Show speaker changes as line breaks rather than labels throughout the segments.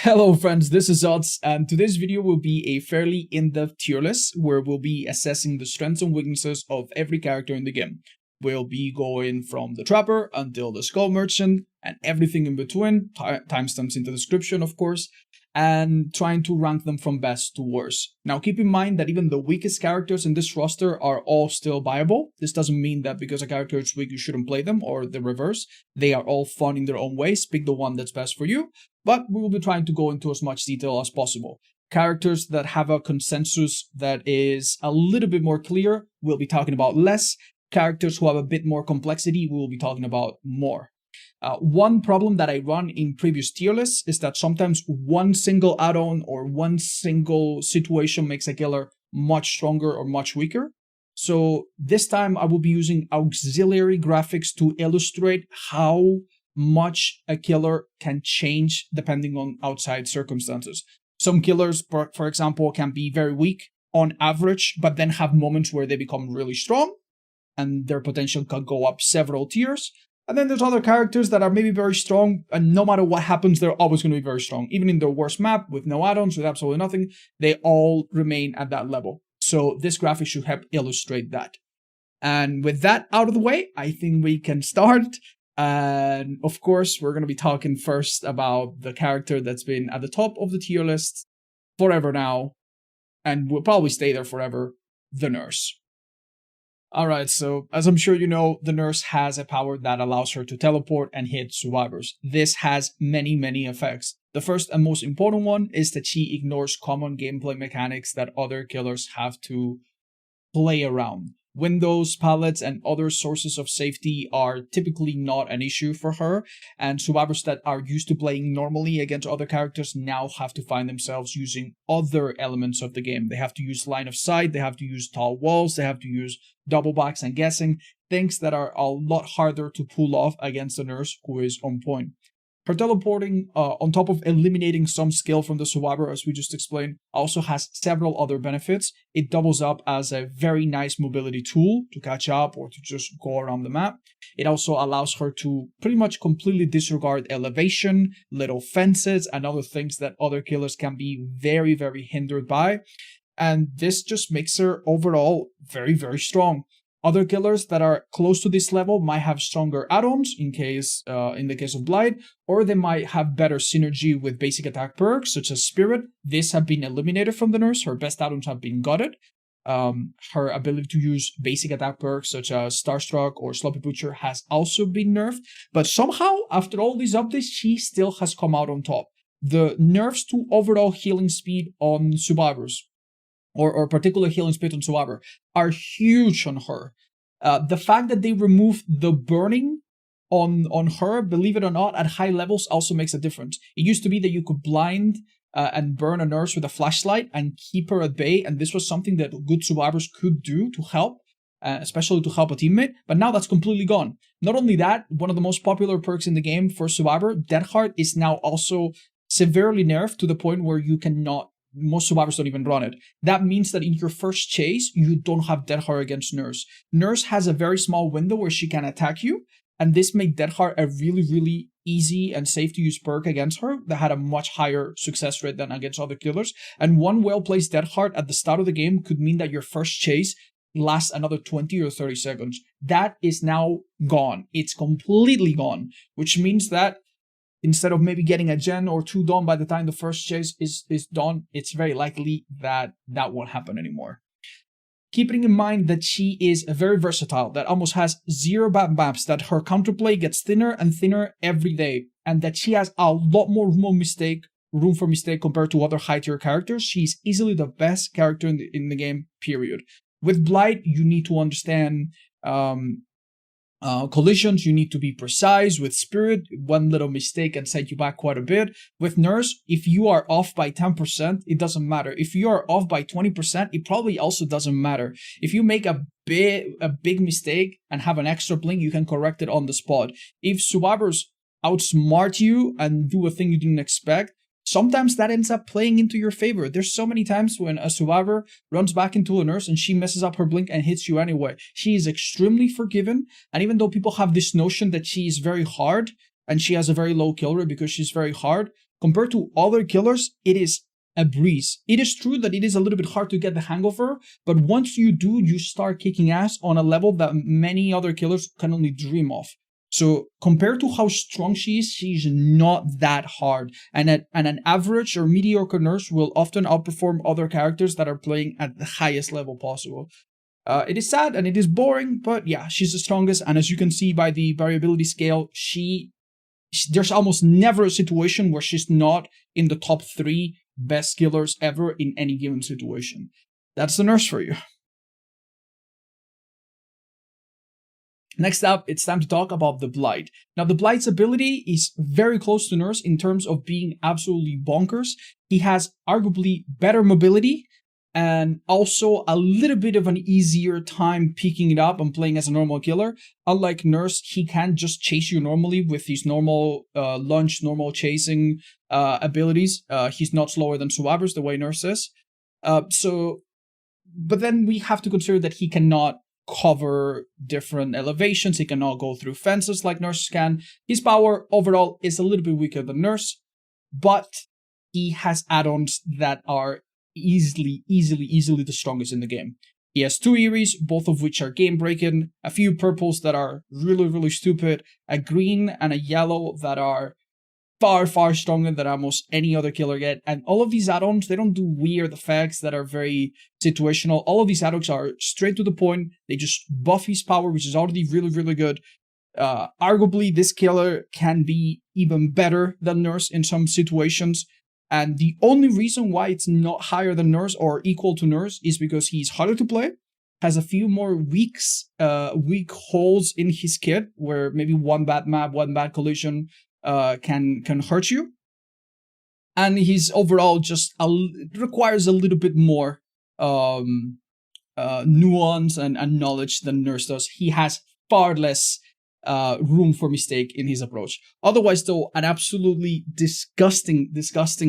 Hello friends, this is Otz, and today's video will be a fairly in-depth tier list where we'll be assessing the strengths and weaknesses of every character in the game. We'll be going from the Trapper until the Skull Merchant and everything in between, timestamps in the description of course, and trying to rank them from best to worst. Now keep in mind that even the weakest characters in this roster are all still viable. This doesn't mean that because a character is weak you shouldn't play them, or the reverse. They are all fun in their own ways, pick the one that's best for you. But we will be trying to go into as much detail as possible. Characters that have a consensus that is a little bit more clear, we'll be talking about less. Characters who have a bit more complexity, we will be talking about more. One problem that I run in previous tier lists is that sometimes one single add-on or one single situation makes a killer much stronger or much weaker. So this time I will be using auxiliary graphics to illustrate how much a killer can change depending on outside circumstances. Some killers, for example, can be very weak on average, but then have moments where they become really strong and their potential can go up several tiers. And then there's other characters that are maybe very strong, and no matter what happens, they're always going to be very strong. Even in their worst map, with no add-ons, with absolutely nothing, they all remain at that level. So this graphic should help illustrate that. And with that out of the way, I think we can start. And of course, we're going to be talking first about the character that's been at the top of the tier list forever now, and will probably stay there forever, the Nurse. Alright, so as I'm sure you know, the Nurse has a power that allows her to teleport and hit survivors. This has many effects. The first and most important one is that she ignores common gameplay mechanics that other killers have to play around. Windows, pallets, and other sources of safety are typically not an issue for her, and survivors that are used to playing normally against other characters now have to find themselves using other elements of the game. They have to use line of sight, they have to use tall walls, they have to use double backs and guessing, things that are a lot harder to pull off against a Nurse who is on point. Her teleporting, on top of eliminating some skill from the survivor, as we just explained, also has several other benefits. It doubles up as a very nice mobility tool to catch up or to just go around the map. It also allows her to pretty much completely disregard elevation, little fences, and other things that other killers can be very hindered by. And this just makes her overall very strong. Other killers that are close to this level might have stronger add-ons in the case of Blight, or they might have better synergy with basic attack perks such as Spirit. These have been eliminated from the Nurse. Her best add-ons have been gutted. Her ability to use basic attack perks such as Starstruck or Sloppy Butcher has also been nerfed, but somehow after all these updates she still has come out on top. The nerfs to overall healing speed on survivors, or particular healing speed on survivor, are huge on her. The fact that they removed the burning on her, believe it or not, at high levels also makes a difference. It used to be that you could blind and burn a Nurse with a flashlight and keep her at bay, and this was something that good survivors could do to help, especially to help a teammate, but now that's completely gone. Not only that, one of the most popular perks in the game for survivor, Dead Heart, is now also severely nerfed to the point where you cannot. Most survivors don't even run it. That means that in your first chase, you don't have Dead Heart against Nurse. Nurse has a very small window where she can attack you, and this made Dead Heart a really easy and safe to use perk against her that had a much higher success rate than against other killers. And one well-placed Dead Heart at the start of the game could mean that your first chase lasts another 20 or 30 seconds. That is now gone. It's completely gone, which means that instead of maybe getting a gen or two done by the time the first chase is done, it's very likely that that won't happen anymore. Keeping in mind that she is very versatile, that almost has zero bad maps, that her counterplay gets thinner and thinner every day, and that she has a lot more room for mistake compared to other high tier characters, she's easily the best character in the game, period. With Blight, you need to understand collisions, you need to be precise. With Spirit, one little mistake can set you back quite a bit. With Nurse, if you are off by 10%, it doesn't matter. If you are off by 20%, it probably also doesn't matter. If you make a big mistake and have an extra blink, you can correct it on the spot. If survivors outsmart you and do a thing you didn't expect, sometimes that ends up playing into your favor. There's so many times when a survivor runs back into a Nurse and she messes up her blink and hits you anyway. She is extremely forgiving, and even though people have this notion that she is very hard and she has a very low kill rate because she's very hard, compared to other killers, it is a breeze. It is true that it is a little bit hard to get the hang of her, but once you do, you start kicking ass on a level that many other killers can only dream of. So compared to how strong she is, she's not that hard. And an average or mediocre nurse will often outperform other characters that are playing at the highest level possible. It is sad and it is boring, but yeah, she's the strongest. And as you can see by the variability scale, there's almost never a situation where she's not in the top 3 best killers ever in any given situation. That's the nurse for you. Next up, it's time to talk about the Blight. Now, the Blight's ability is very close to Nurse in terms of being absolutely bonkers. He has arguably better mobility and also a little bit of an easier time picking it up and playing as a normal killer. Unlike Nurse, he can just chase you normally with his normal lunge, normal chasing abilities. He's not slower than Survivors, the way Nurse is. But then we have to consider that he cannot cover different elevations. He cannot go through fences like Nurse can. His power overall is a little bit weaker than Nurse, but he has add-ons that are easily the strongest in the game. He has 2 Eries, both of which are game-breaking, a few purples that are really stupid, a green and a yellow that are far stronger than almost any other killer yet. And all of these add-ons, they don't do weird effects that are very situational. All of these add-ons are straight to the point. They just buff his power, which is already really good. Arguably, this killer can be even better than Nurse in some situations. And the only reason why it's not higher than Nurse or equal to Nurse is because he's harder to play, has a few more weak holes in his kit, where maybe one bad map, one bad collision can hurt you. And he's overall just requires a little bit more nuance and knowledge than Nurse does. He has far less room for mistake in his approach. Otherwise, though, an absolutely disgusting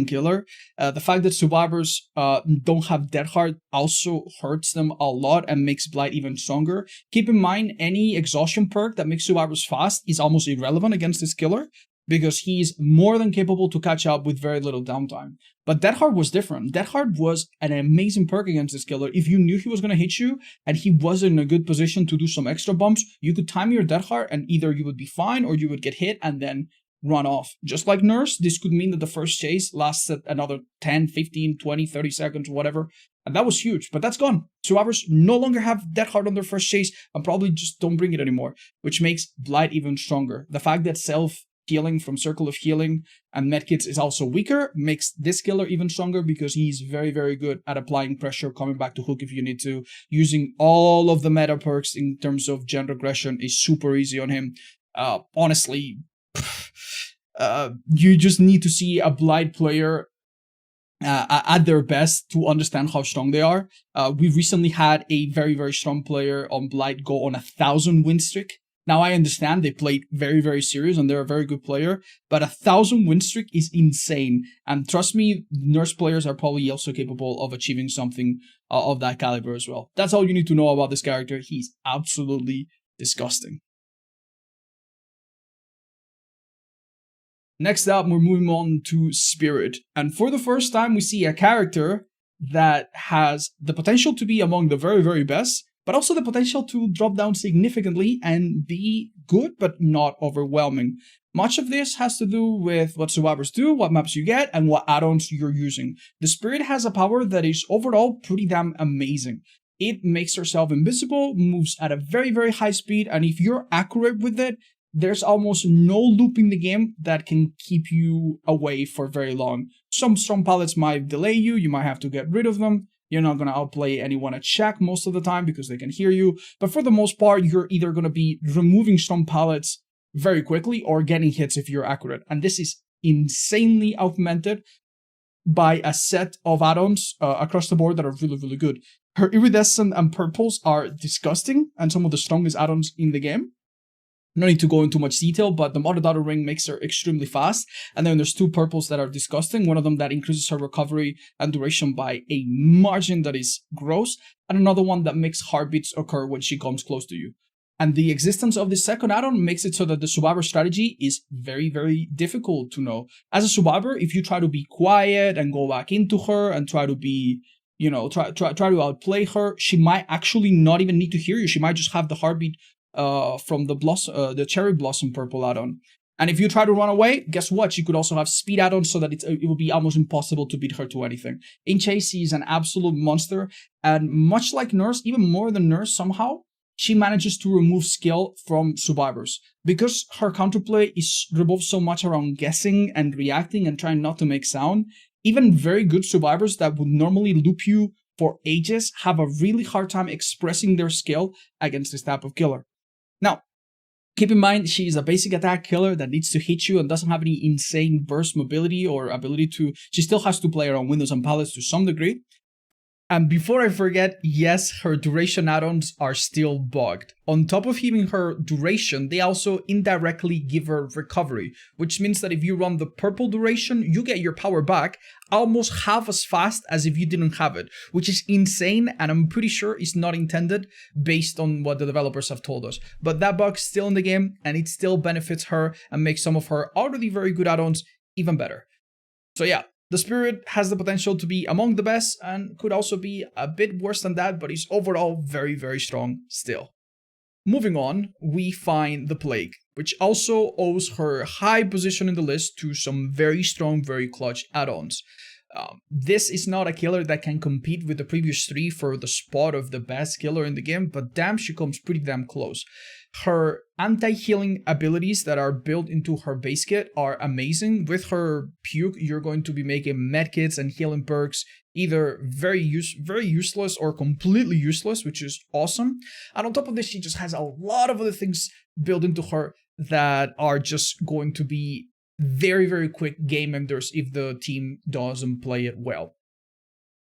killer. The fact that Survivors don't have Dead Heart also hurts them a lot and makes Blight even stronger. Keep in mind, any exhaustion perk that makes Survivors fast is almost irrelevant against this killer, because he's more than capable to catch up with very little downtime. But Dead Heart was different. Dead Heart was an amazing perk against this killer. If you knew he was going to hit you and he was in a good position to do some extra bumps, you could time your Dead Heart and either you would be fine or you would get hit and then run off. Just like Nurse, this could mean that the first chase lasted another 10, 15, 20, 30 seconds, whatever. And that was huge, but that's gone. Survivors no longer have Dead Heart on their first chase and probably just don't bring it anymore, which makes Blight even stronger. The fact that healing from Circle of Healing and medkits is also weaker makes this killer even stronger, because he's very good at applying pressure, coming back to hook if you need to. Using all of the meta perks in terms of gen regression is super easy on him. Honestly, you just need to see a Blight player at their best to understand how strong they are. We recently had a very strong player on Blight go on 1,000 win streak. Now, I understand they played very serious and they're a very good player, but 1,000 win streak is insane. And trust me, Nurse players are probably also capable of achieving something of that caliber as well. That's all you need to know about this character. He's absolutely disgusting. Next up, we're moving on to Spirit. And for the first time, we see a character that has the potential to be among the very best, but also the potential to drop down significantly and be good, but not overwhelming. Much of this has to do with what Survivors do, what maps you get, and what add-ons you're using. The Spirit has a power that is overall pretty damn amazing. It makes herself invisible, moves at a very high speed, and if you're accurate with it, there's almost no loop in the game that can keep you away for very long. Some strong pallets might delay you, you might have to get rid of them. You're not going to outplay anyone at check most of the time because they can hear you. But for the most part, you're either going to be removing strong pallets very quickly or getting hits if you're accurate. And this is insanely augmented by a set of add-ons across the board that are really good. Her iridescent and purples are disgusting and some of the strongest add-ons in the game. No need to go into much detail, but the modded outer ring makes her extremely fast. And then there's 2 purples that are disgusting. One of them that increases her recovery and duration by a margin that is gross. And another one that makes heartbeats occur when she comes close to you. And the existence of this second add-on makes it so that the survivor strategy is very, very difficult to know. As a survivor, if you try to be quiet and go back into her and try to be, you know, try to outplay her, she might actually not even need to hear you. She might just have the heartbeat from the cherry blossom purple add-on. And if you try to run away, guess what? She could also have speed add-ons so that it will be almost impossible to beat her to anything. In chase, she is an absolute monster. And much like Nurse, even more than Nurse somehow, she manages to remove skill from survivors. Because her counterplay revolves so much around guessing and reacting and trying not to make sound, even very good survivors that would normally loop you for ages have a really hard time expressing their skill against this type of killer. Now, keep in mind, she is a basic attack killer that needs to hit you and doesn't have any insane burst mobility or ability to... She still has to play around windows and pallets to some degree. And before I forget, yes, her duration add-ons are still bugged. On top of giving her duration, they also indirectly give her recovery, which means that if you run the purple duration, you get your power back almost half as fast as if you didn't have it, which is insane, and I'm pretty sure is not intended based on what the developers have told us. But that bug's still in the game, and it still benefits her and makes some of her already very good add-ons even better. So yeah. The Spirit has the potential to be among the best and could also be a bit worse than that, but is overall very, very strong still. Moving on, we find the Plague, which also owes her high position in the list to some very strong, very clutch add-ons. This is not a killer that can compete with the previous three for the spot of the best killer in the game, but damn, she comes pretty damn close. Her anti-healing abilities that are built into her base kit are amazing. With her puke, you're going to be making medkits and healing perks either very useless or completely useless, which is awesome. And on top of this, she just has a lot of other things built into her that are just going to be very, very quick game enders if the team doesn't play it well.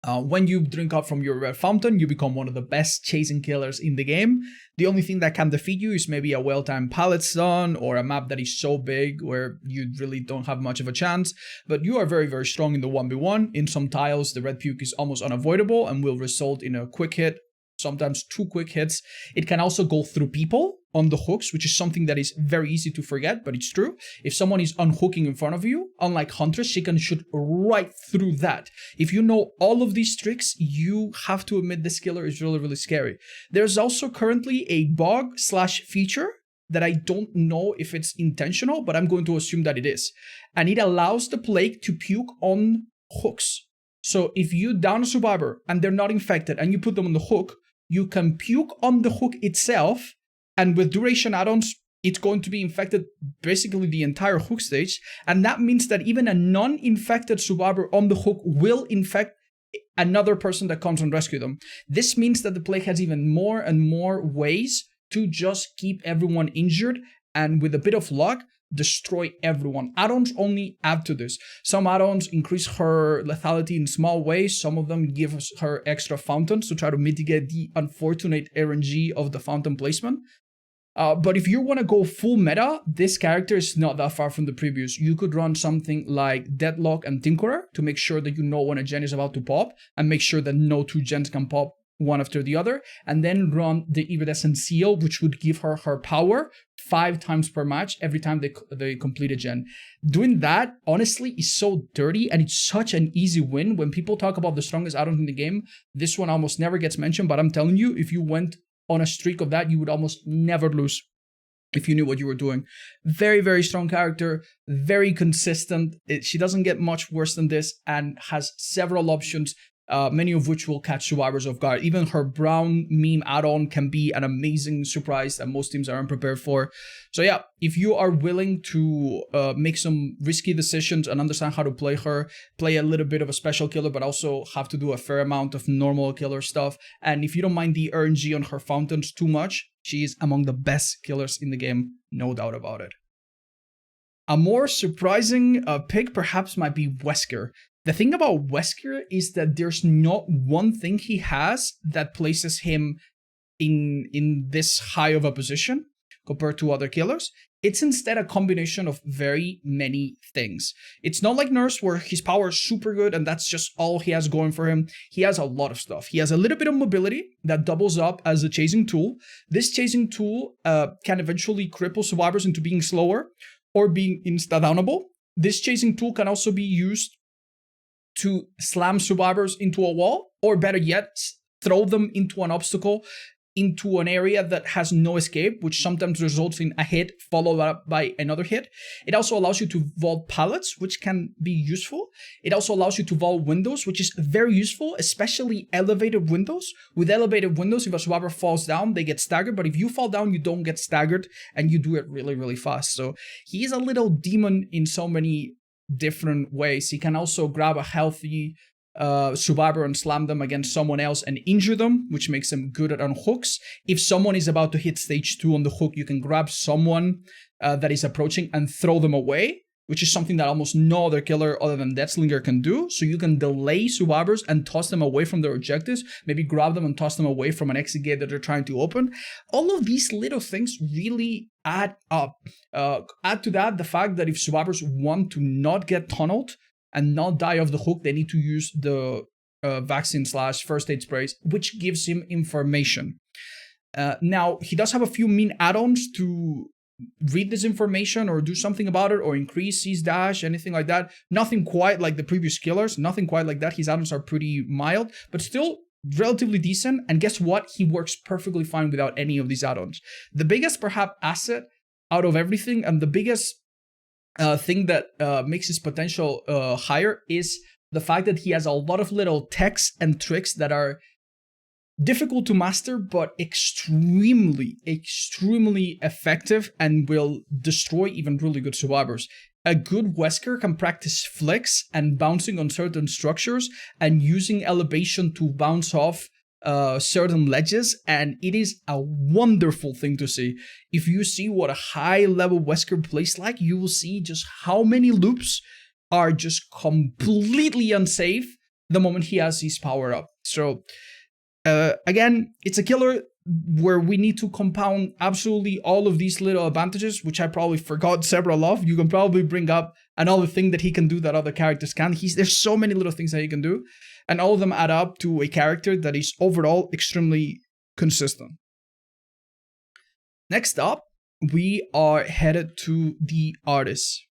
When you drink up from your red fountain, you become one of the best chasing killers in the game. The only thing that can defeat you is maybe a well-timed pallet stun or a map that is so big where you really don't have much of a chance. But you are very, very strong in the 1v1. In some tiles, the red puke is almost unavoidable and will result in a quick hit, sometimes 2 quick hits. It can also go through people on the hooks, which is something that is very easy to forget, but it's true. If someone is unhooking in front of you, unlike Huntress, she can shoot right through that. If you know all of these tricks, you have to admit this killer is really, really scary. There's also currently a bug/feature that I don't know if it's intentional, but I'm going to assume that it is. And it allows the Plague to puke on hooks. So if you down a survivor and they're not infected and you put them on the hook, you can puke on the hook itself. And with duration add-ons, it's going to be infected basically the entire hook stage. And that means that even a non-infected survivor on the hook will infect another person that comes and rescue them. This means that the Plague has even more and more ways to just keep everyone injured and with a bit of luck, destroy everyone. Add-ons only add to this. Some add-ons increase her lethality in small ways. Some of them give her extra fountains to try to mitigate the unfortunate RNG of the fountain placement. But if you want to go full meta, this character is not that far from the previous. You could run something like Deadlock and Tinkerer to make sure that you know when a gen is about to pop and make sure that no 2 gens can pop one after the other, and then run the Iridescent Seal, which would give her her power 5 times per match every time they complete a gen. Doing that, honestly, is so dirty, and it's such an easy win. When people talk about the strongest add-on in the game, this one almost never gets mentioned, but I'm telling you, if you went on a streak of that, you would almost never lose if you knew what you were doing. Very, very strong character, very consistent. She doesn't get much worse than this and has several options, many of which will catch survivors off guard. Even her brown meme add-on can be an amazing surprise that most teams are unprepared for. So yeah, if you are willing to make some risky decisions and understand how to play her, play a little bit of a special killer, but also have to do a fair amount of normal killer stuff. And if you don't mind the RNG on her fountains too much, she is among the best killers in the game, no doubt about it. A more surprising pick perhaps might be Wesker. The thing about Wesker is that there's not one thing he has that places him in this high of a position. compared to other killers. It's instead a combination of very many things. It's not like Nurse where his power is super good and that's just all he has going for him. He has a lot of stuff. He has a little bit of mobility that doubles up as a chasing tool. This chasing tool can eventually cripple survivors into being slower or being insta-downable. This chasing tool can also be used to slam survivors into a wall, or better yet, throw them into an obstacle, into an area that has no escape, which sometimes results in a hit followed up by another hit. It also allows you to vault pallets, which can be useful. It also allows you to vault windows, which is very useful, especially elevated windows. With elevated windows, if a survivor falls down, they get staggered, but if you fall down, you don't get staggered, and you do it really, really fast. So he is a little demon in so many different ways. He can also grab a healthy survivor and slam them against someone else and injure them, which makes them good at on hooks. If someone is about to hit stage 2 on the hook, you can grab someone that is approaching and throw them away, which is something that almost no other killer other than Deathslinger can do. So you can delay survivors and toss them away from their objectives, maybe grab them and toss them away from an exit gate that they're trying to open. All of these little things really add up. Add to that the fact that if survivors want to not get tunneled and not die off the hook, they need to use the vaccine/first aid sprays, which gives him information. Now, he does have a few mean add-ons to read this information or do something about it or increase his dash, anything like that. Nothing quite like the previous killers, nothing quite like that. His add-ons are pretty mild, but still relatively decent. And guess what? He works perfectly fine without any of these add-ons. The biggest, perhaps, asset out of everything and the biggest thing that makes his potential higher is the fact that he has a lot of little techs and tricks that are difficult to master, but extremely effective and will destroy even really good survivors. A good Wesker can practice flicks and bouncing on certain structures and using elevation to bounce off certain ledges, and it is a wonderful thing to see. If you see what a high level Wesker plays like, you will see just how many loops are just completely unsafe the moment he has his power up. So again, it's a killer where we need to compound absolutely all of these little advantages, which I probably forgot several of. You can probably bring up another thing that he can do that other characters can. There's so many little things that he can do, and all of them add up to a character that is overall extremely consistent. Next up, we are headed to the artist.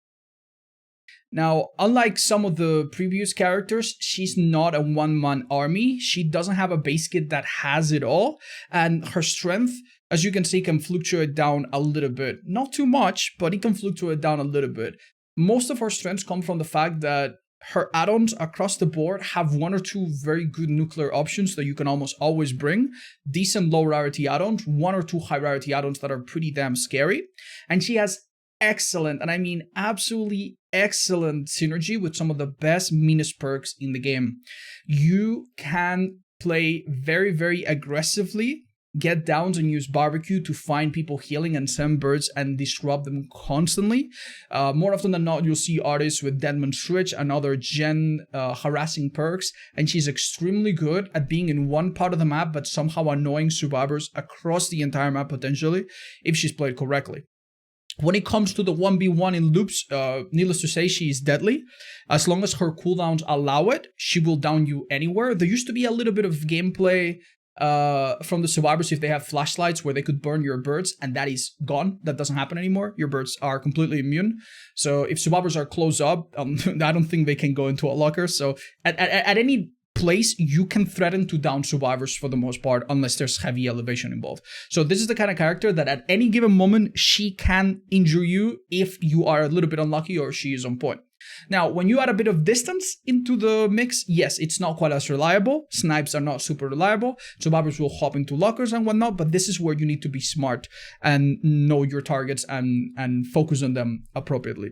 Now, unlike some of the previous characters, she's not a one-man army. She doesn't have a base kit that has it all, and her strength, as you can see, can fluctuate down a little bit. Not too much, but it can fluctuate down a little bit. Most of her strengths come from the fact that her add-ons across the board have one or two very good nuclear options that you can almost always bring. Decent low rarity add-ons, one or two high rarity add-ons that are pretty damn scary. And she has excellent, and I mean absolutely excellent synergy with some of the best, meanest perks in the game. You can play very aggressively, get downs and use barbecue to find people healing and send birds and disrupt them constantly. More often than not, you'll see artists with Deadman's Switch and other gen harassing perks, and she's extremely good at being in one part of the map but somehow annoying survivors across the entire map potentially if she's played correctly. When it comes to the 1v1 in loops, needless to say, she is deadly. As long as her cooldowns allow it, she will down you anywhere. There used to be a little bit of gameplay from the survivors if they have flashlights where they could burn your birds, and that is gone. That doesn't happen anymore. Your birds are completely immune. So if survivors are close up, I don't think they can go into a locker. So at any place, you can threaten to down survivors for the most part, unless there's heavy elevation involved. So this is the kind of character that at any given moment, she can injure you if you are a little bit unlucky or she is on point. Now, when you add a bit of distance into the mix, yes, it's not quite as reliable. Snipes are not super reliable. Survivors will hop into lockers and whatnot, but this is where you need to be smart and know your targets and focus on them appropriately.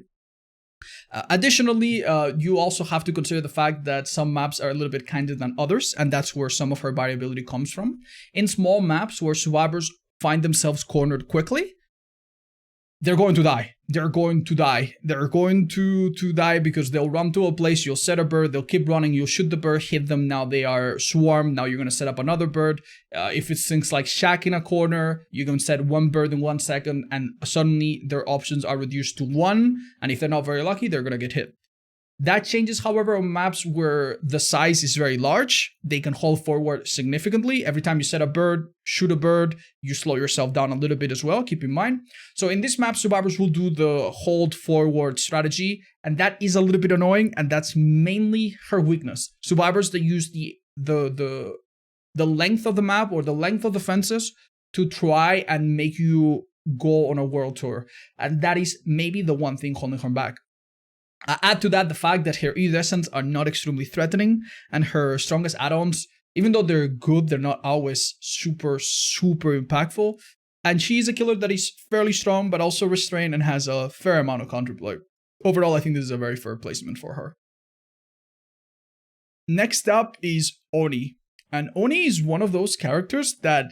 Additionally, you also have to consider the fact that some maps are a little bit kinder than others, and that's where some of her variability comes from. In small maps where survivors find themselves cornered quickly, they're going to die. They're going to die. They're going to die because they'll run to a place, you'll set a bird, they'll keep running, you'll shoot the bird, hit them, now they are swarmed, now you're going to set up another bird. If it's things like shack in a corner, you can set one bird in 1 second, and suddenly their options are reduced to 1, and if they're not very lucky, they're going to get hit. That changes, however, on maps where the size is very large. They can hold forward significantly. Every time you set a bird, shoot a bird, you slow yourself down a little bit as well, keep in mind. So in this map, survivors will do the hold forward strategy, and that is a little bit annoying, and that's mainly her weakness. Survivors that use the length of the map or the length of the fences to try and make you go on a world tour, and that is maybe the one thing holding her back. Add to that the fact that her iridescents are not extremely threatening, and her strongest add-ons, even though they're good, they're not always super impactful. And she is a killer that is fairly strong, but also restrained and has a fair amount of counterplay. Overall, I think this is a very fair placement for her. Next up is Oni. And Oni is one of those characters that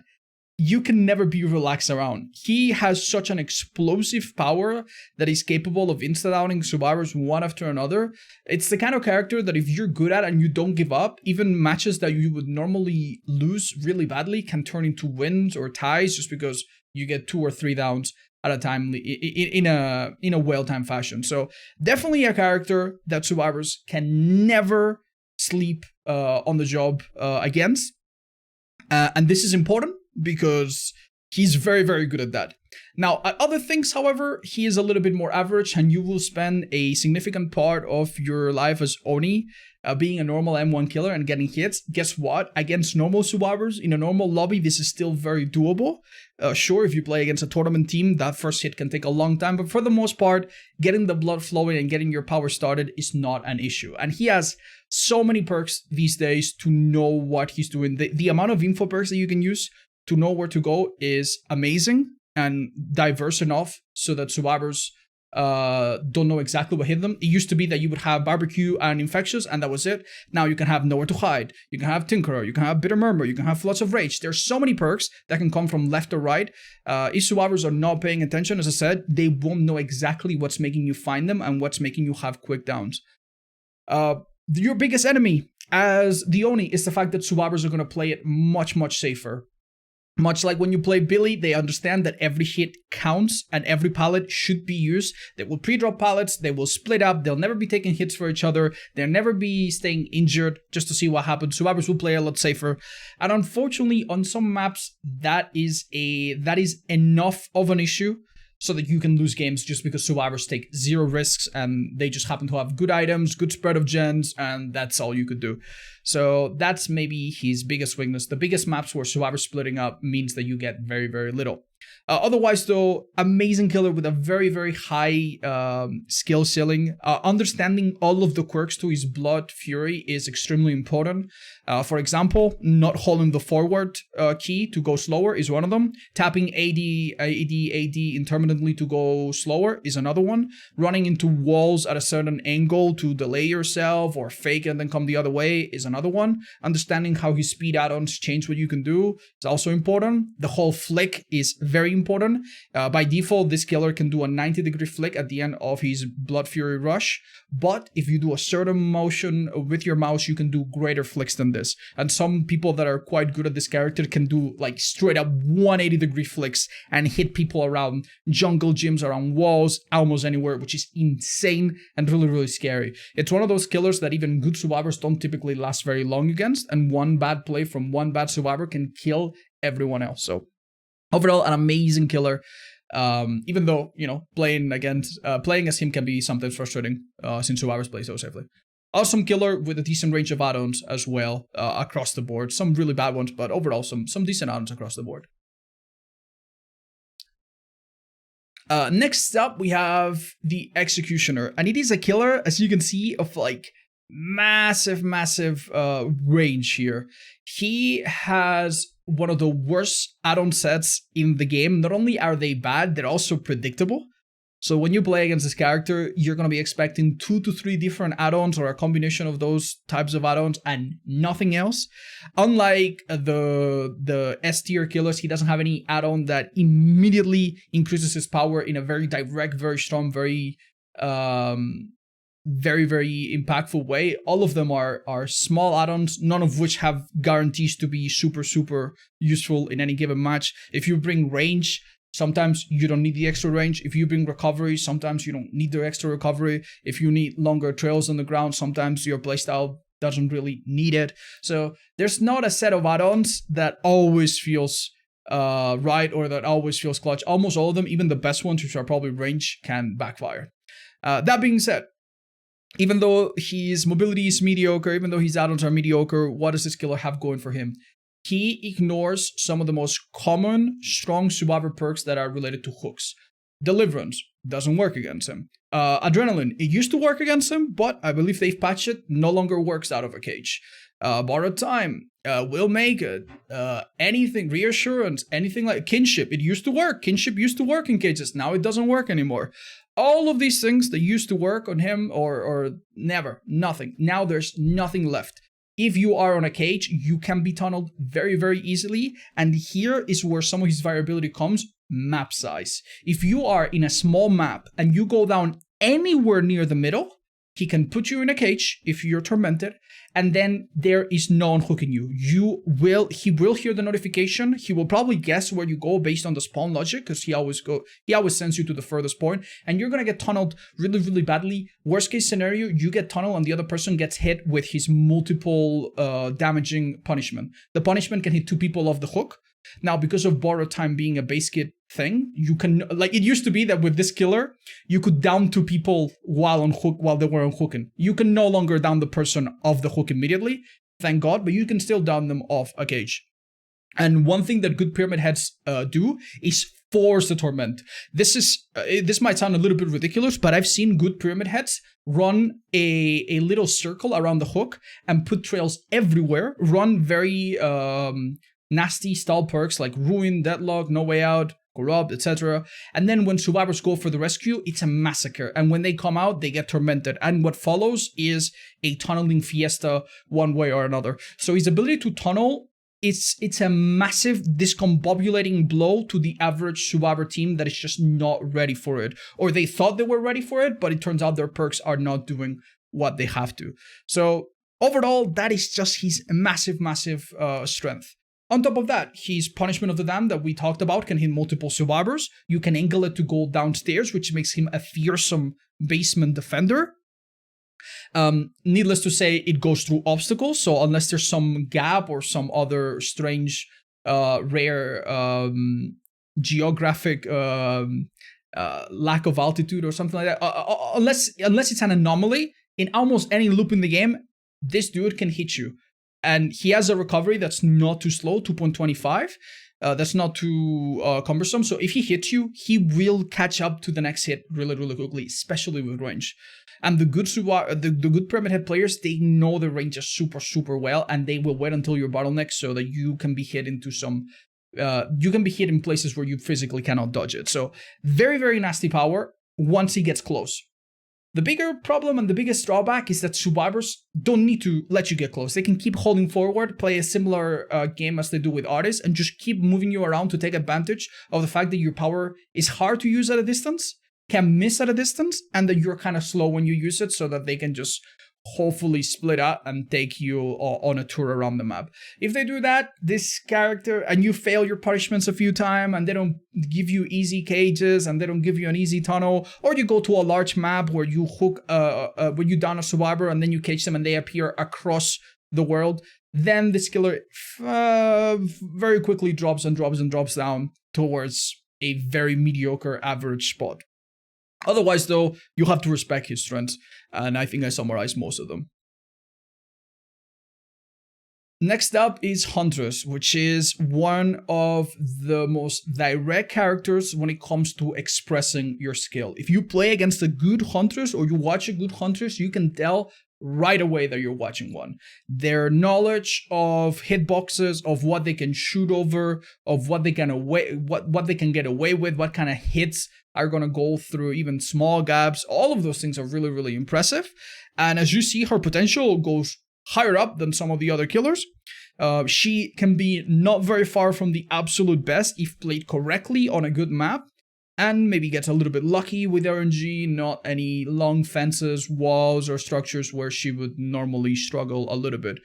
you can never be relaxed around. He has such an explosive power that he's capable of insta-downing survivors one after another. It's the kind of character that if you're good at and you don't give up, even matches that you would normally lose really badly can turn into wins or ties just because you get 2 or 3 downs at a time in a well-timed fashion. So definitely a character that survivors can never sleep on the job against. And this is important, because he's very, very good at that. Now, at other things, however, he is a little bit more average, and you will spend a significant part of your life as Oni being a normal M1 killer and getting hits. Guess what? Against normal survivors in a normal lobby, this is still very doable. Sure, if you play against a tournament team, that first hit can take a long time, but for the most part, getting the blood flowing and getting your power started is not an issue. And he has so many perks these days to know what he's doing. The amount of info perks that you can use to know where to go is amazing and diverse enough so that survivors don't know exactly what hit them. It used to be that you would have barbecue and infectious, and that was it. Now you can have nowhere to hide, you can have Tinkerer, you can have bitter murmur, you can have floods of rage. There's so many perks that can come from left or right. If survivors are not paying attention, as I said, they won't know exactly what's making you find them and what's making you have quick downs. Your biggest enemy as the Oni is the fact that survivors are going to play it much safer. Much like when you play Billy, they understand that every hit counts and every pallet should be used. They will pre-drop pallets, they will split up, they'll never be taking hits for each other, they'll never be staying injured just to see what happens. Survivors will play a lot safer. And unfortunately, on some maps, that is enough of an issue so that you can lose games just because survivors take 0 risks and they just happen to have good items, good spread of gens, and that's all you could do. So that's maybe his biggest weakness. The biggest maps where survivors splitting up means that you get very, very little. Otherwise, though, amazing killer with a very, very high skill ceiling. Understanding all of the quirks to his Blood Fury is extremely important. For example, not holding the forward key to go slower is one of them. Tapping AD intermittently to go slower is another one. Running into walls at a certain angle to delay yourself or fake and then come the other way is another one. Understanding how his speed add-ons change what you can do is also important. The whole flick is very important. By default, this killer can do a 90-degree flick at the end of his Blood Fury rush, but if you do a certain motion with your mouse, you can do greater flicks than this. And some people that are quite good at this character can do like straight up 180-degree flicks and hit people around jungle gyms, around walls, almost anywhere, which is insane and really, really scary. It's one of those killers that even good survivors don't typically last very long against, and one bad play from one bad survivor can kill everyone else. So overall, an amazing killer. Even though, you know, playing as him can be sometimes frustrating since survivors play so safely. Awesome killer with a decent range of add-ons as well across the board. Some really bad ones, but overall some decent add-ons across the board. Next up, we have the Executioner, and it is a killer, as you can see, of like massive range here. He has one of the worst add-on sets in the game. Not only are they bad, they're also predictable. So when you play against this character, you're going to be expecting 2 to 3 different add-ons or a combination of those types of add-ons and nothing else. Unlike the S tier killers, he doesn't have any add-on that immediately increases his power in a very direct, very strong, very impactful way. All of them are small add-ons, none of which have guarantees to be super useful in any given match. If you bring range, sometimes you don't need the extra range. If you bring recovery, sometimes you don't need the extra recovery. If you need longer trails on the ground, sometimes your playstyle doesn't really need it. So there's not a set of add-ons that always feels right or that always feels clutch. Almost all of them, even the best ones, which are probably range, can backfire. That being said, even though his mobility is mediocre, even though his add-ons are mediocre, what does this killer have going for him? He ignores some of the most common strong survivor perks that are related to hooks. Deliverance doesn't work against him. Adrenaline, it used to work against him, but I believe they've patched it, no longer works out of a cage. Borrowed time, will make it, anything, reassurance, anything like kinship, it used to work. Kinship used to work in cages, now it doesn't work anymore. All of these things that used to work on him or never, nothing. Now there's nothing left. If you are on a cage, you can be tunneled very easily. And here is where some of his variability comes, map size. If you are in a small map and you go down anywhere near the middle, he can put you in a cage if you're tormented, and then there is no unhooking you. He will hear the notification. He will probably guess where you go based on the spawn logic, because he always sends you to the furthest point, and you're gonna get tunneled really badly. Worst case scenario, you get tunneled and the other person gets hit with his multiple damaging punishment. The punishment can hit 2 people off the hook. Now, because of borrowed time being a base kit thing, you can, like, it used to be that with this killer, you could down 2 people while they were unhooking. You can no longer down the person off the hook immediately, thank God, but you can still down them off a cage. And one thing that good pyramid heads do is force the torment. This might sound a little bit ridiculous, but I've seen good pyramid heads run a little circle around the hook and put trails everywhere, run very nasty style perks like Ruin, Deadlock, No Way Out, Corrupt, etc. And then when survivors go for the rescue, it's a massacre. And when they come out, they get tormented. And what follows is a tunneling fiesta one way or another. So his ability to tunnel, it's a massive discombobulating blow to the average survivor team that is just not ready for it. Or they thought they were ready for it, but it turns out their perks are not doing what they have to. So overall, that is just his massive strength. On top of that, his Punishment of the Damned that we talked about can hit multiple survivors. You can angle it to go downstairs, which makes him a fearsome basement defender. Needless to say, it goes through obstacles, so unless there's some gap or some other strange, rare geographic lack of altitude or something like that, unless it's an anomaly, in almost any loop in the game, this dude can hit you. And he has a recovery that's not too slow, 2.25. That's not too cumbersome. So if he hits you, he will catch up to the next hit really quickly, especially with range. And the good pyramid head players, they know the ranges super well, and they will wait until you're bottlenecked so that you can be hit into some. You can be hit in places where you physically cannot dodge it. So very nasty power once he gets close. The bigger problem and the biggest drawback is that survivors don't need to let you get close. They can keep holding forward, play a similar game as they do with artists, and just keep moving you around to take advantage of the fact that your power is hard to use at a distance, can miss at a distance, and that you're kind of slow when you use it so that they can just hopefully split out and take you on a tour around the map. If they do that, this character, and you fail your punishments a few times, and they don't give you easy cages, and they don't give you an easy tunnel, or you go to a large map where you hook, where you down a survivor, and then you cage them and they appear across the world, then this killer very quickly drops down towards a very mediocre average spot. Otherwise, though, you have to respect his strengths, and I think I summarized most of them. Next up is Huntress, which is one of the most direct characters when it comes to expressing your skill. If you play against a good Huntress or you watch a good Huntress, you can tell right away that you're watching one. Their knowledge of hitboxes, of what they can shoot over, of what they can what they can get away with, what kind of hits are gonna go through even small gaps. All of those things are really, really impressive. And as you see, her potential goes higher up than some of the other killers. She can be not very far from the absolute best if played correctly on a good map, and maybe gets a little bit lucky with RNG, not any long fences, walls, or structures where she would normally struggle a little bit.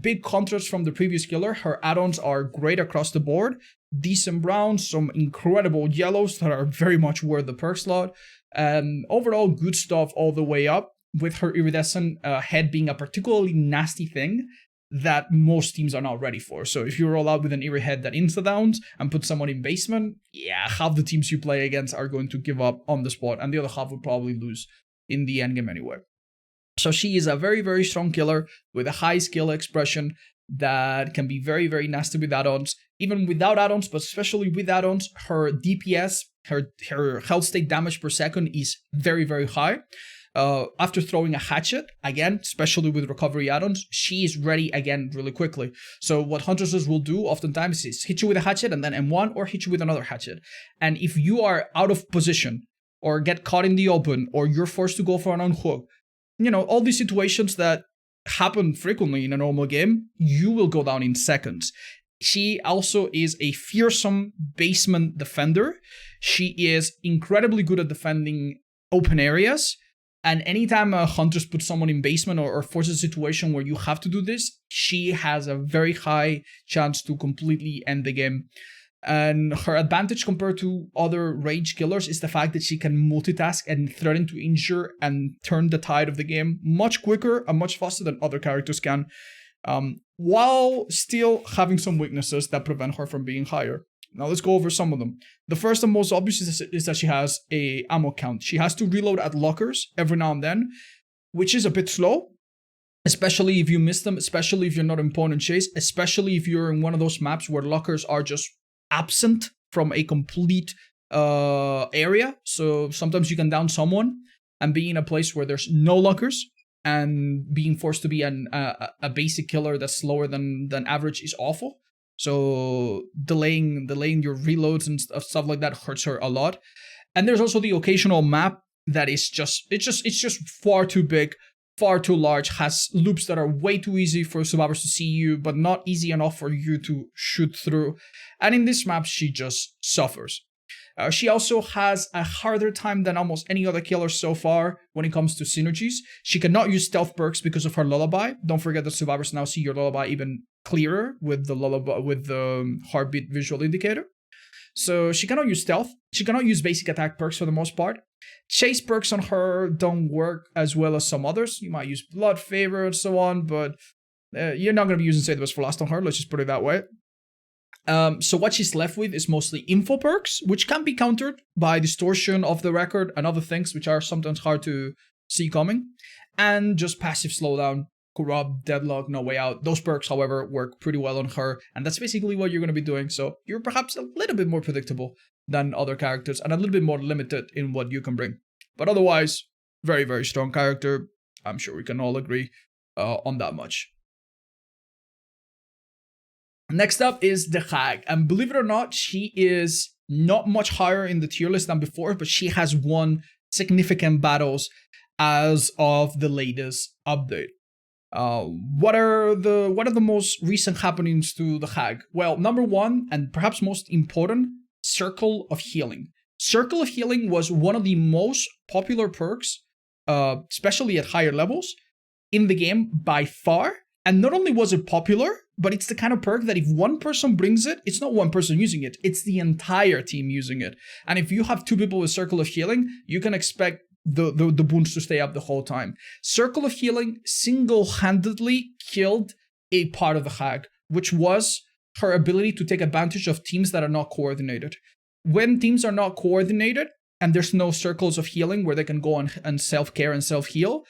Big contrast from the previous killer. Her add-ons are great across the board. Decent browns, some incredible yellows that are very much worth the perk slot, and overall good stuff all the way up, with her iridescent head being a particularly nasty thing that most teams are not ready for. So if you roll out with an eerie head that insta-downs and put someone in basement, yeah, half the teams you play against are going to give up on the spot, and the other half will probably lose in the endgame anyway. So she is a very, very strong killer with a high skill expression that can be very, very nasty with add-ons. Even without add-ons, but especially with add-ons, her DPS, her health state damage per second is very, very high. After throwing a hatchet, again, especially with recovery add-ons, she is ready again really quickly. So what Huntresses will do oftentimes is hit you with a hatchet and then M1, or hit you with another hatchet. And if you are out of position, or get caught in the open, or you're forced to go for an unhook, you know, all these situations that happen frequently in a normal game, you will go down in seconds. She also is a fearsome basement defender. She is incredibly good at defending open areas. And anytime a Huntress puts someone in basement or forces a situation where you have to do this, she has a very high chance to completely end the game. And her advantage compared to other range killers is the fact that she can multitask and threaten to injure and turn the tide of the game much quicker and much faster than other characters can, while still having some weaknesses that prevent her from being higher. Now let's go over some of them. The first and most obvious is that she has a ammo count. She has to reload at lockers every now and then, which is a bit slow, especially if you miss them, especially if you're not in opponent chase, especially if you're in one of those maps where lockers are just absent from a complete area. So sometimes you can down someone and be in a place where there's no lockers, and being forced to be a basic killer that's slower than average is awful. So delaying your reloads and stuff like that hurts her a lot. And there's also the occasional map that is just far too big, far too large, has loops that are way too easy for survivors to see you, but not easy enough for you to shoot through. And in this map, she just suffers. She also has a harder time than almost any other killer so far when it comes to synergies. She cannot use stealth perks because of her lullaby. Don't forget that survivors now see your lullaby even clearer with the lullaby, with the heartbeat visual indicator. So she cannot use stealth. She cannot use basic attack perks for the most part. Chase perks on her don't work as well as some others. You might use blood favor and so on, but you're not going to be using Save the Best for Last on her. Let's just put it that way. So what she's left with is mostly info perks, which can be countered by distortion of the record and other things which are sometimes hard to see coming, and just passive slowdown, corrupt, deadlock, no way out. Those perks, however, work pretty well on her, and that's basically what you're going to be doing. So you're perhaps a little bit more predictable than other characters and a little bit more limited in what you can bring. But otherwise, very, very strong character. I'm sure we can all agree on that much. Next up is the Hag, and believe it or not, she is not much higher in the tier list than before, but she has won significant battles as of the latest update. What are the most recent happenings to the Hag? Well, number one, and perhaps most important, Circle of Healing. Circle of Healing was one of the most popular perks, especially at higher levels, in the game by far. And not only was it popular, but it's the kind of perk that if one person brings it, it's not one person using it, it's the entire team using it. And if you have two people with Circle of Healing, you can expect the boons to stay up the whole time. Circle of Healing single-handedly killed a part of the Hag, which was her ability to take advantage of teams that are not coordinated. When teams are not coordinated, and there's no circles of healing where they can go and self-care and self-heal,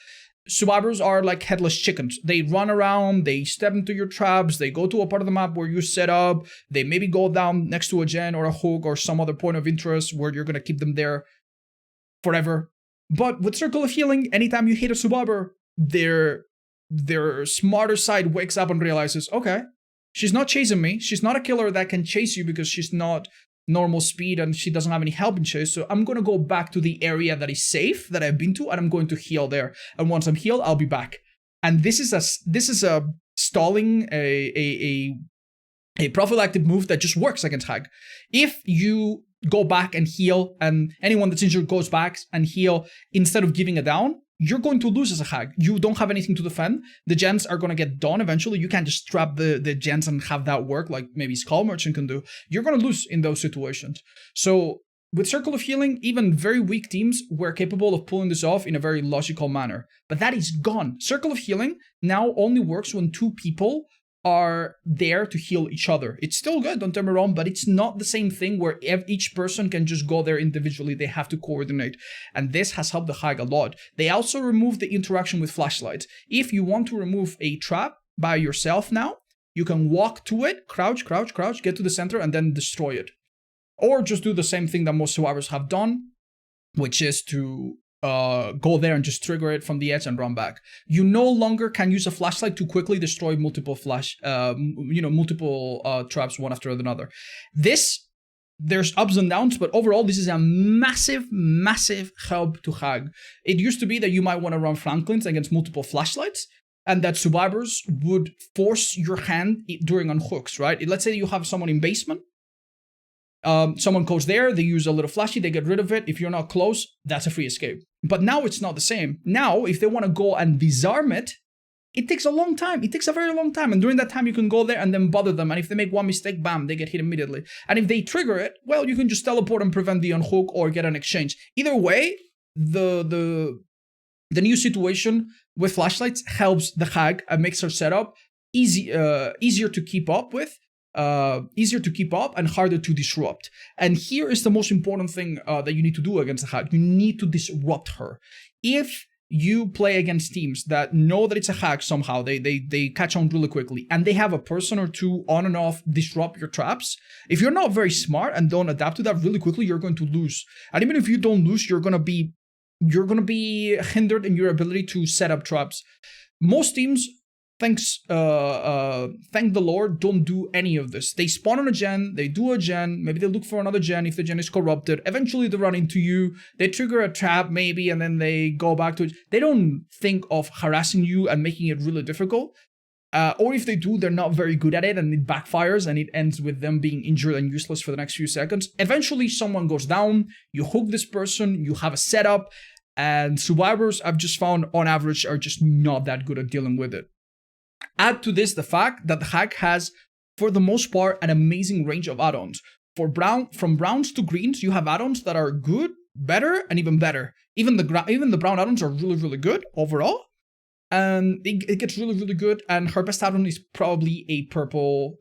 survivors are like headless chickens. They run around, they step into your traps, they go to a part of the map where you set up, they maybe go down next to a gen or a hook or some other point of interest where you're going to keep them there forever. But with Circle of Healing, anytime you hit a survivor, their smarter side wakes up and realizes, okay, she's not chasing me. She's not a killer that can chase you because she's not normal speed and she doesn't have any help in chase. So I'm going to go back to the area that is safe, that I've been to, and I'm going to heal there. And once I'm healed, I'll be back. And this is a stalling, a prophylactic move that just works against Hag. If you go back and heal, and anyone that's injured goes back and heal instead of giving a down, you're going to lose as a Hag. You don't have anything to defend. The gens are going to get done eventually. You can't just trap the gens and have that work like maybe Skull Merchant can do. You're going to lose in those situations. So with Circle of Healing, even very weak teams were capable of pulling this off in a very logical manner. But that is gone. Circle of Healing now only works when two people are there to heal each other. It's still good, don't get me wrong, but it's not the same thing where each person can just go there individually. They have to coordinate. And this has helped the Hag a lot. They also removed the interaction with flashlights. If you want to remove a trap by yourself now, you can walk to it, crouch, get to the center, and then destroy it. Or just do the same thing that most survivors have done, which is to go there and just trigger it from the edge and run back. You no longer can use a flashlight to quickly destroy multiple traps one after another. There's ups and downs, but overall, this is a massive help to Hag. It used to be that you might want to run flanklings against multiple flashlights, and that survivors would force your hand during unhooks, right? Let's say you have someone in basement. Someone goes there, they use a little flashy, they get rid of it. If you're not close, that's a free escape. But now it's not the same. Now, if they want to go and disarm it, it takes a long time. It takes a very long time. And during that time, you can go there and then bother them. And if they make one mistake, bam, they get hit immediately. And if they trigger it, well, you can just teleport and prevent the unhook or get an exchange. Either way, the new situation with flashlights helps the Hag and makes her setup easier to keep up with. Easier to keep up and harder to disrupt. And here is the most important thing that you need to do against a Hag. You need to disrupt her. If you play against teams that know that it's a Hag somehow, they catch on really quickly, and they have a person or two on and off disrupt your traps, if you're not very smart and don't adapt to that really quickly, you're going to lose. And even if you don't lose, you're gonna be hindered in your ability to set up traps. Most teams, thank the Lord, don't do any of this. They spawn on a gen, they do a gen, maybe they look for another gen if the gen is corrupted. Eventually they run into you, they trigger a trap maybe, and then they go back to it. They don't think of harassing you and making it really difficult. Or if they do, they're not very good at it and it backfires and it ends with them being injured and useless for the next few seconds. Eventually someone goes down, you hook this person, you have a setup, and survivors, I've just found on average, are just not that good at dealing with it. Add to this the fact that the Hag has, for the most part, an amazing range of add-ons. From browns to greens, you have add-ons that are good, better, and even better. Even the brown add-ons are really good overall. And it gets really good. And her best add-on is probably the purple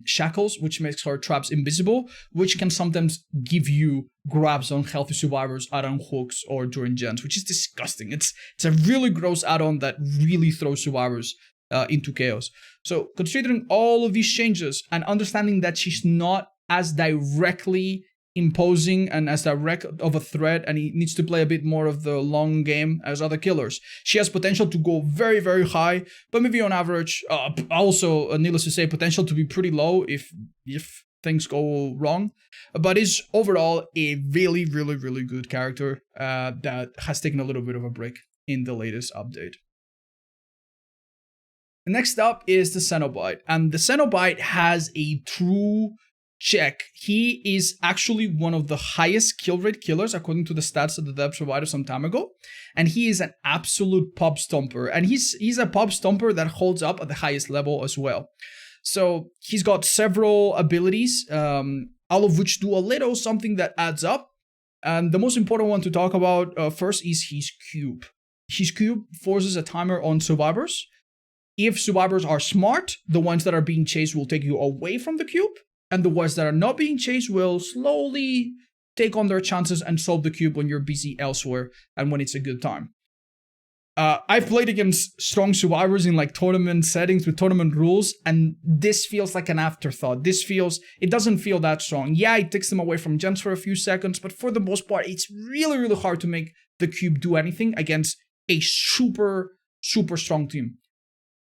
shackles, which makes her traps invisible, which can sometimes give you grabs on healthy survivors out on hooks or during gens, which is disgusting. It's a really gross add-on that really throws survivors into chaos. So considering all of these changes and understanding that she's not as directly imposing and as direct of a threat, and he needs to play a bit more of the long game as other killers. She has potential to go very high, but maybe on average, also needless to say, potential to be pretty low if things go wrong, but is overall a really good character that has taken a little bit of a break in the latest update. Next up is the Cenobite, and the Cenobite has a true check. He is actually one of the highest kill rate killers according to the stats that the devs provided some time ago, and he is an absolute pub stomper, and he's a pub stomper that holds up at the highest level as well. So he's got several abilities, all of which do a little something that adds up, and the most important one to talk about first is his cube. His cube forces a timer on survivors. If survivors are smart, the ones that are being chased will take you away from the cube, and the ones that are not being chased will slowly take on their chances and solve the cube when you're busy elsewhere and when it's a good time. I've played against strong survivors in like tournament settings with tournament rules, and this feels like an afterthought. It doesn't feel that strong. Yeah, it takes them away from gems for a few seconds, but for the most part, it's really, really hard to make the cube do anything against a super, super strong team.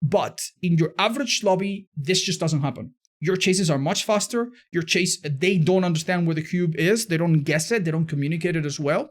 But in your average lobby, this just doesn't happen. Your chases are much faster. They don't understand where the cube is. They don't guess it. They don't communicate it as well.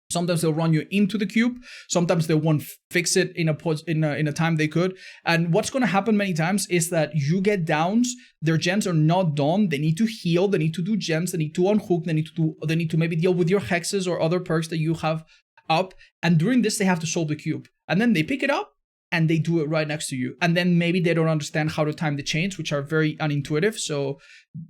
Sometimes they'll run you into the cube. Sometimes they won't fix it in a time they could. And what's going to happen many times is that you get downs. Their gens are not done. They need to heal. They need to do gens. They need to unhook. They need to maybe deal with your hexes or other perks that you have up. And during this, they have to solve the cube. And then they pick it up and they do it right next to you. And then maybe they don't understand how to time the chains, which are very unintuitive. So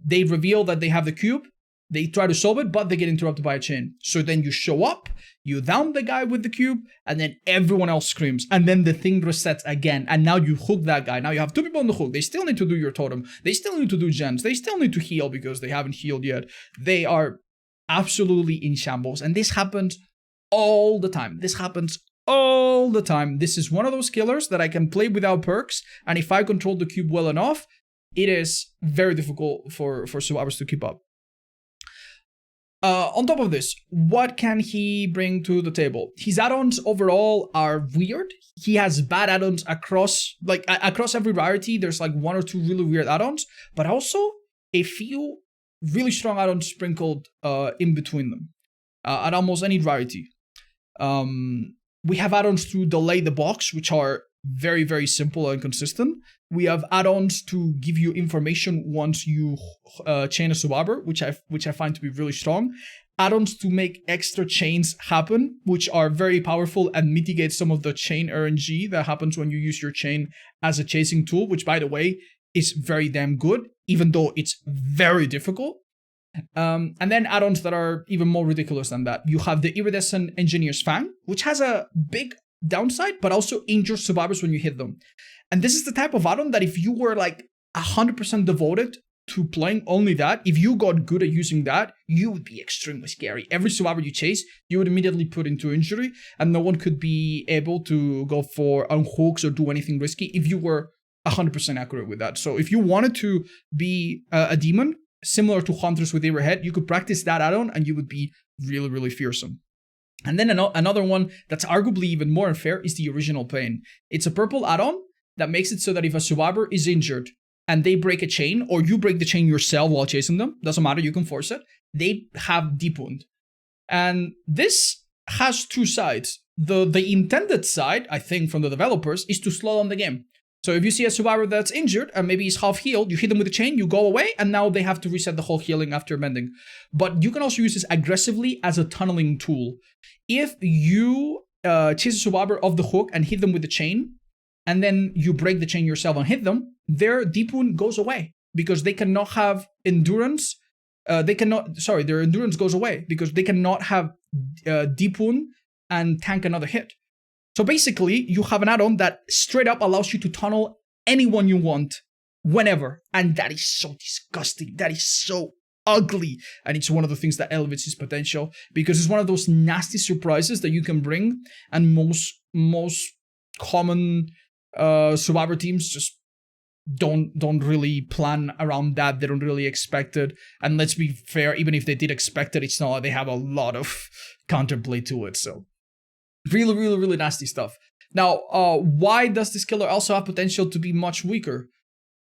they reveal that they have the cube. They try to solve it, but they get interrupted by a chain. So then you show up, you down the guy with the cube, and then everyone else screams. And then the thing resets again. And now you hook that guy. Now you have two people on the hook. They still need to do your totem. They still need to do gens. They still need to heal because they haven't healed yet. They are absolutely in shambles. And this happens all the time. This is one of those killers that I can play without perks. And if I control the cube well enough, it is very difficult for survivors to keep up. On top of this, what can he bring to the table? His add-ons overall are weird. He has bad add-ons across every rarity. There's like one or two really weird add-ons, but also a few really strong add-ons sprinkled in between them at almost any rarity. We have add-ons to delay the box, which are very, very simple and consistent. We have add-ons to give you information once you chain a survivor, which I find to be really strong. Add-ons to make extra chains happen, which are very powerful and mitigate some of the chain RNG that happens when you use your chain as a chasing tool, which, by the way, is very damn good, even though it's very difficult. And then add-ons that are even more ridiculous than that. You have the Iridescent Engineer's Fang, which has a big downside, but also injures survivors when you hit them. And this is the type of add-on that if you were like 100% devoted to playing only that, if you got good at using that, you would be extremely scary. Every survivor you chase, you would immediately put into injury, and no one could be able to go for unhooks or do anything risky if you were 100% accurate with that. So if you wanted to be a demon, similar to Huntress with Everhead, you could practice that add-on and you would be really, really fearsome. And then another one that's arguably even more unfair is the Original Pain. It's a purple add-on that makes it so that if a survivor is injured and they break a chain, or you break the chain yourself while chasing them, doesn't matter, you can force it, they have Deep Wound. And this has two sides. The intended side, I think, from the developers, is to slow down the game. So if you see a survivor that's injured and maybe is half healed, you hit them with a chain, you go away, and now they have to reset the whole healing after mending. But you can also use this aggressively as a tunneling tool. If you chase a survivor off the hook and hit them with the chain, and then you break the chain yourself and hit them, their Deep Wound goes away because they cannot have endurance. Their endurance goes away because they cannot have Deep Wound and tank another hit. So basically, you have an add-on that straight up allows you to tunnel anyone you want, whenever. And that is so disgusting. That is so ugly. And it's one of the things that elevates his potential, because it's one of those nasty surprises that you can bring, and most common survivor teams just don't really plan around that. They don't really expect it. And let's be fair, even if they did expect it, it's not like they have a lot of counterplay to it. So really, really, really nasty stuff. Now, why does this killer also have potential to be much weaker?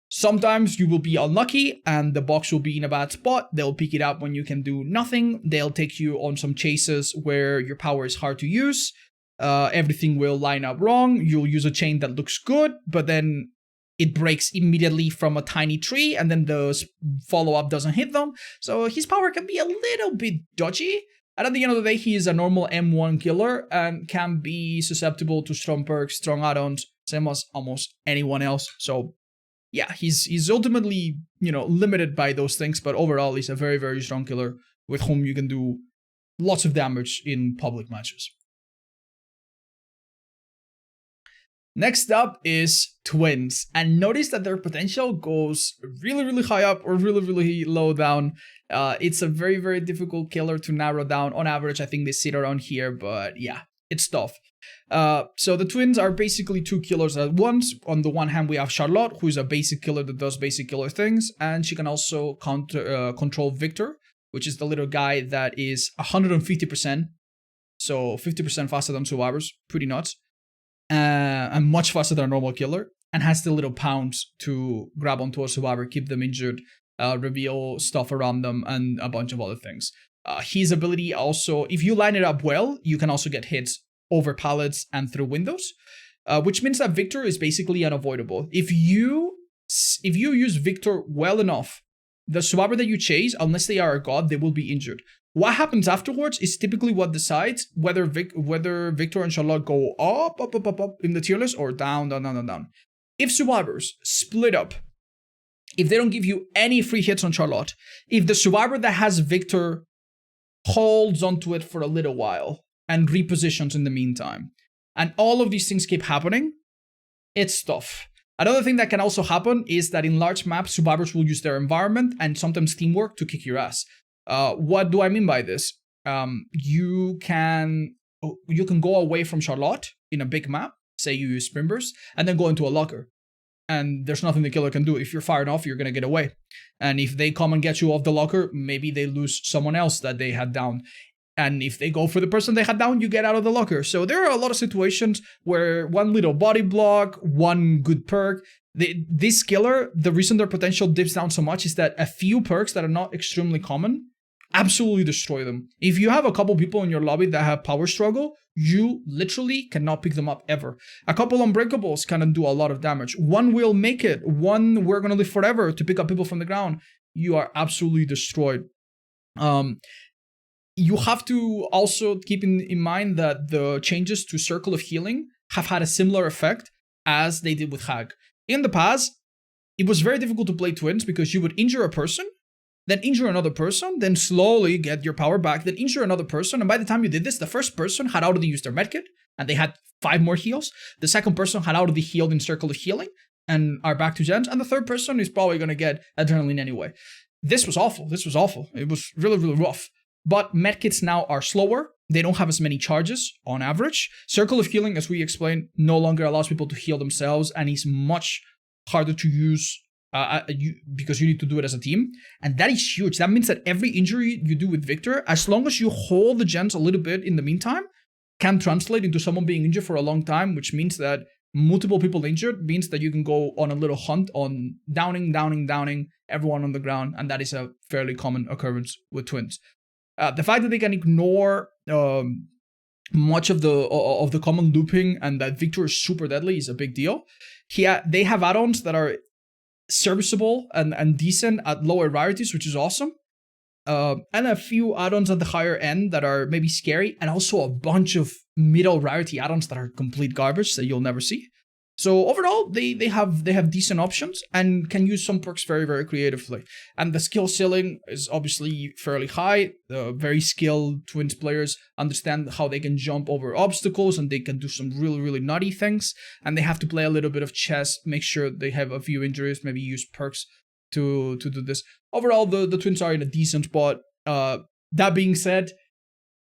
Sometimes you will be unlucky and the box will be in a bad spot. They'll pick it up when you can do nothing. They'll take you on some chases where your power is hard to use. Everything will line up wrong. You'll use a chain that looks good, but then it breaks immediately from a tiny tree, and then the follow-up doesn't hit them. So his power can be a little bit dodgy. And at the end of the day, he is a normal M1 killer and can be susceptible to strong perks, strong add-ons, same as almost anyone else. So yeah, he's ultimately, limited by those things, but overall he's a very, very strong killer with whom you can do lots of damage in public matches. Next up is twins, and notice that their potential goes really, really high up or really, really low down. It's a very, very difficult killer to narrow down. On average, I think they sit around here, but yeah, it's tough. So the twins are basically two killers at once. On the one hand, we have Charlotte, who's a basic killer that does basic killer things, and she can also control Victor, which is the little guy that is 150%, so 50% faster than survivors, pretty nuts, and much faster than a normal killer, and has the little pounds to grab onto a survivor, keep them injured, reveal stuff around them, and a bunch of other things. His ability also, if you line it up well, you can also get hits over pallets and through windows, which means that Victor is basically unavoidable. If you use Victor well enough, the survivor that you chase, unless they are a god, they will be injured. What happens afterwards is typically what decides whether Victor and Charlotte go up in the tier list or down. If survivors split up, if they don't give you any free hits on Charlotte, if the survivor that has Victor holds onto it for a little while and repositions in the meantime, and all of these things keep happening, it's tough. Another thing that can also happen is that in large maps, survivors will use their environment and sometimes teamwork to kick your ass. What do I mean by this? You can go away from Charlotte in a big map, say you use Spring Burst, and then go into a locker. And there's nothing the killer can do. If you're fired off, you're going to get away. And if they come and get you off the locker, maybe they lose someone else that they had down. And if they go for the person they had down, you get out of the locker. So there are a lot of situations where one little body block, one good perk. This killer, the reason their potential dips down so much is that a few perks that are not extremely common absolutely destroy them. If you have a couple people in your lobby that have power struggle, you literally cannot pick them up ever. A couple unbreakables can do a lot of damage. One will make it. One we're gonna live forever to pick up people from the ground. You are absolutely destroyed. You have to also keep in mind that the changes to Circle of Healing have had a similar effect as they did with Hag. In the past, it was very difficult to play twins because you would injure a person, then injure another person, then slowly get your power back, then injure another person. And by the time you did this, the first person had already used their medkit and they had 5 more heals. The second person had already healed in Circle of Healing and are back to gens. And the third person is probably going to get Adrenaline anyway. This was awful. This was awful. It was really, really rough. But medkits now are slower. They don't have as many charges on average. Circle of Healing, as we explained, no longer allows people to heal themselves and is much harder to use because you need to do it as a team. And that is huge. That means that every injury you do with Victor, as long as you hold the gens a little bit in the meantime, can translate into someone being injured for a long time, which means that multiple people injured means that you can go on a little hunt on downing everyone on the ground. And that is a fairly common occurrence with twins. The fact that they can ignore much of the common looping and that Victor is super deadly is a big deal. They have add-ons that are serviceable and decent at lower rarities, which is awesome. And a few add-ons at the higher end that are maybe scary, and also a bunch of middle rarity add-ons that are complete garbage that you'll never see. So overall, they have decent options and can use some perks very, very creatively. And the skill ceiling is obviously fairly high. The very skilled twins players understand how they can jump over obstacles and they can do some really, really nutty things. And they have to play a little bit of chess, make sure they have a few injuries, maybe use perks to do this. Overall, the twins are in a decent spot. That being said,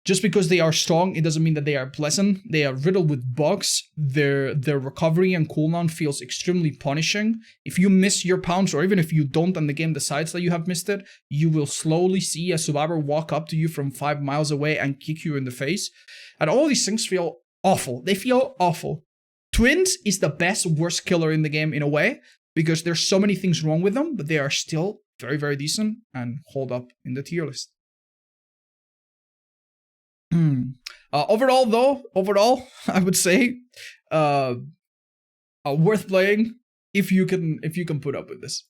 just because they are strong, it doesn't mean that they are pleasant. They are riddled with bugs. Their recovery and cooldown feels extremely punishing. If you miss your pounce, or even if you don't and the game decides that you have missed it, you will slowly see a survivor walk up to you from 5 miles away and kick you in the face. And all these things feel awful. They feel awful. Twins is the best worst killer in the game in a way, because there's so many things wrong with them, but they are still very, very decent and hold up in the tier list. Overall, I would say worth playing if you can put up with this.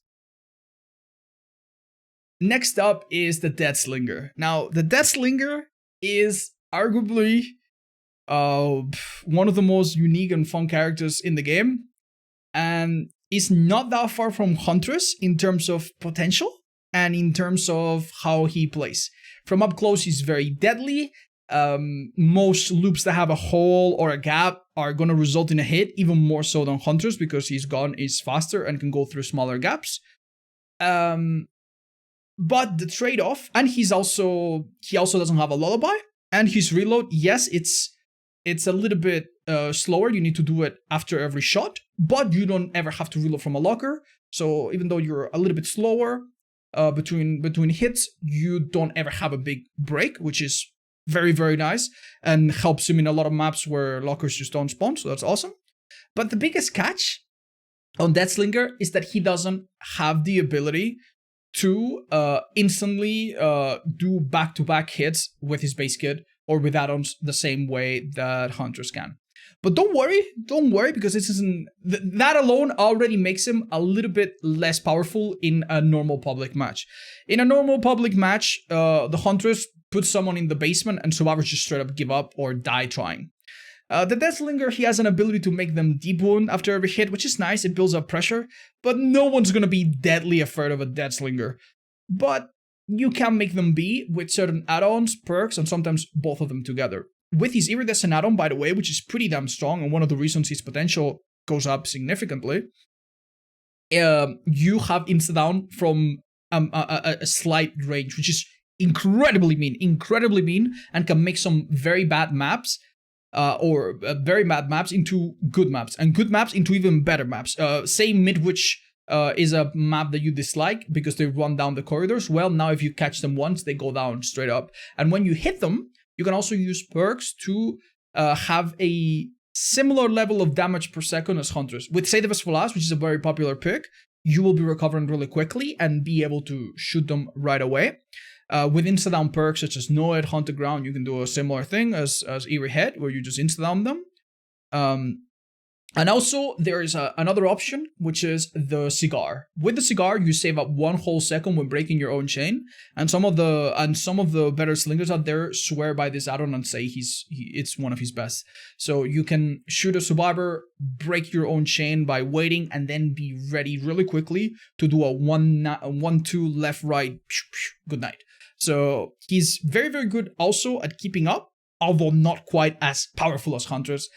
Next up is the Deathslinger. Now, the Deathslinger is arguably one of the most unique and fun characters in the game, and is not that far from Huntress in terms of potential and in terms of how he plays. From up close, he's very deadly. Most loops that have a hole or a gap are going to result in a hit, even more so than Huntress, because his gun is faster and can go through smaller gaps. But the trade-off, and he also doesn't have a lullaby, and his reload, yes, it's it's a little bit slower. You need to do it after every shot, but you don't ever have to reload from a locker. So even though you're a little bit slower between hits, you don't ever have a big break, which is very, very nice and helps him in a lot of maps where lockers just don't spawn. So that's awesome. But the biggest catch on Deathslinger is that he doesn't have the ability to instantly do back-to-back hits with his base kit or with add-ons the same way that Huntress can. But don't worry, because this isn't that alone already makes him a little bit less powerful in a normal public match. In a normal public match, the Huntress puts someone in the basement and survivors just straight up give up or die trying. The Deathslinger, he has an ability to make them deep wound after every hit, which is nice. It builds up pressure, but no one's gonna be deadly afraid of a Deathslinger. But you can make them be with certain add-ons, perks, and sometimes both of them together. With his Iridescent add-on, by the way, which is pretty damn strong, and one of the reasons his potential goes up significantly, you have insta-down from a slight range, which is incredibly mean, and can make some very bad maps very bad maps into good maps, and good maps into even better maps. Say Midwich is a map that you dislike because they run down the corridors. Well, now if you catch them once, they go down straight up. And when you hit them, you can also use perks to have a similar level of damage per second as Huntress. With Save for Last, which is a very popular pick, you will be recovering really quickly and be able to shoot them right away. With insta-down perks such as Noed, Haunted Ground, you can do a similar thing as Eerie Head, where you just insta-down them. And also, there is another option, which is the Cigar. With the Cigar, you save up 1 whole second when breaking your own chain, and some of the better slingers out there swear by this add-on and say it's one of his best. So you can shoot a survivor, break your own chain by waiting, and then be ready really quickly to do a 1-2 left right. Good night. So he's very, very good also at keeping up, although not quite as powerful as Huntress.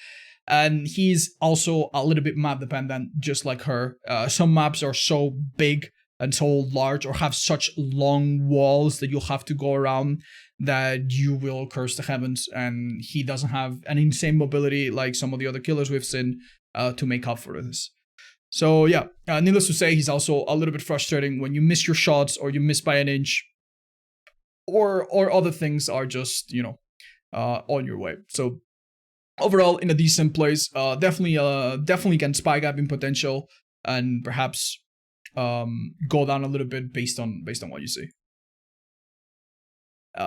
And he's also a little bit map dependent, just like her. Some maps are so big and so large, or have such long walls that you'll have to go around, that you will curse the heavens. And he doesn't have an insane mobility like some of the other killers we've seen to make up for this. So yeah, needless to say, he's also a little bit frustrating when you miss your shots, or you miss by an inch, or other things are just, on your way. So overall, in a decent place, definitely can spy gap in potential, and perhaps go down a little bit based on what you see.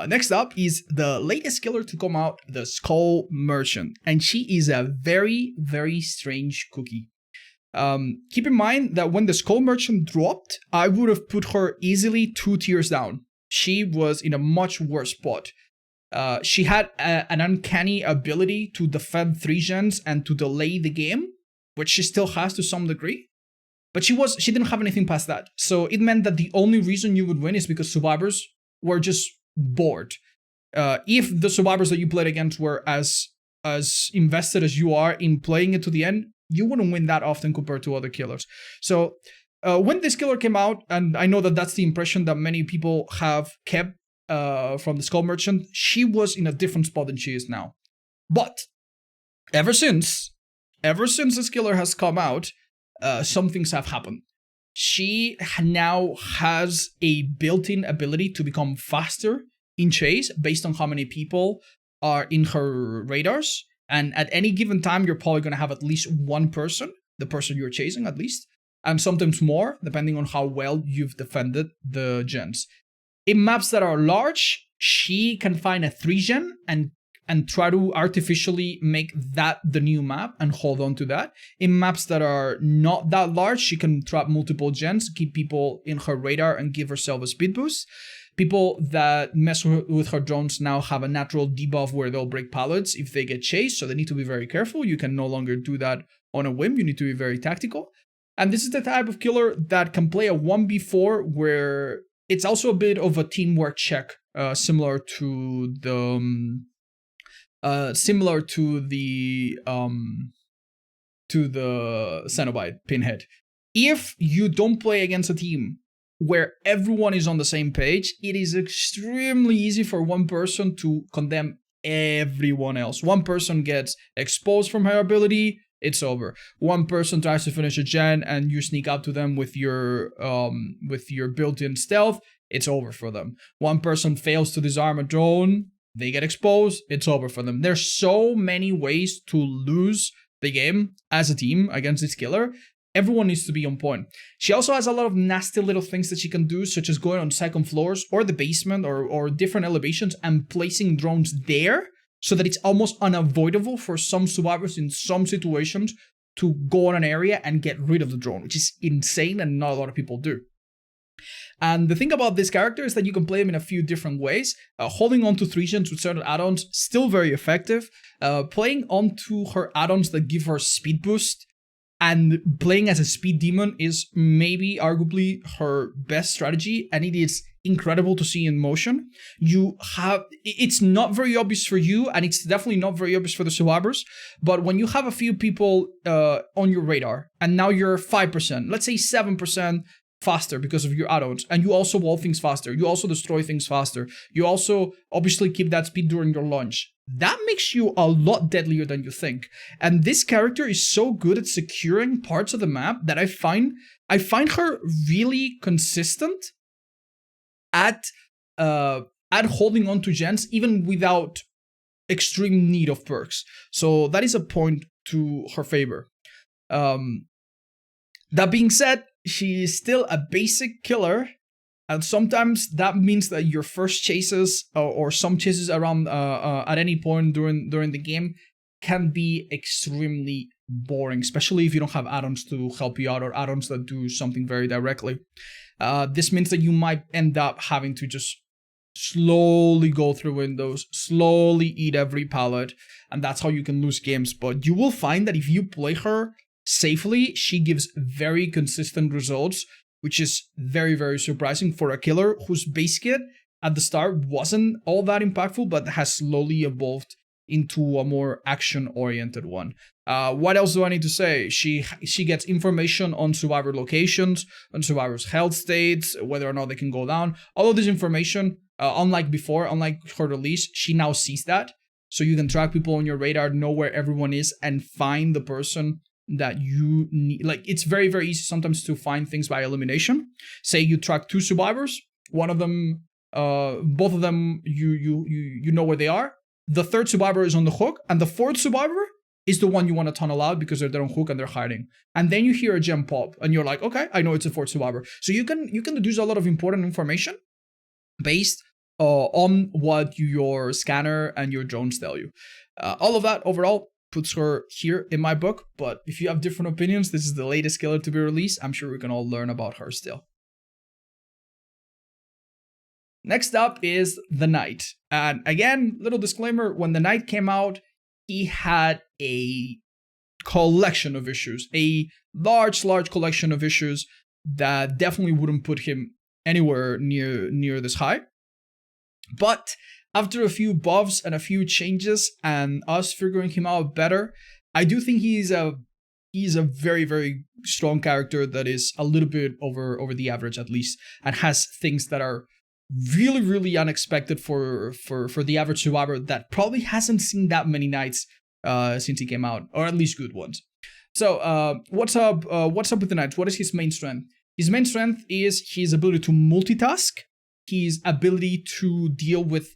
Next up is the latest killer to come out, the Skull Merchant, and she is a very, very strange cookie. Keep in mind that when the Skull Merchant dropped, I would have put her easily 2 tiers down. She was in a much worse spot. She had an uncanny ability to defend 3 gens and to delay the game, which she still has to some degree. But she didn't have anything past that. So it meant that the only reason you would win is because survivors were just bored. If the survivors that you played against were as invested as you are in playing it to the end, you wouldn't win that often compared to other killers. So when this killer came out, and I know that that's the impression that many people have kept from the Skull Merchant, she was in a different spot than she is now. But ever since this killer has come out, some things have happened. She now has a built-in ability to become faster in chase based on how many people are in her radars. And at any given time, you're probably going to have at least one person, the person you're chasing at least, and sometimes more, depending on how well you've defended the gens. In maps that are large, she can find a 3-gen and try to artificially make that the new map and hold on to that. In maps that are not that large, she can trap multiple gens, keep people in her radar, and give herself a speed boost. People that mess with her drones now have a natural debuff where they'll break pallets if they get chased, so they need to be very careful. You can no longer do that on a whim. You need to be very tactical. And this is the type of killer that can play a 1v4 where it's also a bit of a teamwork check, similar to the Cenobite Pinhead. If you don't play against a team where everyone is on the same page, it is extremely easy for one person to condemn everyone else. One person gets exposed from her ability, it's over. One person tries to finish a gen and you sneak up to them with your built-in stealth, it's over for them. One person fails to disarm a drone, they get exposed, it's over for them. There's so many ways to lose the game as a team against this killer. Everyone needs to be on point. She also has a lot of nasty little things that she can do, such as going on second floors or the basement or different elevations and placing drones there so that it's almost unavoidable for some survivors in some situations to go on an area and get rid of the drone, which is insane and not a lot of people do. And the thing about this character is that you can play him in a few different ways. Holding on to 3 gens with certain add-ons, still very effective. Playing onto her add-ons that give her speed boost and playing as a speed demon is maybe arguably her best strategy, and it is incredible to see in motion. It's not very obvious for you, and it's definitely not very obvious for the survivors, but when you have a few people on your radar, and now you're 5%, let's say 7% faster because of your add-ons, and you also wall things faster, you also destroy things faster, you also obviously keep that speed during your launch, that makes you a lot deadlier than you think. And this character is so good at securing parts of the map that I find her really consistent at holding on to gens even without extreme need of perks. So that is a point to her favor. That being said, she is still a basic killer, and sometimes that means that your first chases or some chases around at any point during the game can be extremely boring, especially if you don't have add-ons to help you out or add-ons that do something very directly. This means that you might end up having to just slowly go through windows, slowly eat every pallet, and that's how you can lose games. But you will find that if you play her safely, she gives very consistent results, which is very, very surprising for a killer whose base kit at the start wasn't all that impactful, but has slowly evolved into a more action-oriented one. What else do I need to say? She gets information on survivor locations, on survivors' health states, whether or not they can go down. All of this information, unlike before, unlike her release, she now sees that. So you can track people on your radar, know where everyone is, and find the person that you need. Like, it's very, very easy sometimes to find things by elimination. Say you track 2 survivors, one of them, both of them, you know where they are. The 3rd survivor is on the hook, and the 4th survivor is the one you want to tunnel out because they're on hook and they're hiding. And then you hear a gem pop, and you're like, okay, I know it's a 4th survivor. So you can deduce a lot of important information based on what your scanner and your drones tell you. All of that overall puts her here in my book, but if you have different opinions, this is the latest killer to be released. I'm sure we can all learn about her still. Next up is the Knight. And again, little disclaimer, when the Knight came out, he had a collection of issues, a large collection of issues that definitely wouldn't put him anywhere near this high. But after a few buffs and a few changes and us figuring him out better, I do think he's a very, very strong character that is a little bit over the average at least, and has things that are really, really unexpected for the average survivor that probably hasn't seen that many Knights since he came out, or at least good ones. So what's up with the Knight? What is his main strength? His main strength is his ability to multitask, his ability to deal with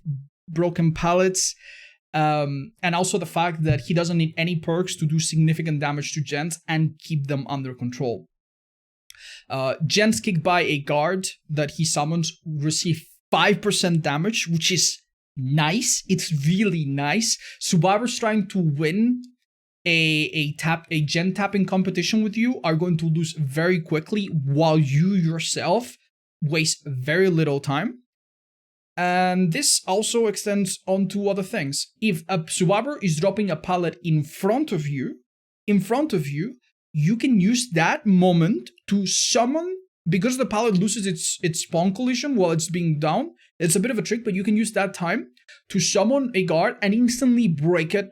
broken pallets, and also the fact that he doesn't need any perks to do significant damage to gens and keep them under control. Gens kicked by a guard that he summons receive 5% damage, which is nice. It's really nice. Survivors trying to win a gen tapping competition with you are going to lose very quickly, while you yourself waste very little time. And this also extends onto other things. If a survivor is dropping a pallet in front of you, you can use that moment to summon, because the pallet loses its spawn collision while it's being down. It's a bit of a trick, but you can use that time to summon a guard and instantly break it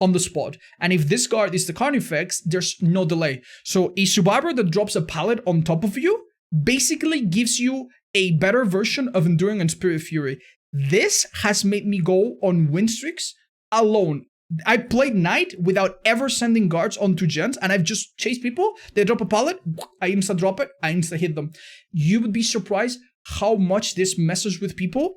on the spot. And if this guard is the Carnifex, there's no delay. So a survivor that drops a pallet on top of you basically gives you a better version of Enduring and Spirit Fury. This has made me go on win streaks alone. I played Knight without ever sending guards onto gens, and I've just chased people. They drop a pallet, I insta drop it, I insta hit them. You would be surprised how much this messes with people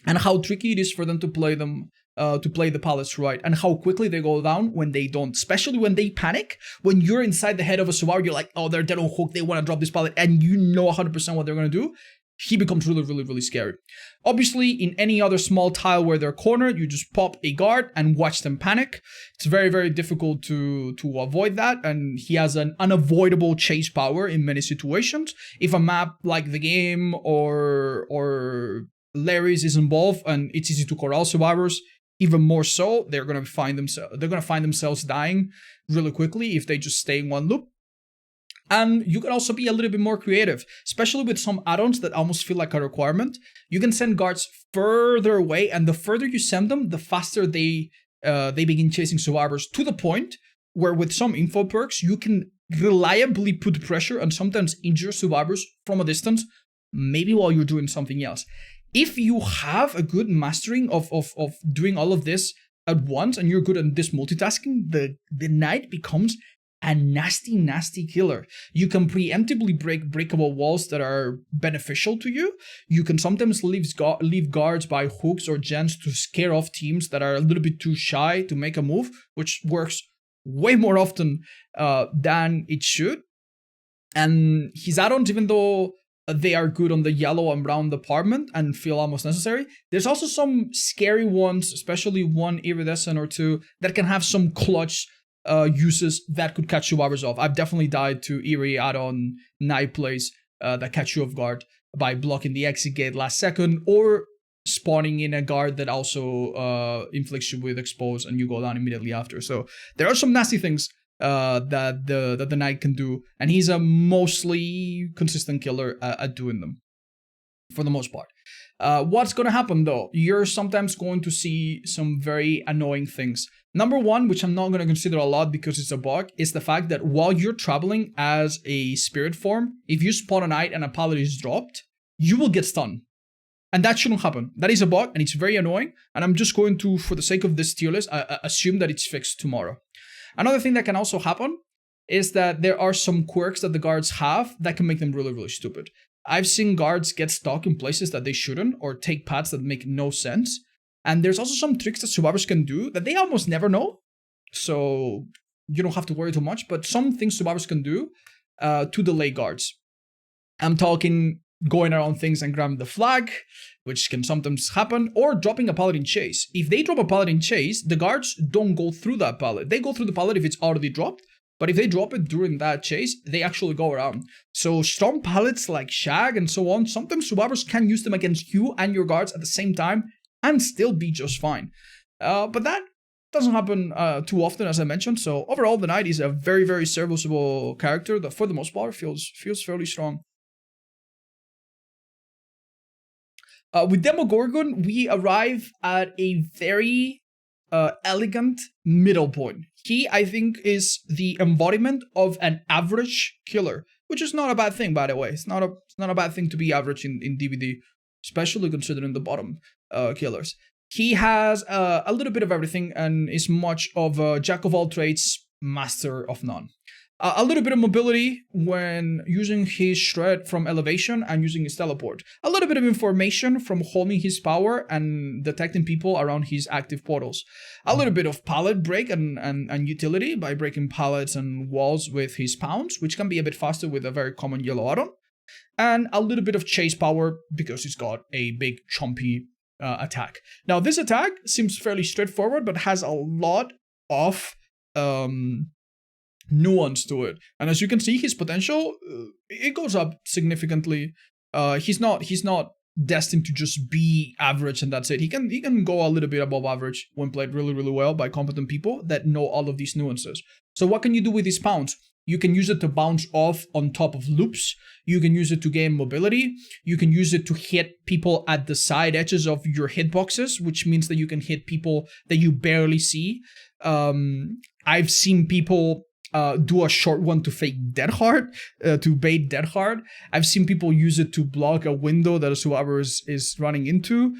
and how tricky it is for them to play them, to play the pallets right, and how quickly they go down when they don't, especially when they panic. When you're inside the head of a Subaru, you're like, oh, they're dead on hook, they want to drop this pallet, and you know 100% what they're going to do. He becomes really, really, really scary. Obviously, in any other small tile where they're cornered, you just pop a guard and watch them panic. It's very, very difficult to avoid that, and he has an unavoidable chase power in many situations. If a map like the game or Larry's is involved and it's easy to corral survivors, even more so, they're gonna find themselves dying really quickly if they just stay in one loop. And you can also be a little bit more creative, especially with some add-ons that almost feel like a requirement. You can send guards further away, and the further you send them, the faster they begin chasing survivors, to the point where with some info perks, you can reliably put pressure and sometimes injure survivors from a distance, maybe while you're doing something else. If you have a good mastering of doing all of this at once, and you're good at this multitasking, the Knight becomes a nasty, nasty killer. You can preemptively break breakable walls that are beneficial to you. You can sometimes leave guards by hooks or gens to scare off teams that are a little bit too shy to make a move, which works way more often than it should. And his add-ons, even though they are good on the yellow and brown department and feel almost necessary, there's also some scary ones, especially one iridescent or two, that can have some clutch uses that could catch survivors off. I've definitely died to eerie add-on Knight plays that catch you off guard by blocking the exit gate last second, or spawning in a guard that also inflicts you with expose and you go down immediately after. So there are some nasty things that the Knight can do, and he's a mostly consistent killer at doing them for the most part. What's going to happen though? You're sometimes going to see some very annoying things. Number one, which I'm not going to consider a lot because it's a bug, is the fact that while you're traveling as a spirit form, if you spawn a Knight and a pallet is dropped, you will get stunned. And that shouldn't happen. That is a bug, and it's very annoying. And I'm just going to, for the sake of this tier list, assume that it's fixed tomorrow. Another thing that can also happen is that there are some quirks that the guards have that can make them really, really stupid. I've seen guards get stuck in places that they shouldn't, or take paths that make no sense. And there's also some tricks that survivors can do that they almost never know. So you don't have to worry too much, but some things survivors can do to delay guards. I'm talking going around things and grabbing the flag, which can sometimes happen, or dropping a pallet in chase. If they drop a pallet in chase, the guards don't go through that pallet. They go through the pallet if it's already dropped, but if they drop it during that chase, they actually go around. So strong pallets like Shag and so on, sometimes survivors can use them against you and your guards at the same time and still be just fine. But that doesn't happen too often, as I mentioned. So overall, the Knight is a very, very serviceable character that for the most part feels fairly strong. With Demogorgon, we arrive at a very elegant middle point. He, I think, is the embodiment of an average killer, which is not a bad thing, by the way. It's not a bad thing to be average in DBD, especially considering the bottom killers. He has a little bit of everything and is much of a jack of all trades, master of none. A little bit of mobility when using his shred from elevation and using his teleport. A little bit of information from holding his power and detecting people around his active portals. A little bit of pallet break and utility by breaking pallets and walls with his pounds, which can be a bit faster with a very common yellow add-on. And a little bit of chase power because he's got a big chompy attack. Now this attack seems fairly straightforward, but has a lot of nuance to it, and as you can see, his potential it goes up significantly. He's not destined to just be average and that's it. He can go a little bit above average when played really, really well by competent people that know all of these nuances. So what can you do with these pounds? You can use it to bounce off on top of loops. You can use it to gain mobility. You can use it to hit people at the side edges of your hitboxes, which means that you can hit people that you barely see. I've seen people do a short one to fake dead hard, to bait dead hard. I've seen people use it to block a window that a survivor is running into.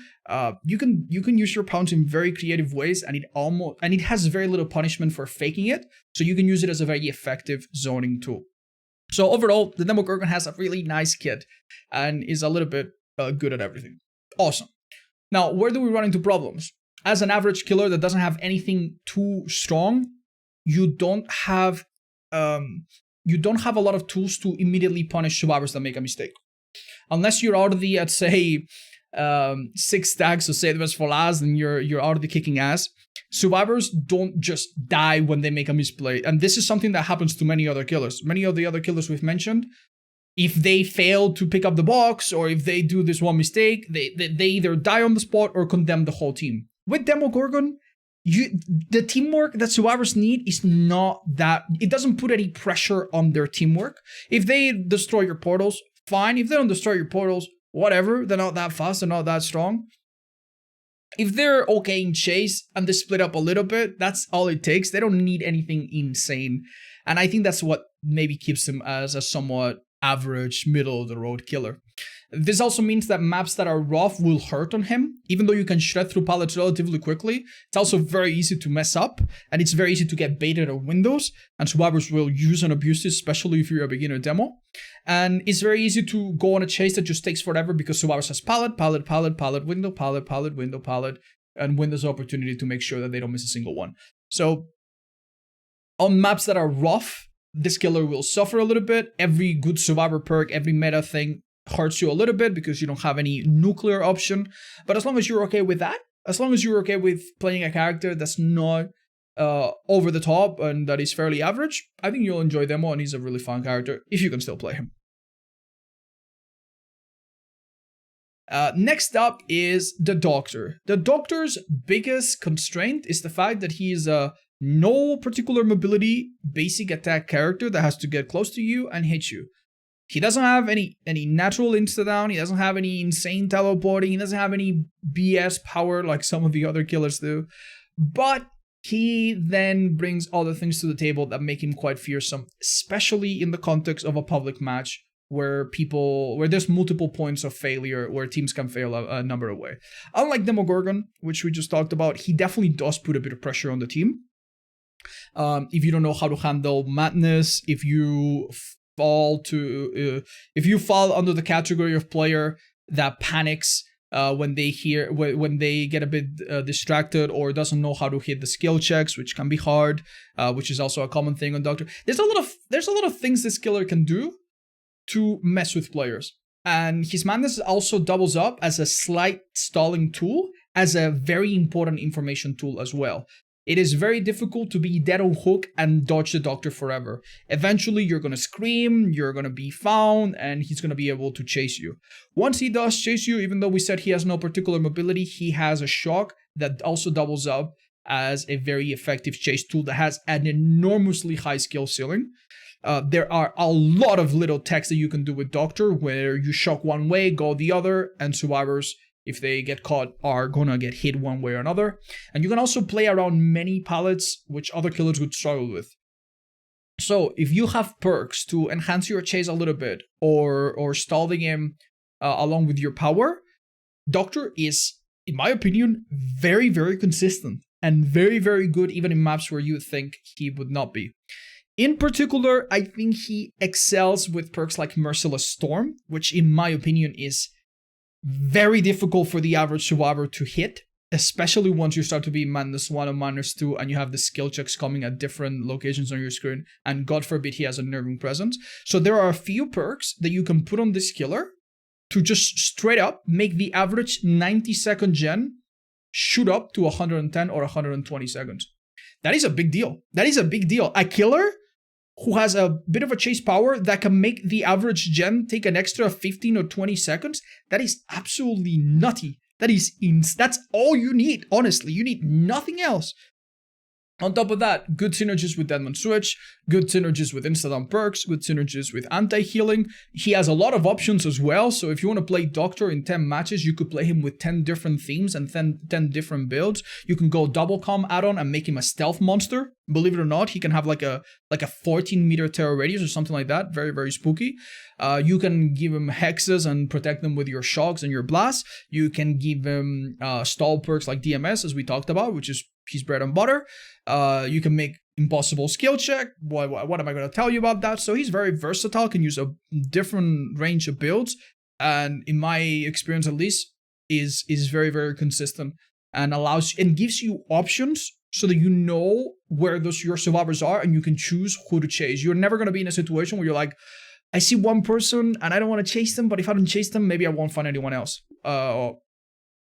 You can use your pounce in very creative ways, and it has very little punishment for faking it, so you can use it as a very effective zoning tool. So overall, the Demogorgon has a really nice kit and is a little bit good at everything. Awesome. Now, where do we run into problems? As an average killer that doesn't have anything too strong, you don't have a lot of tools to immediately punish survivors that make a mistake. Unless you're already at, say, 6 stacks, so say the best for last, and you're already kicking ass. Survivors don't just die when they make a misplay, and this is something that happens to many other killers. Many of the other killers we've mentioned, if they fail to pick up the box, or if they do this one mistake, they either die on the spot or condemn the whole team. With Demogorgon, the teamwork that survivors need is not that, it doesn't put any pressure on their teamwork. If they destroy your portals, fine. If they don't destroy your portals, whatever, they're not that fast, they're not that strong. If they're okay in chase and they split up a little bit, that's all it takes. They don't need anything insane. And I think that's what maybe keeps them as a somewhat average, middle-of-the-road killer. This also means that maps that are rough will hurt on him. Even though you can shred through pallets relatively quickly, it's also very easy to mess up, and it's very easy to get baited on windows, and survivors will use and abuse this, especially if you're a beginner demo. And it's very easy to go on a chase that just takes forever because survivors has pallet, pallet, pallet, pallet, window, pallet, pallet, window, pallet, and windows opportunity to make sure that they don't miss a single one. So on maps that are rough, this killer will suffer a little bit. Every good survivor perk, every meta thing hurts you a little bit because you don't have any nuclear option. But as long as you're okay with that, as long as you're okay with playing a character that's not over the top and that is fairly average, I think you'll enjoy Demo, and he's a really fun character if you can still play him. Next up is the Doctor. The Doctor's biggest constraint is the fact that he is a no particular mobility basic attack character that has to get close to you and hit you. He doesn't have any natural insta-down, he doesn't have any insane teleporting, he doesn't have any BS power like some of the other killers do, but he then brings other things to the table that make him quite fearsome, especially in the context of a public match where there's multiple points of failure, where teams can fail a number of ways. Unlike Demogorgon, which we just talked about, he definitely does put a bit of pressure on the team. If you don't know how to handle madness, if you fall under the category of player that panics when they get a bit distracted or doesn't know how to hit the skill checks, which can be hard, which is also a common thing on Doctor. There's a lot of things this killer can do to mess with players, and his madness also doubles up as a slight stalling tool, as a very important information tool as well. It is very difficult to be dead on hook and dodge the Doctor forever. Eventually, you're going to scream, you're going to be found, and he's going to be able to chase you. Once he does chase you, even though we said he has no particular mobility, he has a shock that also doubles up as a very effective chase tool that has an enormously high skill ceiling. There are a lot of little techs that you can do with Doctor, where you shock one way, go the other, and survivors, if they get caught, are gonna get hit one way or another. And you can also play around many pallets, which other killers would struggle with. So if you have perks to enhance your chase a little bit, or stall the game along with your power, Doctor is, in my opinion, very, very consistent and very, very good even in maps where you would think he would not be. In particular, I think he excels with perks like Merciless Storm, which in my opinion is very difficult for the average survivor to hit, especially once you start to be -1 or -2 and you have the skill checks coming at different locations on your screen, and God forbid he has a nerving presence. So there are a few perks that you can put on this killer to just straight up make the average 90-second gen shoot up to 110 or 120 seconds. That is a big deal. That is a big deal. A killer who has a bit of a chase power that can make the average gen take an extra 15 or 20 seconds, that is absolutely nutty. That's all you need, honestly. You need nothing else. On top of that, good synergies with Deadman Switch, good synergies with instant perks, good synergies with anti-healing. He has a lot of options as well, so if you want to play Doctor in 10 matches, you could play him with 10 different themes and 10 different builds. You can go double com add-on and make him a stealth monster. Believe it or not, he can have like a 14-meter terror radius or something like that. Very, very spooky. You can give him hexes and protect them with your shocks and your blasts. You can give him stall perks like DMS, as we talked about, which is his bread and butter. You can make impossible skill check. What am I going to tell you about that? So he's very versatile, can use a different range of builds, and in my experience at least, is very, very consistent and allows and gives you options so that you know where your survivors are and you can choose who to chase. You're never going to be in a situation where you're like, I see one person and I don't want to chase them, but if I don't chase them, maybe I won't find anyone else.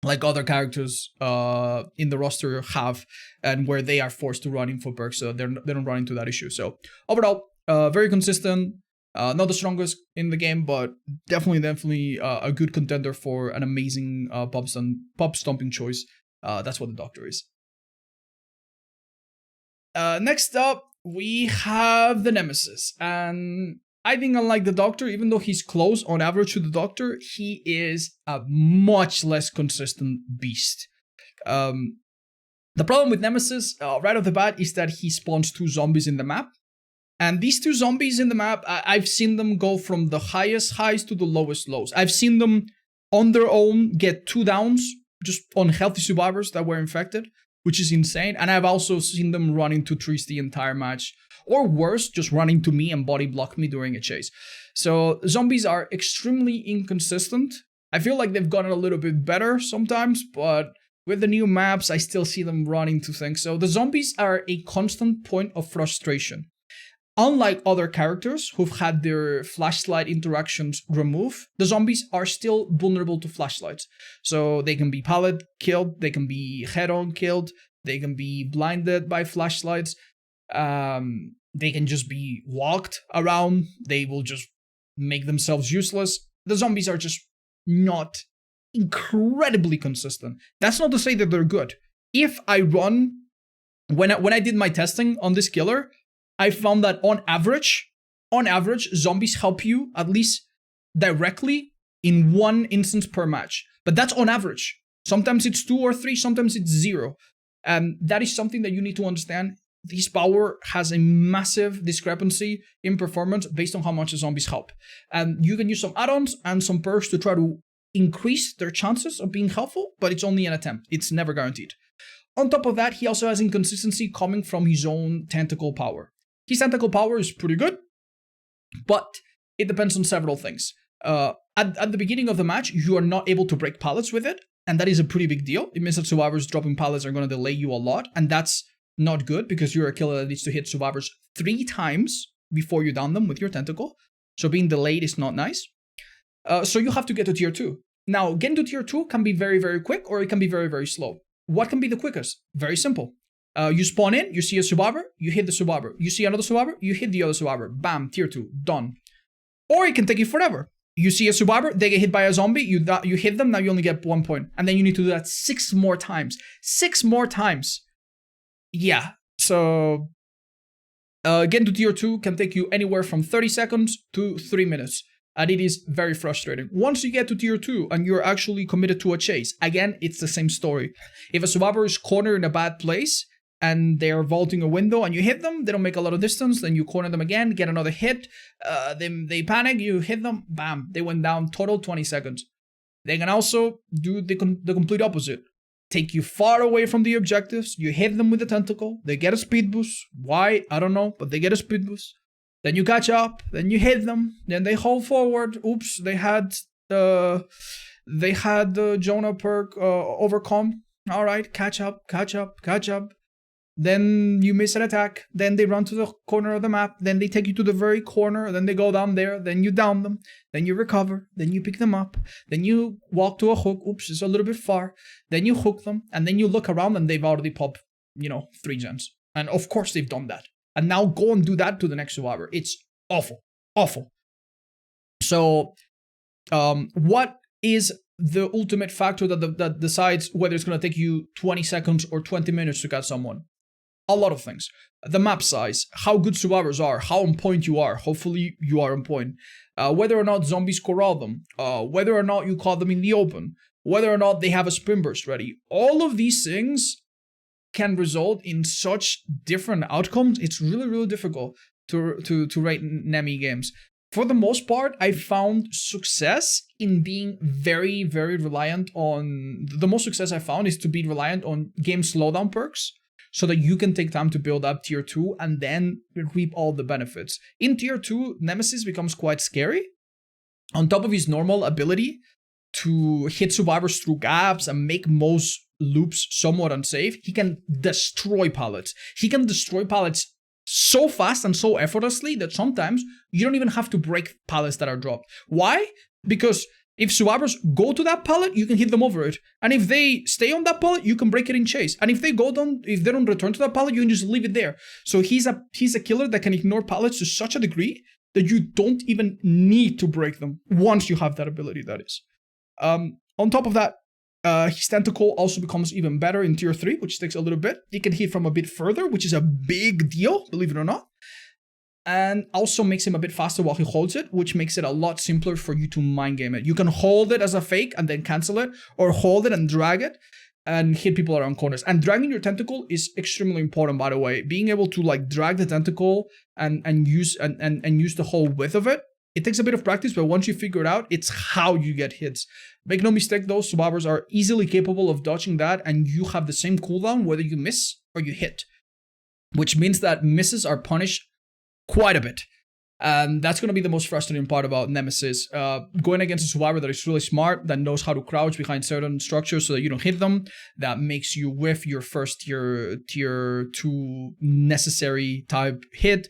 Like other characters in the roster have, and where they are forced to run in for perks, so they don't run into that issue. So overall, very consistent. Not the strongest in the game, but definitely a good contender for an amazing pub stomping choice. That's what the Doctor is. Next up, we have the Nemesis, and I think unlike the Doctor, even though he's close on average to the Doctor, he is a much less consistent beast. The problem with Nemesis, right off the bat, is that he spawns 2 zombies in the map. And these 2 zombies in the map, I've seen them go from the highest highs to the lowest lows. I've seen them on their own get 2 downs, just on healthy survivors that were infected, which is insane. And I've also seen them run into trees the entire match. Or worse, just run into me and body block me during a chase. So zombies are extremely inconsistent. I feel like they've gotten a little bit better sometimes, but with the new maps, I still see them run into things. So the zombies are a constant point of frustration. Unlike other characters who've had their flashlight interactions removed, the zombies are still vulnerable to flashlights. So they can be pallet killed, they can be head-on killed, they can be blinded by flashlights, they can just be walked around, they will just make themselves useless. The zombies are just not incredibly consistent. That's not to say that they're good. If I run, when I did my testing on this killer, I found that on average, zombies help you at least directly in 1 instance per match. But that's on average. Sometimes it's 2 or 3, sometimes it's 0. And that is something that you need to understand. This power has a massive discrepancy in performance based on how much the zombies help. And you can use some add-ons and some perks to try to increase their chances of being helpful, but it's only an attempt. It's never guaranteed. On top of that, he also has inconsistency coming from his own tentacle power. His tentacle power is pretty good, but it depends on several things. At the beginning of the match, you are not able to break pallets with it, and that is a pretty big deal. It means that survivors dropping pallets are going to delay you a lot, and that's not good because you're a killer that needs to hit survivors 3 times before you down them with your tentacle. So being delayed is not nice. So you have to get to tier 2. Now, getting to tier 2 can be very, very quick, or it can be very, very slow. What can be the quickest? Very simple. You spawn in, you see a survivor, you hit the survivor. You see another survivor, you hit the other survivor. Bam, tier 2, done. Or it can take you forever. You see a survivor, they get hit by a zombie, you hit them, now you only get 1 point. And then you need to do that 6 more times. 6 more times. Yeah, so getting to tier 2 can take you anywhere from 30 seconds to 3 minutes. And it is very frustrating. Once you get to tier 2 and you're actually committed to a chase, again, it's the same story. If a survivor is cornered in a bad place, and they're vaulting a window and you hit them, they don't make a lot of distance, then you corner them again, get another hit, then they panic, you hit them, bam, they went down, total 20 seconds. They can also do the complete opposite. Take you far away from the objectives, you hit them with a tentacle, they get a speed boost. Why? I don't know, but they get a speed boost. Then you catch up, then you hit them, then they hold forward. Oops, they had the Jonah perk overcome. Alright, catch up. Then you miss an attack, then they run to the corner of the map, then they take you to the very corner, then they go down there, then you down them, then you recover, then you pick them up, then you walk to a hook, oops, it's a little bit far, then you hook them, and then you look around and they've already popped, 3 gens. And of course they've done that. And now go and do that to the next survivor. It's awful. So, what is the ultimate factor that decides whether it's going to take you 20 seconds or 20 minutes to catch someone? A lot of things. The map size, how good survivors are, how on point you are. Hopefully you are on point. Whether or not zombies corral them, whether or not you caught them in the open, whether or not they have a sprint burst ready. All of these things can result in such different outcomes. It's really, really difficult to rate Nemi games. For the most part, I found success in being very, very reliant on... The most success I found is to be reliant on game slowdown perks, so that you can take time to build up tier 2 and then reap all the benefits. In tier 2, Nemesis becomes quite scary. On top of his normal ability to hit survivors through gaps and make most loops somewhat unsafe, he can destroy pallets. He can destroy pallets so fast and so effortlessly that sometimes you don't even have to break pallets that are dropped. Why? Because if survivors go to that pallet, you can hit them over it. And if they stay on that pallet, you can break it in chase. And if they don't return to that pallet, you can just leave it there. So he's a killer that can ignore pallets to such a degree that you don't even need to break them once you have that ability, that is. On top of that, his tentacle also becomes even better in tier 3, which takes a little bit. He can hit from a bit further, which is a big deal, believe it or not. And also makes him a bit faster while he holds it, which makes it a lot simpler for you to mind game it. You can hold it as a fake and then cancel it, or hold it and drag it and hit people around corners. And dragging your tentacle is extremely important, by the way. Being able to like drag the tentacle and use the whole width of it. It takes a bit of practice, but once you figure it out, it's how you get hits. Make no mistake, those survivors are easily capable of dodging that, and you have the same cooldown whether you miss or you hit. Which means that misses are punished quite a bit. And that's going to be the most frustrating part about Nemesis. Going against a survivor that is really smart, that knows how to crouch behind certain structures so that you don't hit them, that makes you whiff your first tier 2 necessary type hit,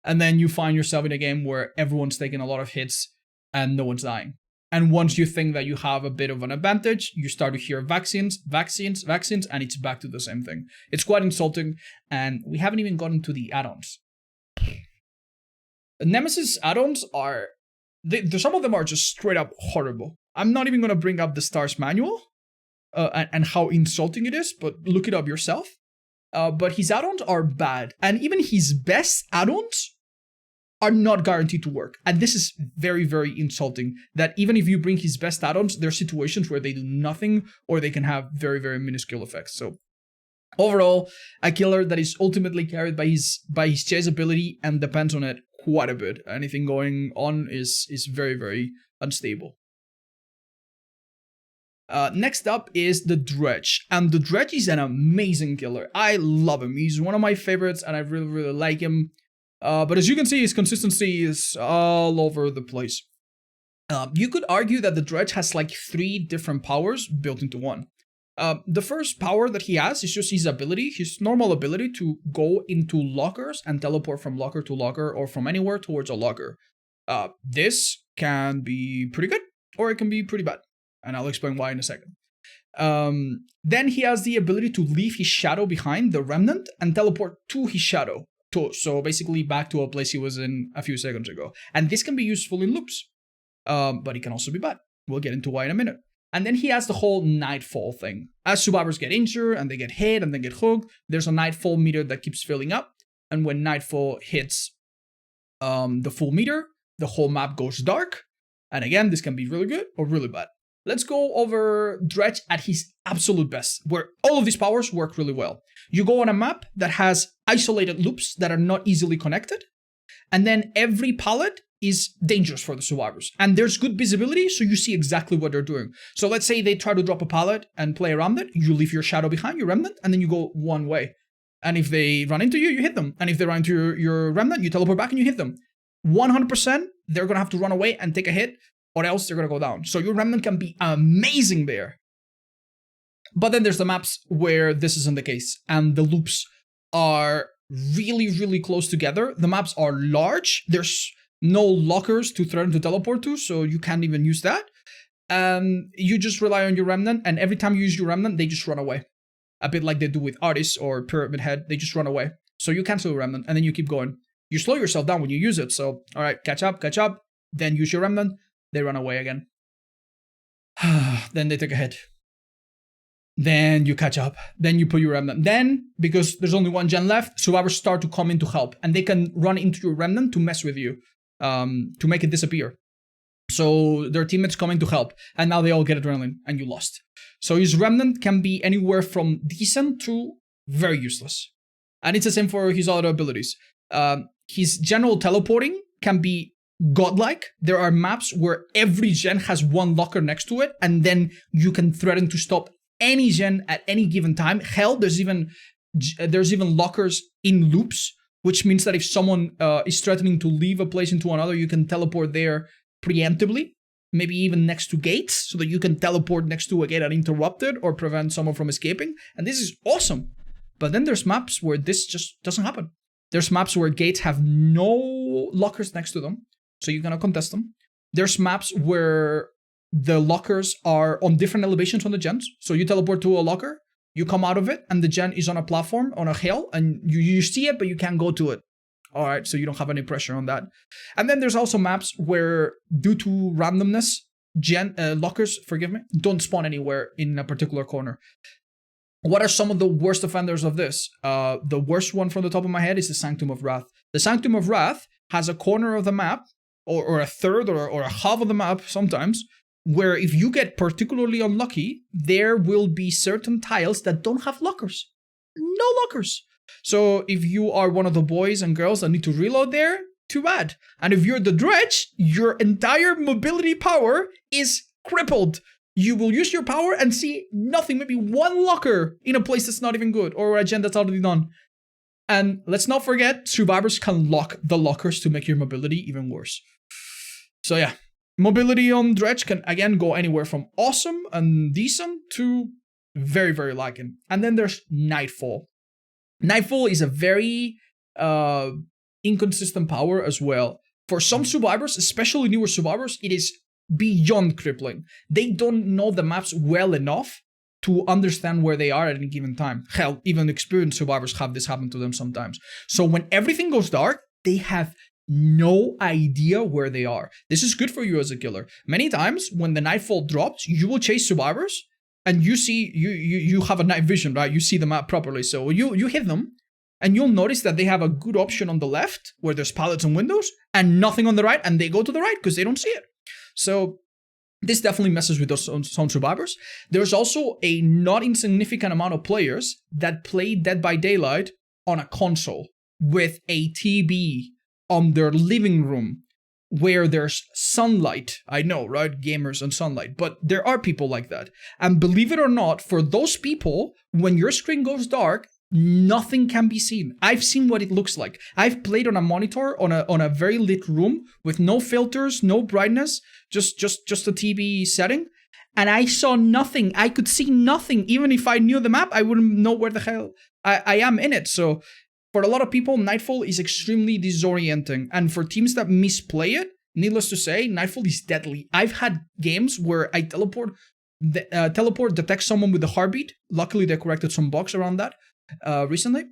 and then you find yourself in a game where everyone's taking a lot of hits and no one's dying. And once you think that you have a bit of an advantage, you start to hear vaccines, and it's back to the same thing. It's quite insulting, and we haven't even gotten to the add-ons. Nemesis add-ons are... some of them are just straight up horrible. I'm not even going to bring up the Stars manual and how insulting it is, but look it up yourself. But his add-ons are bad. And even his best add-ons are not guaranteed to work. And this is very, very insulting. That even if you bring his best add-ons, there are situations where they do nothing or they can have very, very minuscule effects. So overall, a killer that is ultimately carried by his chase ability and depends on it quite a bit. Anything going on is very, very unstable. Next up is the Dredge, and the Dredge is an amazing killer. I love him. He's one of my favorites, and I really, really like him. But as you can see, his consistency is all over the place. You could argue that the Dredge has like 3 different powers built into one. The first power that he has is just his ability, his normal ability to go into lockers and teleport from locker to locker or from anywhere towards a locker. This can be pretty good, or it can be pretty bad. And I'll explain why in a second. Then he has the ability to leave his shadow behind, the remnant, and teleport to his shadow. So basically back to a place he was in a few seconds ago. And this can be useful in loops. But it can also be bad. We'll get into why in a minute. And then he has the whole nightfall thing. As survivors get injured and they get hit and they get hooked, there's a nightfall meter that keeps filling up. And when nightfall hits the full meter, the whole map goes dark. And again, this can be really good or really bad. Let's go over Dredge at his absolute best, where all of these powers work really well. You go on a map that has isolated loops that are not easily connected, and then every pallet is dangerous for the survivors. And there's good visibility, so you see exactly what they're doing. So let's say they try to drop a pallet and play around it, you leave your shadow behind, your remnant, and then you go one way. And if they run into you, you hit them. And if they run into your remnant, you teleport back and you hit them. 100%, they're going to have to run away and take a hit, or else they're going to go down. So your remnant can be amazing there. But then there's the maps where this isn't the case. And the loops are really, really close together. The maps are large. There's no lockers to threaten to teleport to, so you can't even use that. You just rely on your remnant, and every time you use your remnant, they just run away. A bit like they do with Artis or Pyramid Head. They just run away. So you cancel your remnant, and then you keep going. You slow yourself down when you use it. So, all right, catch up. Then use your remnant. They run away again. Then they take a hit. Then you catch up. Then you put your remnant. Then, because there's only one gen left, survivors start to come in to help. And they can run into your remnant to mess with you, to make it disappear. So their teammates coming to help. And now they all get adrenaline and you lost. So his remnant can be anywhere from decent to very useless. And it's the same for his other abilities. His general teleporting can be godlike. There are maps where every gen has one locker next to it. And then you can threaten to stop any gen at any given time. Hell, there's even lockers in loops, which means that if someone is threatening to leave a place into another, you can teleport there preemptively, maybe even next to gates, so that you can teleport next to a gate uninterrupted or prevent someone from escaping. And this is awesome. But then there's maps where this just doesn't happen. There's maps where gates have no lockers next to them, so you cannot contest them. There's maps where the lockers are on different elevations on the gens. So you teleport to a locker, you come out of it, and the gen is on a platform, on a hill, and you see it, but you can't go to it. All right, so you don't have any pressure on that. And then there's also maps where, due to randomness, lockers, don't spawn anywhere in a particular corner. What are some of the worst offenders of this? The worst one from the top of my head is the Sanctum of Wrath. The Sanctum of Wrath has a corner of the map, or a third, or a half of the map sometimes, where if you get particularly unlucky, there will be certain tiles that don't have lockers. No lockers. So if you are one of the boys and girls that need to reload there, too bad. And if you're the Dredge, your entire mobility power is crippled. You will use your power and see nothing, maybe one locker in a place that's not even good, or a gen that's already done. And let's not forget, survivors can lock the lockers to make your mobility even worse. So yeah, mobility on Dredge can again go anywhere from awesome and decent to very, very lacking. And then there's Nightfall. Nightfall is a very inconsistent power as well. For some survivors, especially newer survivors, it is beyond crippling. They don't know the maps well enough to understand where they are at any given time. Hell, even experienced survivors have this happen to them sometimes. So when everything goes dark, they have no idea where they are. This is good for you as a killer. Many times when the Nightfall drops, you will chase survivors and you see, you have a night vision, right? You see the map properly. So you hit them and you'll notice that they have a good option on the left where there's pallets and windows and nothing on the right, and they go to the right because they don't see it. So this definitely messes with those some survivors. There's also a not insignificant amount of players that play Dead by Daylight on a console with a TV on their living room where there's sunlight. I know, right? Gamers and sunlight. But there are people like that. And believe it or not, for those people, when your screen goes dark, nothing can be seen. I've seen what it looks like. I've played on a monitor on a very lit room with no filters, no brightness, just a TV setting, and I saw nothing. I could see nothing. Even if I knew the map, I wouldn't know where the hell I am in it. So for a lot of people, Nightfall is extremely disorienting, and for teams that misplay it, needless to say, Nightfall is deadly. I've had games where I teleport, detect someone with a heartbeat. Luckily, they corrected some bugs around that recently,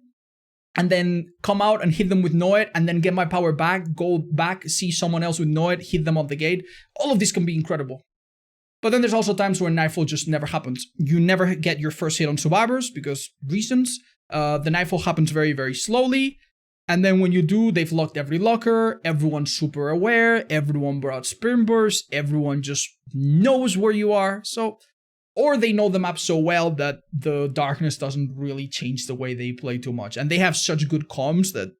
and then come out and hit them with Noed, and then get my power back, go back, see someone else with Noed, hit them off the gate. All of this can be incredible. But then there's also times where Nightfall just never happens. You never get your first hit on survivors because reasons. The Nightfall happens very, very slowly. And then when you do, they've locked every locker. Everyone's super aware. Everyone brought Spin Burst. Everyone just knows where you are. So, or they know the map so well that the darkness doesn't really change the way they play too much. And they have such good comms that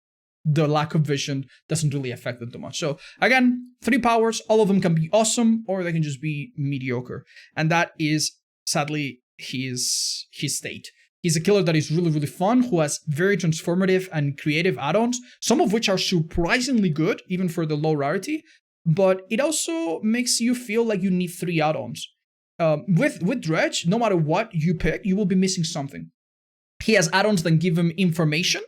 the lack of vision doesn't really affect them too much. So again, 3 powers, all of them can be awesome, or they can just be mediocre. And that is, sadly, his state. He's a killer that is really, really fun, who has very transformative and creative add-ons, some of which are surprisingly good, even for the low rarity, but it also makes you feel like you need 3 add-ons. With Dredge, no matter what you pick, you will be missing something. He has add-ons that give him information.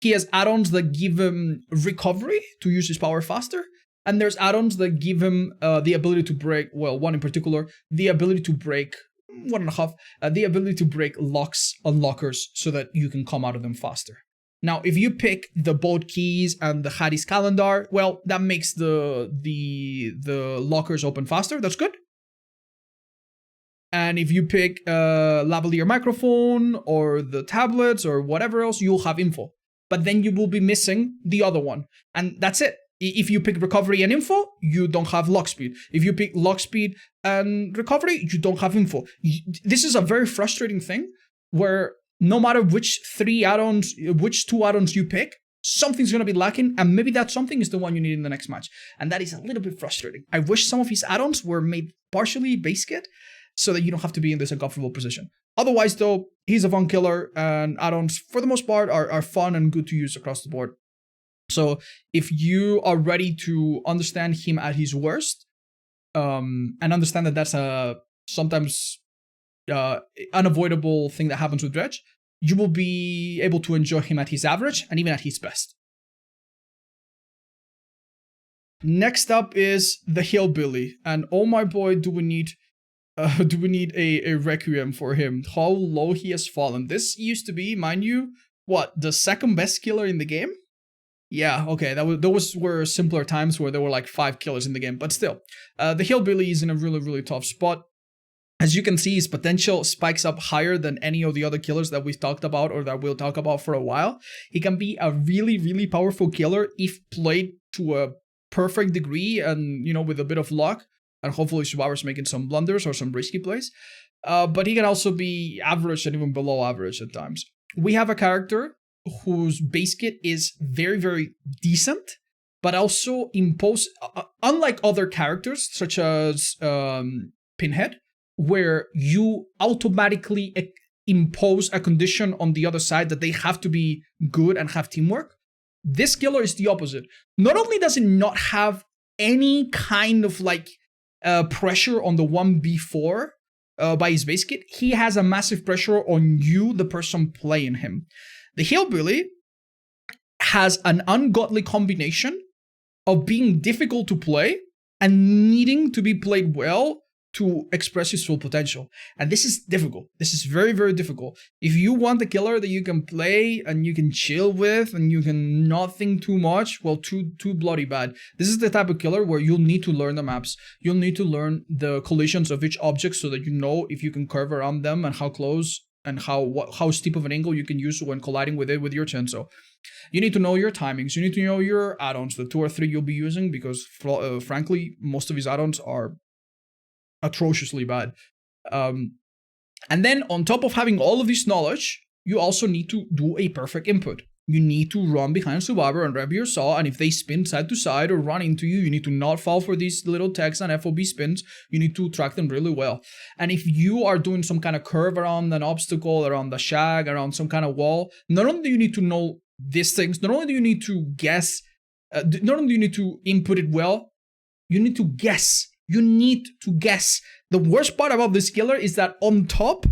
He has add-ons that give him recovery to use his power faster. And there's add-ons that give him the ability to break, well, one in particular, the ability to break, the ability to break locks on lockers so that you can come out of them faster. Now, if you pick the boat keys and the Hades calendar, well, that makes the lockers open faster. That's good. And if you pick lavalier microphone or the tablets or whatever else, you'll have info. But then you will be missing the other one. And that's it. If you pick recovery and info, you don't have lock speed. If you pick lock speed and recovery, you don't have info. This is a very frustrating thing where no matter which two add-ons you pick, something's going to be lacking, and maybe that something is the one you need in the next match. And that is a little bit frustrating. I wish some of his add-ons were made partially base kit so that you don't have to be in this uncomfortable position. Otherwise, though, he's a fun killer, and add-ons, for the most part, are fun and good to use across the board. So if you are ready to understand him at his worst, and understand that that's a sometimes unavoidable thing that happens with Dredge, you will be able to enjoy him at his average and even at his best. Next up is the Hillbilly, and oh my boy, do we need a requiem for him. How low he has fallen. This used to be, mind you, what, the second best killer in the game? Yeah, okay, those were simpler times where there were like 5 killers in the game, but still, the Hillbilly is in a really, really tough spot. As you can see, his potential spikes up higher than any of the other killers that we've talked about or that we'll talk about for a while. He can be a really, really powerful killer if played to a perfect degree and, you know, with a bit of luck, and hopefully Survivor's making some blunders or some risky plays. But he can also be average and even below average at times. We have a character whose base kit is very, very decent, but also unlike other characters such as Pinhead, where you automatically impose a condition on the other side that they have to be good and have teamwork. This killer is the opposite. Not only does it not have any kind of like pressure on the 1v4 by his base kit, he has a massive pressure on you, the person playing him. The Hillbilly has an ungodly combination of being difficult to play and needing to be played well to express his full potential. And this is difficult. This is very, very difficult. If you want a killer that you can play and you can chill with and you can not think too much, well, too bloody bad. This is the type of killer where you'll need to learn the maps. You'll need to learn the collisions of each object so that you know if you can curve around them and how close and how steep of an angle you can use when colliding with it with your Chenso. You need to know your timings. You need to know your add-ons, the 2 or 3 you'll be using, because frankly, most of his add-ons are atrociously bad. And then on top of having all of this knowledge, you also need to do a perfect input. You need to run behind Survivor and rev your saw, and if they spin side to side or run into you, you need to not fall for these little techs and FOB spins. You need to track them really well. And if you are doing some kind of curve around an obstacle, around the shag, around some kind of wall, not only do you need to know these things, not only do you need to guess, not only do you need to input it well, you need to guess. You need to guess. The worst part about this killer is that on top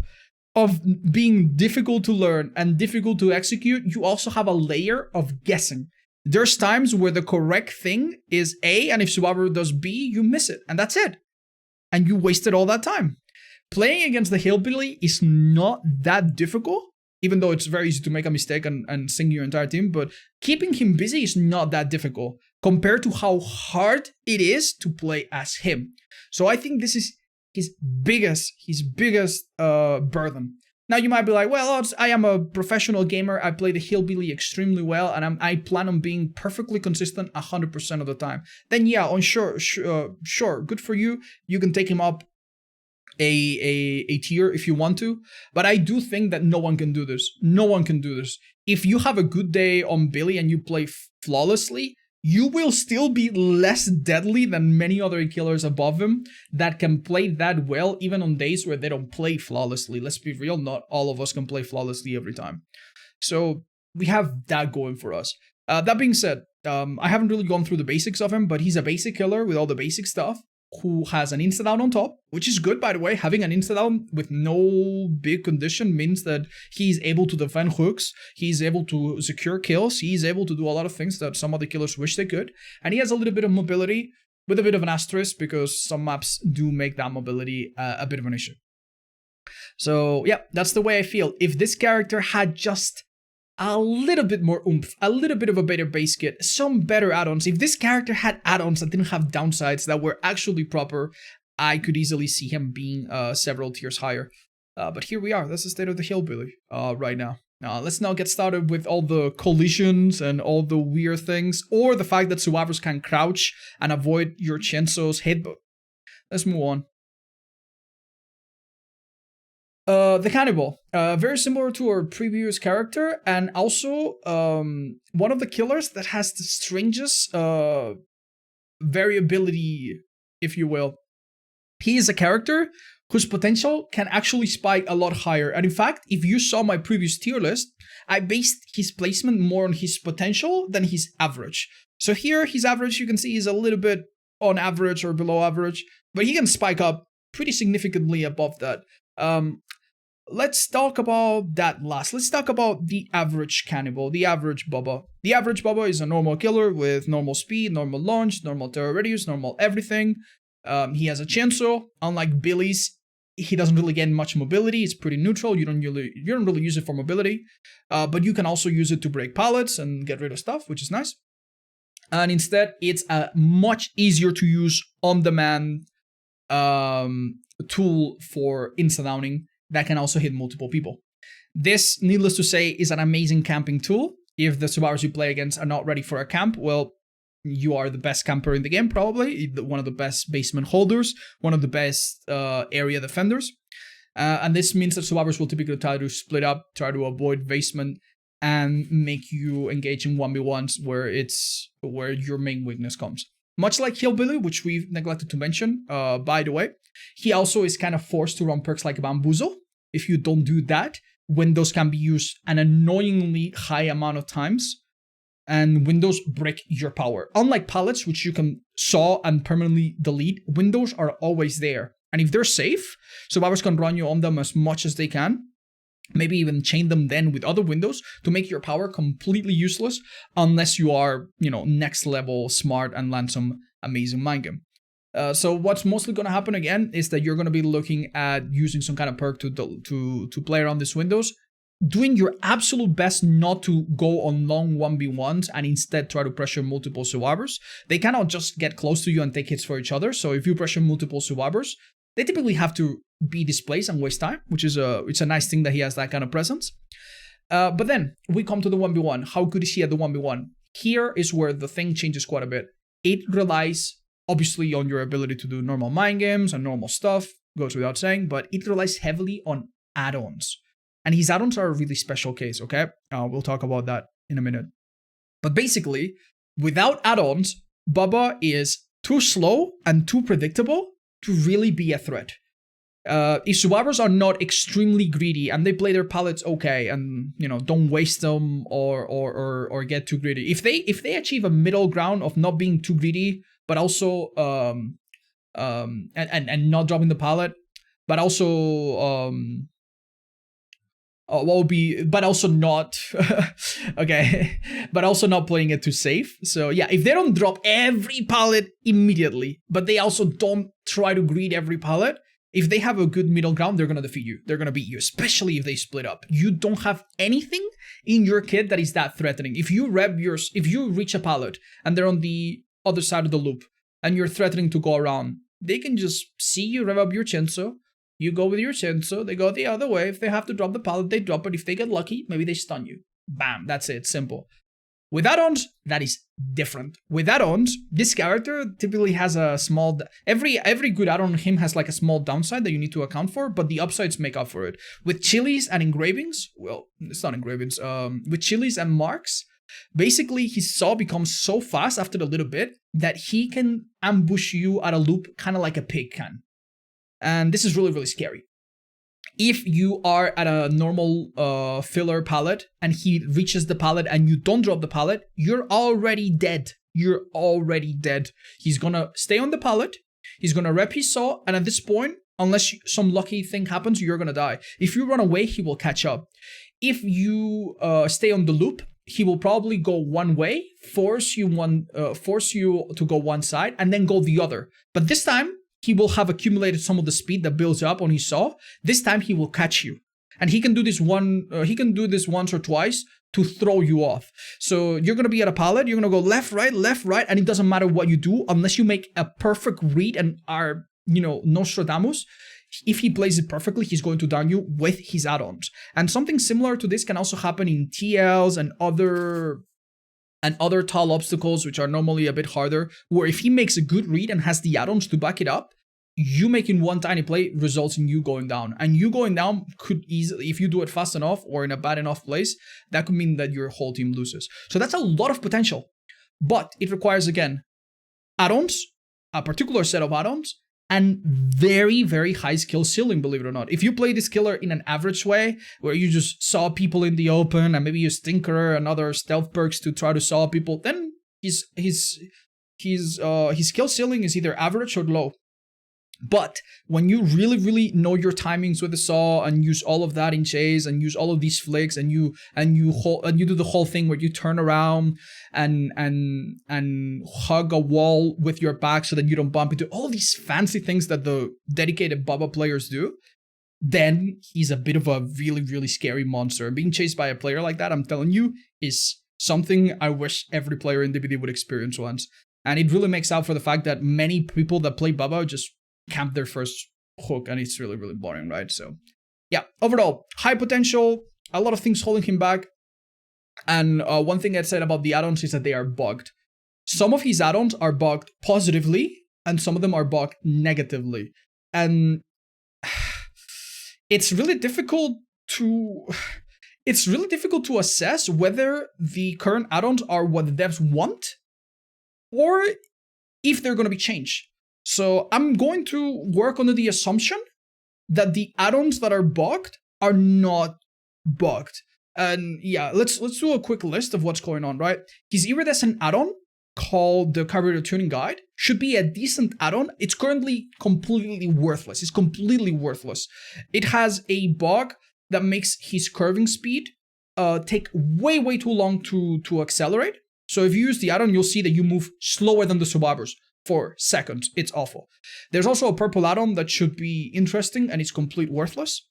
of being difficult to learn and difficult to execute, you also have a layer of guessing. There's times where the correct thing is A, and if Survivor does B, you miss it, and that's it. And you wasted all that time. Playing against the Hillbilly is not that difficult, even though it's very easy to make a mistake and sink your entire team, but keeping him busy is not that difficult compared to how hard it is to play as him. So I think this is his biggest burden. Now you might be like, well, I am a professional gamer. I play the Hillbilly extremely well, and I plan on being perfectly consistent 100% of the time. Then yeah, sure, good for you. You can take him up a tier if you want to, but I do think that no one can do this. No one can do this. If you have a good day on Billy and you play flawlessly, you will still be less deadly than many other killers above him that can play that well, even on days where they don't play flawlessly. Let's be real, not all of us can play flawlessly every time. So we have that going for us. That being said, I haven't really gone through the basics of him, but he's a basic killer with all the basic stuff, who has an insta-down on top, which is good, by the way. Having an insta-down with no big condition means that he's able to defend hooks, he's able to secure kills, he's able to do a lot of things that some other killers wish they could, and he has a little bit of mobility, with a bit of an asterisk, because some maps do make that mobility a bit of an issue. So yeah, that's the way I feel. If this character had just a little bit more oomph, a little bit of a better base kit, some better add-ons. If this character had add-ons that didn't have downsides, that were actually proper, I could easily see him being several tiers higher. But here we are. That's the state of the Hillbilly right now. Let's now get started with all the collisions and all the weird things, or the fact that survivors can crouch and avoid your Chenso's hit. But let's move on. The Cannibal, very similar to our previous character, and also one of the killers that has the strangest variability, if you will. He is a character whose potential can actually spike a lot higher. And in fact, if you saw my previous tier list, I based his placement more on his potential than his average. So here, his average, you can see, is a little bit on average or below average, but he can spike up pretty significantly above that. Let's talk about that last. Let's talk about the average Cannibal, the average Bubba. The average Bubba is a normal killer with normal speed, normal launch, normal terror radius, normal everything. He has a chainsaw. Unlike Billy's, he doesn't really get much mobility. It's pretty neutral. You don't really use it for mobility, but you can also use it to break pallets and get rid of stuff, which is nice. And instead, it's a much easier to use on-demand tool for insta-downing that can also hit multiple people. This, needless to say, is an amazing camping tool. If the survivors you play against are not ready for a camp, well, you are the best camper in the game, probably. One of the best basement holders, one of the best area defenders. And this means that survivors will typically try to split up, try to avoid basement, and make you engage in 1v1s where your main weakness comes. Much like Hillbilly, which we've neglected to mention, by the way, he also is kind of forced to run perks like Bamboozle. If you don't do that, windows can be used an annoyingly high amount of times, and windows break your power. Unlike pallets, which you can saw and permanently delete, windows are always there. And if they're safe, survivors can run you on them as much as they can. Maybe even chain them then with other windows to make your power completely useless, unless you are, next level smart and land some amazing mind game. So what's mostly going to happen again is that you're going to be looking at using some kind of perk to play around these windows, doing your absolute best not to go on long 1v1s and instead try to pressure multiple survivors. They cannot just get close to you and take hits for each other. So if you pressure multiple survivors, they typically have to be displaced and waste time, which is it's a nice thing that he has that kind of presence. But then we come to the 1v1. How good is he at the 1v1? Here is where the thing changes quite a bit. It relies obviously on your ability to do normal mind games and normal stuff, goes without saying, but it relies heavily on add-ons. And his add-ons are a really special case, okay? We'll talk about that in a minute. But basically, without add-ons, Bubba is too slow and too predictable to really be a threat. If survivors are not extremely greedy and they play their pallets okay and don't waste them or get too greedy, if they achieve a middle ground of not being too greedy but also and not dropping the pallet, but also but also not okay, but also not playing it too safe. So yeah, if they don't drop every pallet immediately, but they also don't try to greed every pallet, if they have a good middle ground, they're gonna defeat you. They're gonna beat you, especially if they split up. You don't have anything in your kit that is that threatening. If you reach a pallet and they're on the other side of the loop and you're threatening to go around, they can just see you rev up your chainsaw. You go with your chainsaw, they go the other way. If they have to drop the pallet, they drop it. If they get lucky, maybe they stun you. Bam, that's it, simple. With add-ons, that is different. With add-ons, this character typically has a small... Every good add-on on him has like a small downside that you need to account for, but the upsides make up for it. With chilies and engravings, well, it's not engravings, with chilies and marks, basically his saw becomes so fast after a little bit that he can ambush you at a loop kind of like a pig can. And this is really, really scary. If you are at a normal filler pallet and he reaches the pallet and you don't drop the pallet, you're already dead. You're already dead. He's gonna stay on the pallet, he's gonna rep his saw, and at this point, unless some lucky thing happens, you're gonna die. If you run away, he will catch up. If you stay on the loop, he will probably go one way, force you to go one side, and then go the other. But this time, he will have accumulated some of the speed that builds up on his saw. This time he will catch you, and he can do this once or twice to throw you off. So you're gonna be at a pallet, you're gonna go left, right, and it doesn't matter what you do unless you make a perfect read and are Nostradamus, if he plays it perfectly, he's going to down you with his add-ons. And something similar to this can also happen in TLs and other tall obstacles, which are normally a bit harder, where if he makes a good read and has the add-ons to back it up, you making one tiny play results in you going down. And you going down could easily, if you do it fast enough or in a bad enough place, that could mean that your whole team loses. So that's a lot of potential. But it requires, again, add-ons, a particular set of add-ons, and very, very high skill ceiling, believe it or not. If you play this killer in an average way, where you just saw people in the open and maybe use Tinkerer and other stealth perks to try to saw people, then his skill ceiling is either average or low. But when you really, really know your timings with the saw and use all of that in chase and use all of these flicks and you do the whole thing where you turn around and hug a wall with your back so that you don't bump into all of these fancy things that the dedicated Baba players do, then he's a bit of a really, really scary monster. And being chased by a player like that, I'm telling you, is something I wish every player in DBD would experience once. And it really makes out for the fact that many people that play Baba just camp their first hook, and it's really, really boring, right? So yeah, overall, high potential, a lot of things holding him back. And one thing I said about the add-ons is that they are bugged. Some of his add-ons are bugged positively, and some of them are bugged negatively. And it's really difficult to assess whether the current add-ons are what the devs want or if they're going to be changed. So I'm going to work under the assumption that the add-ons that are bugged are not bugged. And yeah, let's do a quick list of what's going on, right? His iridescent add-on, called the Carburetor Tuning Guide, should be a decent add-on. It's currently completely worthless. It's completely worthless. It has a bug that makes his curving speed take way, way too long to accelerate. So if you use the add-on, you'll see that you move slower than the survivors for seconds. It's awful. There's also a purple add-on that should be interesting, and it's complete worthless.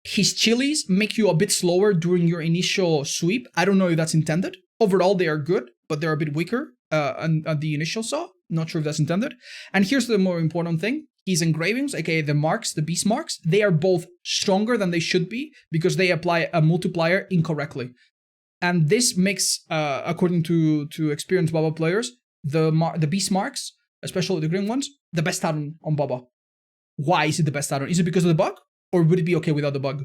His chilies make you a bit slower during your initial sweep. I don't know if that's intended. Overall, they are good, but they're a bit weaker at the initial saw. Not sure if that's intended. And here's the more important thing. His engravings, aka the marks, the beast marks, they are both stronger than they should be because they apply a multiplier incorrectly. And this makes, according to experienced Baba players, the beast marks, especially the green ones, the best add-on on Baba. Why is it the best add-on? Is it because of the bug? Or would it be okay without the bug?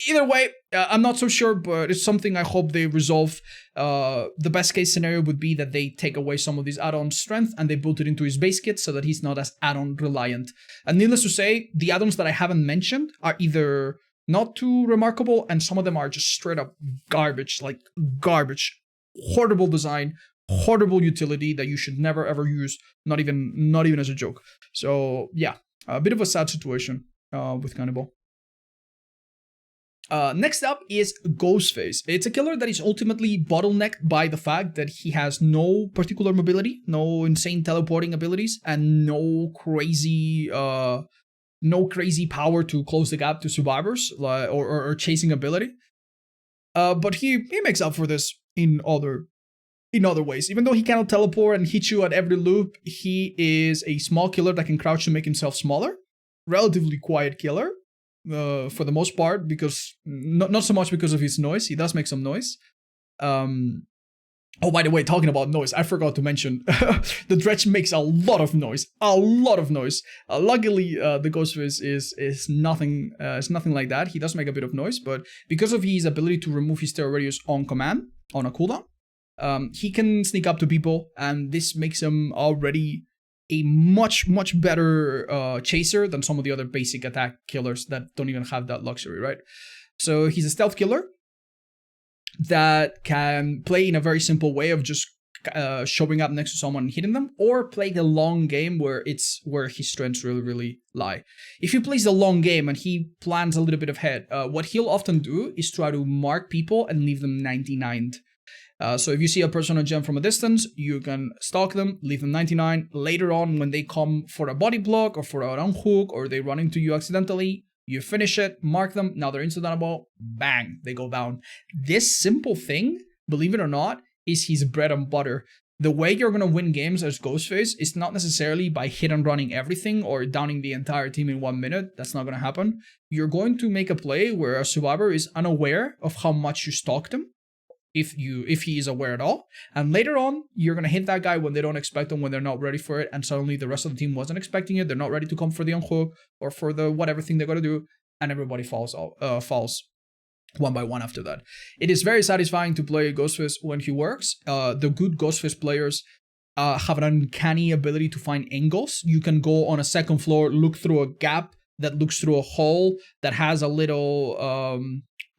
Either way, I'm not so sure, but it's something I hope they resolve. The best case scenario would be that they take away some of his add-on strength and they build it into his base kit so that he's not as add-on reliant. And needless to say, the add-ons that I haven't mentioned are either not too remarkable, and some of them are just straight up garbage, like garbage. Horrible design, horrible utility that you should never ever use, not even as a joke. So yeah, a bit of a sad situation with Cannibal. Next up is Ghostface. It's a killer that is ultimately bottlenecked by the fact that he has no particular mobility, no insane teleporting abilities, and no crazy power to close the gap to survivors or chasing ability. But he makes up for this in other ways. Even though he cannot teleport and hit you at every loop, he is a small killer that can crouch to make himself smaller. Relatively quiet killer. For the most part, because not so much because of his noise. He does make some noise. Oh, by the way, talking about noise, I forgot to mention the Dredge makes a lot of noise. Luckily, the Ghostface is nothing like that. He does make a bit of noise, but because of his ability to remove his terror radius on command on a cooldown, he can sneak up to people, and this makes him already a much better chaser than some of the other basic attack killers that don't even have that luxury, right? So he's a stealth killer that can play in a very simple way of just showing up next to someone and hitting them, or play the long game where his strengths really lie. If he plays the long game and he plans a little bit ahead, what he'll often do is try to mark people and leave them 99'd. So if you see a person on gem from a distance, you can stalk them, leave them 99. Later on, when they come for a body block or for an unhook, or they run into you accidentally, you finish it, mark them, now they're insta-downable, bang, they go down. This simple thing, believe it or not, is his bread and butter. the way you're going to win games as Ghostface is not necessarily by hit and running everything or downing the entire team in 1 minute. That's not going to happen. You're going to make a play where a survivor is unaware of how much you stalked him, if he is aware at all. And later on, you're going to hit that guy when they don't expect him, when they're not ready for it. And suddenly the rest of the team wasn't expecting it. They're not ready to come for the unhook or for the whatever thing they're going to do. And everybody falls one by one after that. It is very satisfying to play Ghostface when he works. The good Ghostface players have an uncanny ability to find angles. You can go on a second floor, look through a gap that looks through a hole that has a little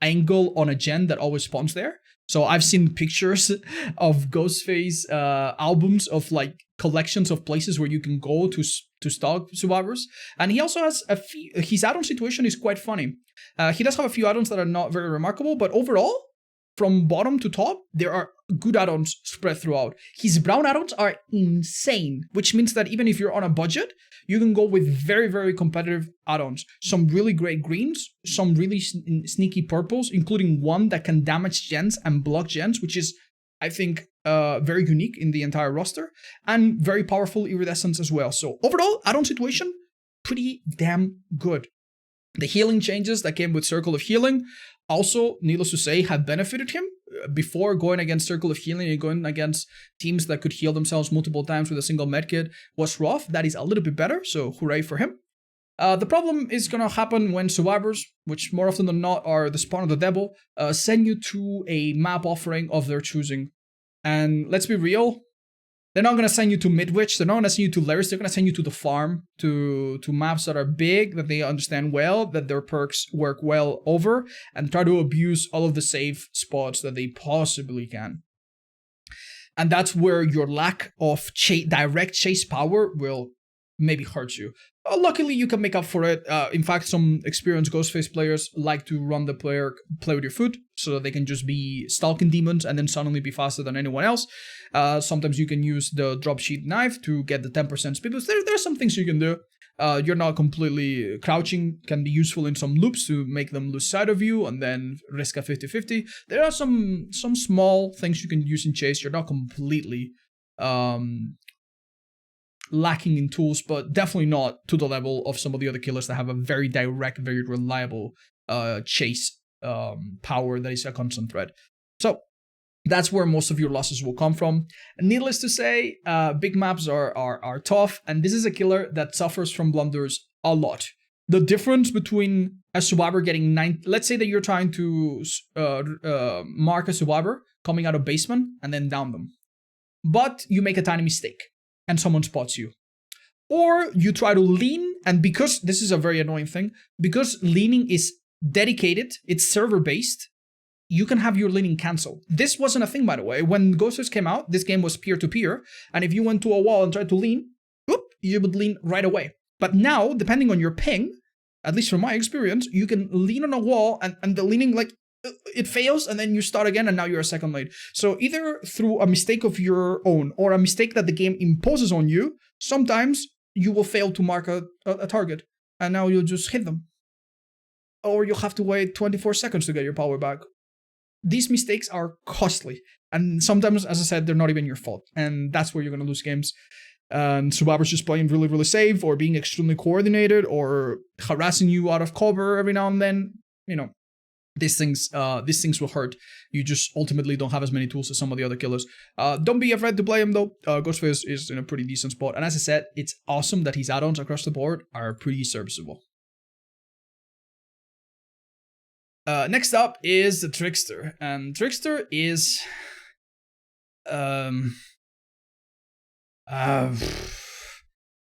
angle on a gen that always spawns there. So I've seen pictures of Ghostface albums of like collections of places where you can go to stalk survivors. And he also has a few, his add-on situation is quite funny. He does have a few add-ons that are not very remarkable, but overall, from bottom to top, there are good add-ons spread throughout. His brown add-ons are insane, which means that even if you're on a budget, you can go with very, very competitive add-ons. Some really great greens, some really sneaky purples, including one that can damage gens and block gens, which is, I think, very unique in the entire roster, and very powerful iridescence as well. So overall, add-on situation, pretty damn good. The healing changes that came with Circle of Healing also, needless to say, have benefited him. Before going against Circle of Healing and going against teams that could heal themselves multiple times with a single medkit was rough. That is a little bit better, so hooray for him. The problem is going to happen when survivors, which more often than not are the spawn of the devil, send you to a map offering of their choosing. And let's be real, they're not going to send you to Midwich, they're not going to send you to Laris, they're going to send you to the farm, to maps that are big, that they understand well, that their perks work well over, and try to abuse all of the safe spots that they possibly can. And that's where your lack of direct chase power will maybe hurt you. Luckily, you can make up for it. In fact, some experienced Ghostface players like to run the play with your foot so that they can just be stalking demons and then suddenly be faster than anyone else. Sometimes you can use the drop sheet knife to get the 10% speed boost. There are some things you can do. You're not completely crouching, can be useful in some loops to make them lose sight of you and then risk a 50-50. There are some small things you can use in chase. You're not completely lacking in tools, but definitely not to the level of some of the other killers that have a very direct, very reliable chase power that is a constant threat. So that's where most of your losses will come from. And needless to say, big maps are tough, and this is a killer that suffers from blunders a lot. The difference between a survivor getting 9, let's say that you're trying to mark a survivor coming out of basement and then down them, but you make a tiny mistake and someone spots you. Or you try to lean, and because this is a very annoying thing, because leaning is dedicated, it's server-based, you can have your leaning cancel. This wasn't a thing, by the way. When Ghostface came out, this game was peer-to-peer, and if you went to a wall and tried to lean, you would lean right away. But now, depending on your ping, at least from my experience, you can lean on a wall, and the leaning, like, it fails, and then you start again, and now you're a second late. So either through a mistake of your own or a mistake that the game imposes on you, sometimes you will fail to mark a target, and now you'll just hit them. Or you'll have to wait 24 seconds to get your power back. These mistakes are costly, and sometimes, as I said, they're not even your fault, and that's where you're going to lose games. And survivors just playing really, really safe, or being extremely coordinated, or harassing you out of cover every now and then, you know. These things will hurt. You just ultimately don't have as many tools as some of the other killers. Don't be afraid to play him though. Ghostface is in a pretty decent spot. And as I said, it's awesome that his add-ons across the board are pretty serviceable. Next up is the Trickster. And Trickster is...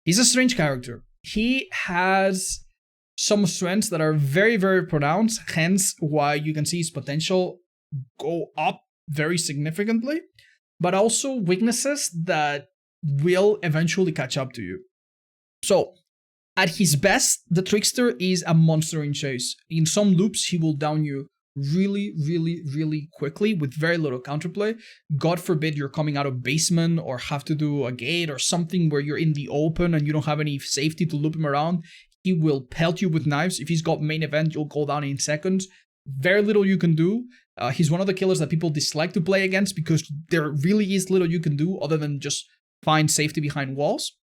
he's a strange character. He has some strengths that are very, very pronounced, hence why you can see his potential go up very significantly, but also weaknesses that will eventually catch up to you. So, at his best, the Trickster is a monster in chase. In some loops, he will down you really, really, really quickly with very little counterplay. God forbid you're coming out of basement or have to do a gate or something where you're in the open and you don't have any safety to loop him around. He will pelt you with knives. If he's got main event, you'll go down in seconds. Very little you can do. He's one of the killers that people dislike to play against because there really is little you can do other than just find safety behind walls.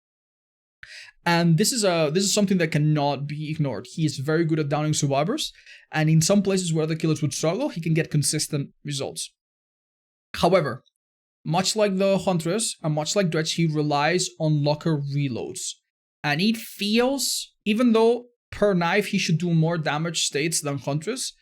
And this is something that cannot be ignored. He is very good at downing survivors, and in some places where other killers would struggle, he can get consistent results. However, much like the Huntress and much like Dredge, he relies on locker reloads. And it feels, even though per knife he should do more damage states than Huntress,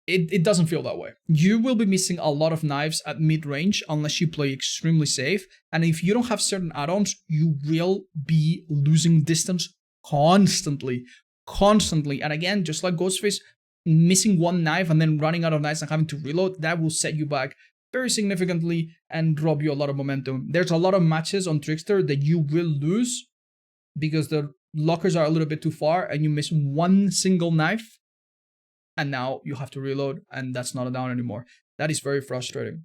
it doesn't feel that way. You will be missing a lot of knives at mid-range unless you play extremely safe, and if you don't have certain add-ons, you will be losing distance constantly. And again, just like Ghostface, missing one knife and then running out of knives and having to reload, that will set you back very significantly and rob you a lot of momentum. There's a lot of matches on Trickster that you will lose because the lockers are a little bit too far and you miss one single knife, and now you have to reload, and that's not a down anymore. That is very frustrating.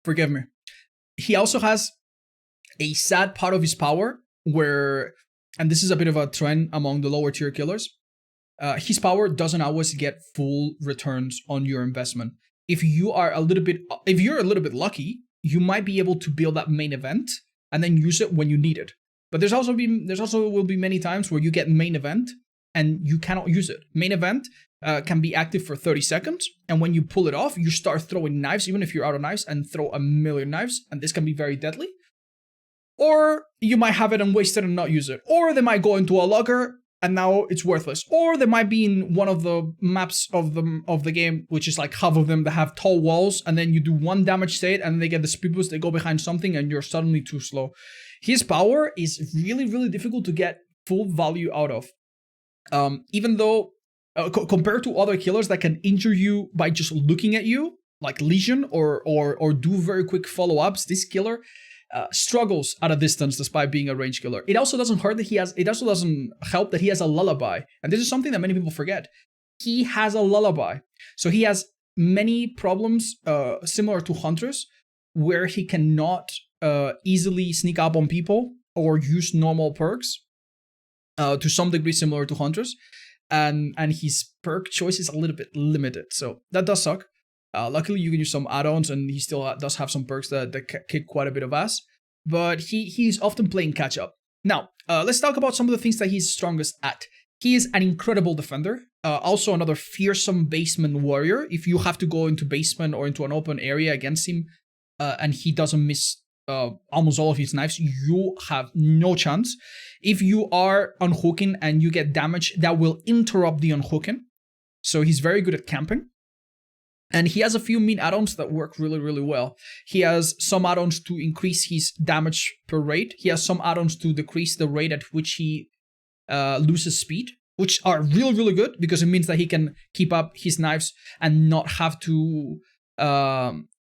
Forgive me. He also has a sad part of his power where, and this is a bit of a trend among the lower tier killers, his power doesn't always get full returns on your investment. If you're a little bit lucky, you might be able to build that main event and then use it when you need it. But there's also will be many times where you get main event and you cannot use it. Main event can be active for 30 seconds, and when you pull it off, you start throwing knives, even if you're out of knives, and throw a million knives, and this can be very deadly. Or you might have it and waste it and not use it. Or they might go into a locker and now it's worthless. Or they might be in one of the maps of the game, which is like half of them that have tall walls, and then you do one damage state and they get the speed boost, they go behind something, and you're suddenly too slow. His power is really, really difficult to get full value out of. Even though, compared to other killers that can injure you by just looking at you, like Legion or do very quick follow-ups, this killer struggles at a distance despite being a range killer. It also doesn't hurt that it also doesn't help that he has a lullaby. And this is something that many people forget. He has a lullaby. So he has many problems similar to Huntress, where he cannot easily sneak up on people or use normal perks, to some degree similar to Huntress, and his perk choice is a little bit limited, so that does suck. Luckily you can use some add-ons, and he still does have some perks that kick quite a bit of ass, but he's often playing catch up. Now let's talk about some of the things that he's strongest at. He is an incredible defender, also another fearsome basement warrior. If you have to go into basement or into an open area against him, and he doesn't miss almost all of his knives, you have no chance. If you are unhooking and you get damage, that will interrupt the unhooking. So he's very good at camping. And he has a few mean add-ons that work really, really well. He has some add-ons to increase his damage per rate. He has some add-ons to decrease the rate at which he loses speed, which are really, really good because it means that he can keep up his knives and not have to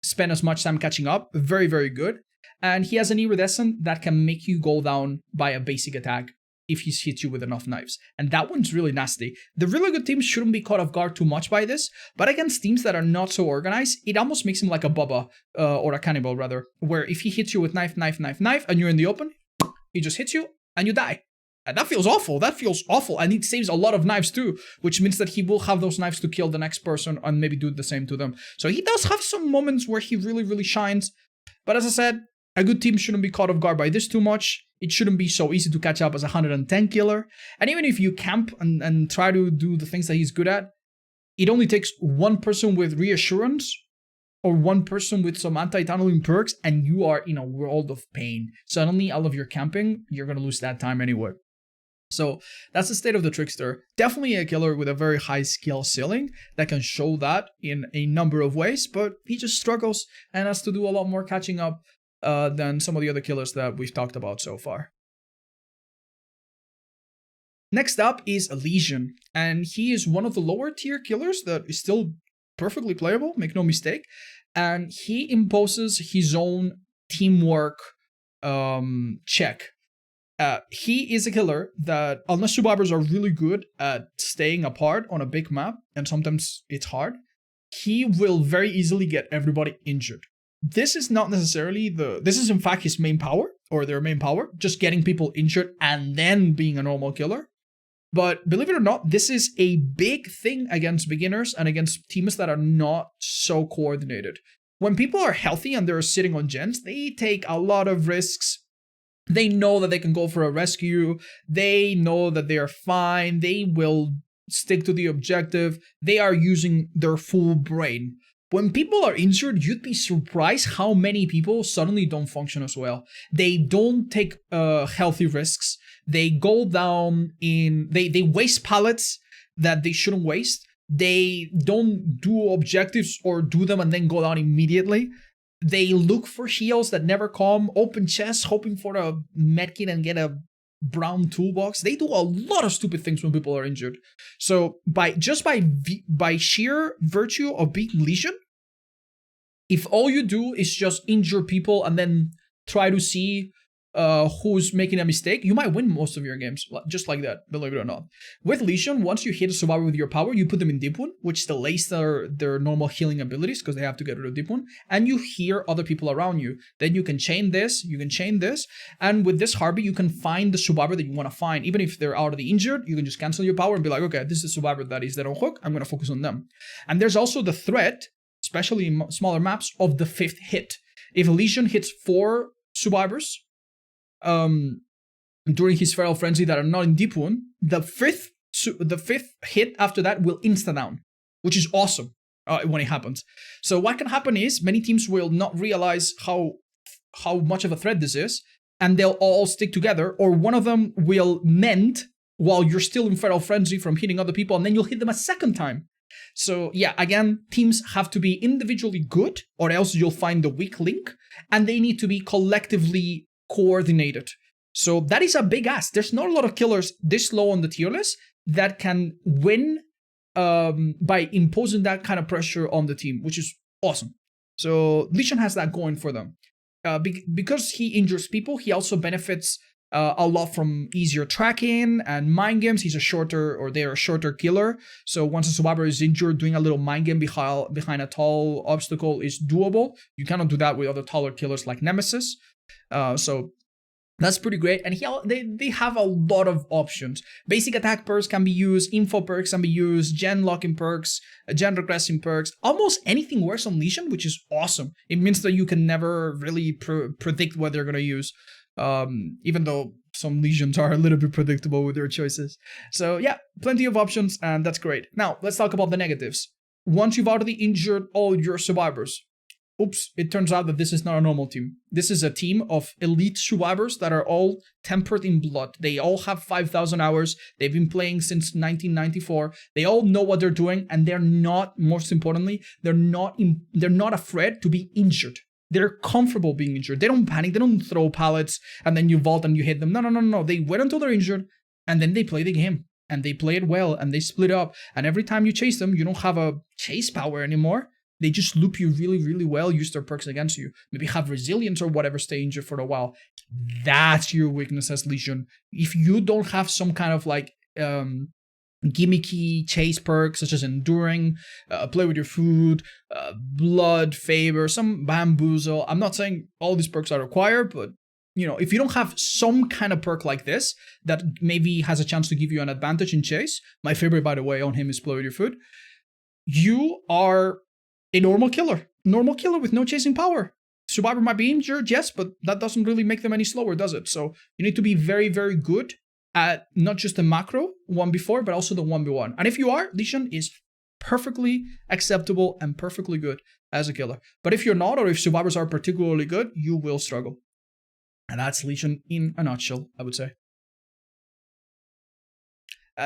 spend as much time catching up. Very, very good. And he has an iridescent that can make you go down by a basic attack if he's hit you with enough knives. And that one's really nasty. The really good teams shouldn't be caught off guard too much by this, but against teams that are not so organized, it almost makes him like a Bubba, or a Cannibal rather, where if he hits you with knife, and you're in the open, he just hits you and you die. And that feels awful. And it saves a lot of knives too, which means that he will have those knives to kill the next person and maybe do the same to them. So he does have some moments where he really, really shines. But as I said, a good team shouldn't be caught off guard by this too much. It shouldn't be so easy to catch up as a 110 killer. And even if you camp and try to do the things that he's good at, it only takes one person with reassurance or one person with some anti-tunneling perks and you are in a world of pain. Suddenly, all of your camping, you're going to lose that time anyway. So that's the state of the Trickster. Definitely a killer with a very high skill ceiling that can show that in a number of ways, but he just struggles and has to do a lot more catching up than some of the other killers that we've talked about so far. Next up is Legion, and he is one of the lower tier killers that is still perfectly playable, make no mistake, and he imposes his own teamwork check. He is a killer that, unless survivors are really good at staying apart on a big map, and sometimes it's hard, he will very easily get everybody injured. This is not necessarily this is in fact his main power, or their main power, just getting people injured and then being a normal killer. But believe it or not, this is a big thing against beginners and against teams that are not so coordinated. When people are healthy and they're sitting on gens, they take a lot of risks. They know that they can go for a rescue. They know that they are fine. They will stick to the objective. They are using their full brain. When people are injured, you'd be surprised how many people suddenly don't function as well. They don't take healthy risks. They go down in... They waste pallets that they shouldn't waste. They don't do objectives or do them and then go down immediately. They look for heals that never come, open chests hoping for a medkit and get a brown toolbox. They do a lot of stupid things when people are injured. So by sheer virtue of being Legion, if all you do is just injure people and then try to see who's making a mistake, you might win most of your games, just like that, believe it or not. With Legion, once you hit a survivor with your power, you put them in Deep Wound, which delays their normal healing abilities because they have to get rid of Deep Wound, and you hear other people around you. Then you can chain this, and with this Harvey, you can find the survivor that you want to find. Even if they're already injured, you can just cancel your power and be like, okay, this is the survivor that is dead on hook, I'm going to focus on them. And there's also the threat, especially in smaller maps, of the 5th hit. If Legion hits 4 survivors, during his Feral Frenzy that are not in Deep Wound, the fifth hit after that will insta-down, which is awesome when it happens. So what can happen is many teams will not realize how much of a threat this is, and they'll all stick together, or one of them will mend while you're still in Feral Frenzy from hitting other people, and then you'll hit them a second time. So yeah, again, teams have to be individually good, or else you'll find the weak link, and they need to be collectively coordinated. So that is a big ask. There's not a lot of killers this low on the tier list that can win by imposing that kind of pressure on the team, which is awesome. So Legion has that going for them. Because he injures people, he also benefits a lot from easier tracking and mind games. They're a shorter killer. So once a survivor is injured, doing a little mind game behind a tall obstacle is doable. You cannot do that with other taller killers like Nemesis. So that's pretty great. And they have a lot of options. Basic attack perks can be used, info perks can be used, gen locking perks, gen regressing perks. Almost anything works on Legion, which is awesome. It means that you can never really predict what they're going to use. Even though some Legions are a little bit predictable with their choices. So yeah, plenty of options, and that's great. Now, let's talk about the negatives. Once you've already injured all your survivors, oops, it turns out that this is not a normal team. This is a team of elite survivors that are all tempered in blood. They all have 5,000 hours. They've been playing since 1994. They all know what they're doing, and they're not, most importantly, they're not afraid to be injured. They're comfortable being injured. They don't panic. They don't throw pallets and then you vault and you hit them. No. They wait until they're injured and then they play the game. And they play it well and they split up. And every time you chase them, you don't have a chase power anymore. They just loop you really, really well, use their perks against you. Maybe have resilience or whatever, stay injured for a while. That's your weakness as Legion. If you don't have some kind of like gimmicky chase perks such as enduring, play with your food, blood, favor, some bamboozle. I'm not saying all these perks are required, but you know, if you don't have some kind of perk like this that maybe has a chance to give you an advantage in chase, my favorite, by the way, on him is play with your food, you are a normal killer with no chasing power. Survivor might be injured, yes, but that doesn't really make them any slower, does it? So you need to be very, very good at not just the macro 1v4, but also the 1v1. And if you are, Legion is perfectly acceptable and perfectly good as a killer. But if you're not, or if survivors are particularly good, you will struggle. And that's Legion in a nutshell, I would say.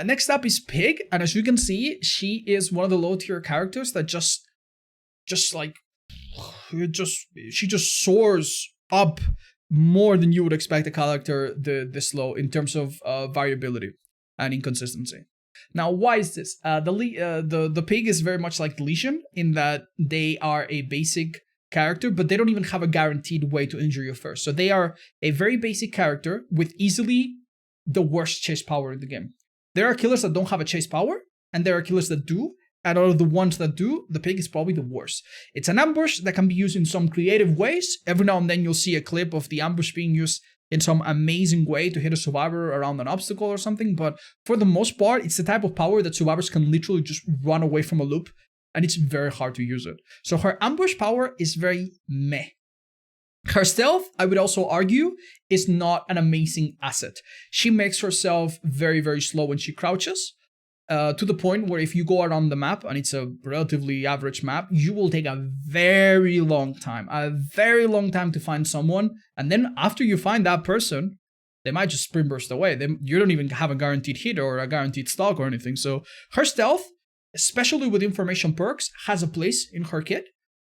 Next up is Pig, and as you can see, she is one of the low tier characters that she just soars up more than you would expect a character this low in terms of variability and inconsistency. Now, why is this? The Pig is very much like the Legion in that they are a basic character, but they don't even have a guaranteed way to injure you first. So they are a very basic character with easily the worst chase power in the game. There are killers that don't have a chase power, and there are killers that do. And out of the ones that do, the Pig is probably the worst. It's an ambush that can be used in some creative ways. Every now and then you'll see a clip of the ambush being used in some amazing way to hit a survivor around an obstacle or something, but for the most part, it's the type of power that survivors can literally just run away from a loop, and it's very hard to use it. So her ambush power is very meh. Her stealth, I would also argue, is not an amazing asset. She makes herself very, very slow when she crouches, to the point where if you go around the map, and it's a relatively average map, you will take a very long time to find someone, and then after you find that person, they might just sprint burst away. You don't even have a guaranteed hit or a guaranteed stock or anything. So her stealth, especially with information perks, has a place in her kit,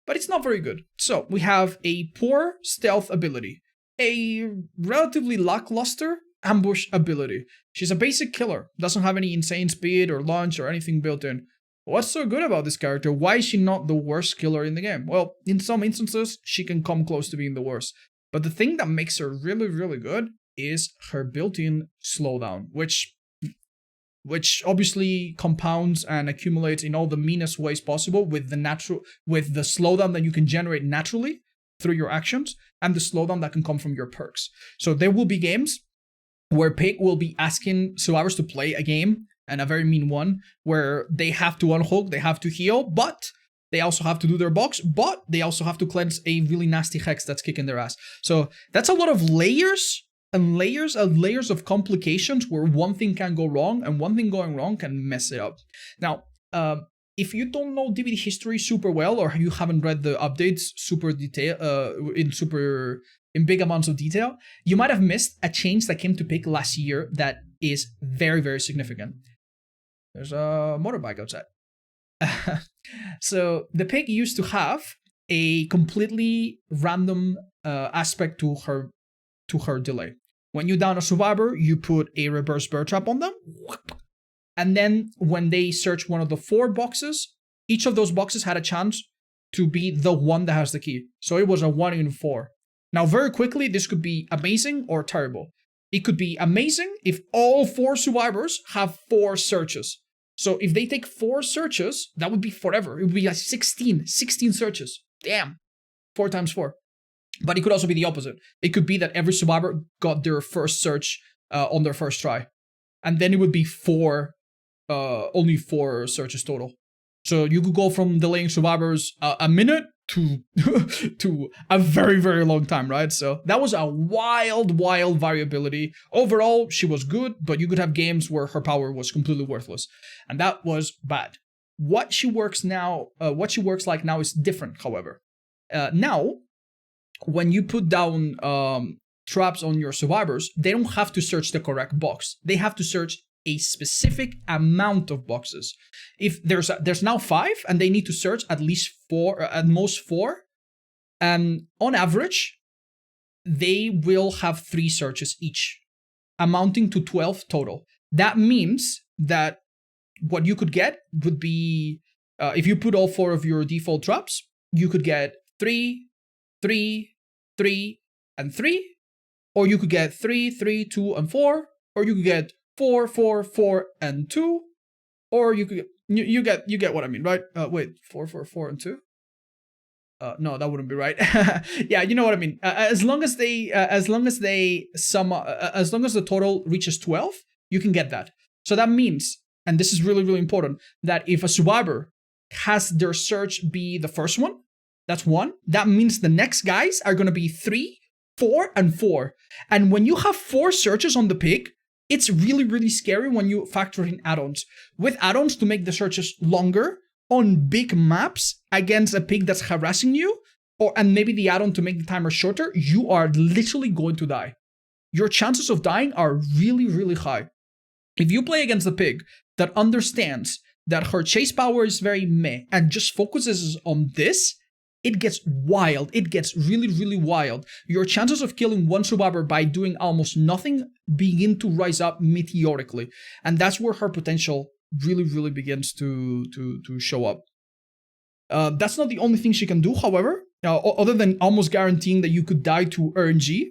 but it's not very good. So we have a poor stealth ability, a relatively lackluster ambush ability. She's a basic killer, doesn't have any insane speed or launch or anything built in. What's so good about this character? Why is she not the worst killer in the game? Well, in some instances, she can come close to being the worst. But the thing that makes her really, really good is her built-in slowdown, which obviously compounds and accumulates in all the meanest ways possible with the slowdown that you can generate naturally through your actions and the slowdown that can come from your perks. So there will be games where Pig will be asking survivors to play a game, and a very mean one, where they have to unhook, they have to heal, but they also have to do their box, but they also have to cleanse a really nasty hex that's kicking their ass. So that's a lot of layers and layers and layers of complications where one thing can go wrong, and one thing going wrong can mess it up. Now, if you don't know DVD history super well, or you haven't read the updates in big amounts of detail, you might have missed a change that came to Pig last year that is very, very significant. There's a motorbike outside. So the Pig used to have a completely random aspect to her delay. When you down a survivor, you put a reverse bear trap on them, and then when they search one of the 4 boxes, each of those boxes had a chance to be the one that has the key. So it was a 1 in 4. Now, very quickly, this could be amazing or terrible. It could be amazing if all 4 survivors have 4 searches. So if they take 4 searches, that would be forever. It would be like 16 searches. Damn. 4 times 4. But it could also be the opposite. It could be that every survivor got their first search on their first try. And then it would be only 4 searches total. So you could go from delaying survivors a minute to to a very, very long time, right? So that was a wild variability. Overall, she was good, but you could have games where her power was completely worthless, and that was bad. What she works like now is different, however. Now, when you put down traps on your survivors, they don't have to search the correct box. They have to search a specific amount of boxes. If there's now 5, and they need to search at least 4, at most 4, on average, they will have 3 searches each, amounting to 12 total. That means that what you could get would be, if you put all 4 of your default traps, you could get 3, 3, 3, and 3, or you could get 3, 3, 2, and 4, or you could get 4, 4, 4, and 2, or you could you get what I mean, right? Wait, 4, 4, 4, and 2. No, that wouldn't be right. Yeah, you know what I mean. As long as the total reaches 12, you can get that. So that means, and this is really, really important, that if a survivor has their search be the first one, that's 1. That means the next guys are gonna be 3, 4, and 4. And when you have 4 searches on the Pig, it's really, really scary when you factor in add-ons. With add-ons to make the searches longer on big maps against a Pig that's harassing you, and maybe the add-on to make the timer shorter, you are literally going to die. Your chances of dying are really, really high. If you play against a Pig that understands that her chase power is very meh and just focuses on this, it gets wild. It gets really, really wild. Your chances of killing one survivor by doing almost nothing begin to rise up meteorically. And that's where her potential really, really begins to show up. That's not the only thing she can do, however. Other than almost guaranteeing that you could die to RNG,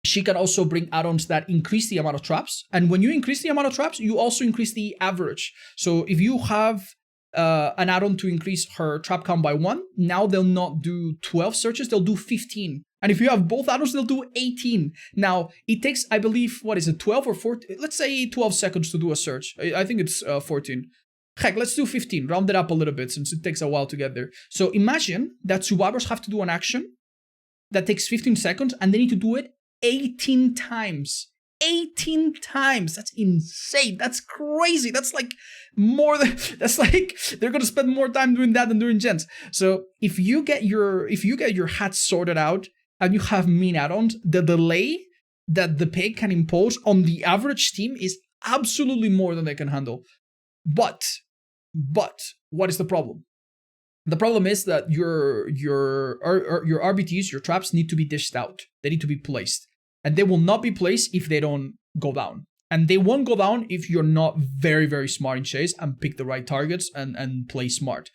she can also bring add-ons that increase the amount of traps. And when you increase the amount of traps, you also increase the average. So if you have an add-on to increase her trap count by 1, now they'll not do 12 searches, they'll do 15. And if you have both add-ons, they'll do 18. Now, it takes, I believe, what is it, 12 or 14? Let's say 12 seconds to do a search. I think it's 14. Heck, let's do 15. Round it up a little bit since it takes a while to get there. So imagine that survivors have to do an action that takes 15 seconds and they need to do it 18 times. 18 times. That's insane. That's crazy. That's like more than, that's like they're gonna spend more time doing that than doing gens. So if you get your hats sorted out and you have mean add-ons, the delay that the pig can impose on the average team is absolutely more than they can handle. But what is the problem? The problem is that your RBTs, your traps, need to be dished out. They need to be placed. And they will not be placed if they don't go down. And they won't go down if you're not very, very smart in chase and pick the right targets and play smart.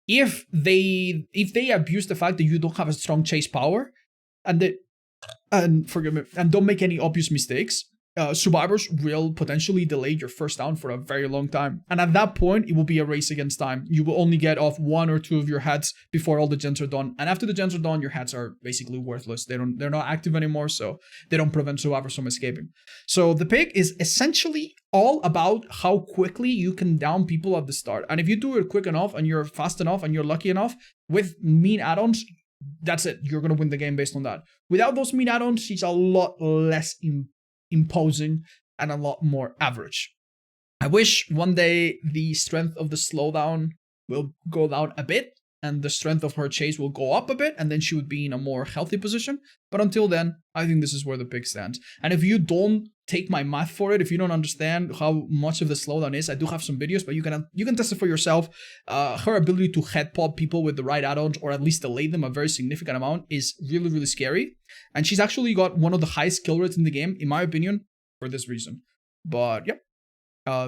If they abuse the fact that you don't have a strong chase power and don't make any obvious mistakes, survivors will potentially delay your first down for a very long time. And at that point, it will be a race against time. You will only get off 1 or 2 of your hats before all the gens are done. And after the gens are done, your hats are basically worthless. They're not active anymore, so they don't prevent survivors from escaping. So the pig is essentially all about how quickly you can down people at the start. And if you do it quick enough and you're fast enough and you're lucky enough with mean add-ons, that's it. You're going to win the game based on that. Without those mean add-ons, she's a lot less imposing and a lot more average. I wish one day the strength of the slowdown will go down a bit and the strength of her chase will go up a bit, and then she would be in a more healthy position. But until then, I think this is where the pig stands. And if you don't take my math for it, if you don't understand how much of the slowdown is, I do have some videos, but you can test it for yourself. Her ability to head pop people with the right add-ons, or at least delay them a very significant amount, is really, really scary. And she's actually got one of the highest kill rates in the game, in my opinion, for this reason. But yep,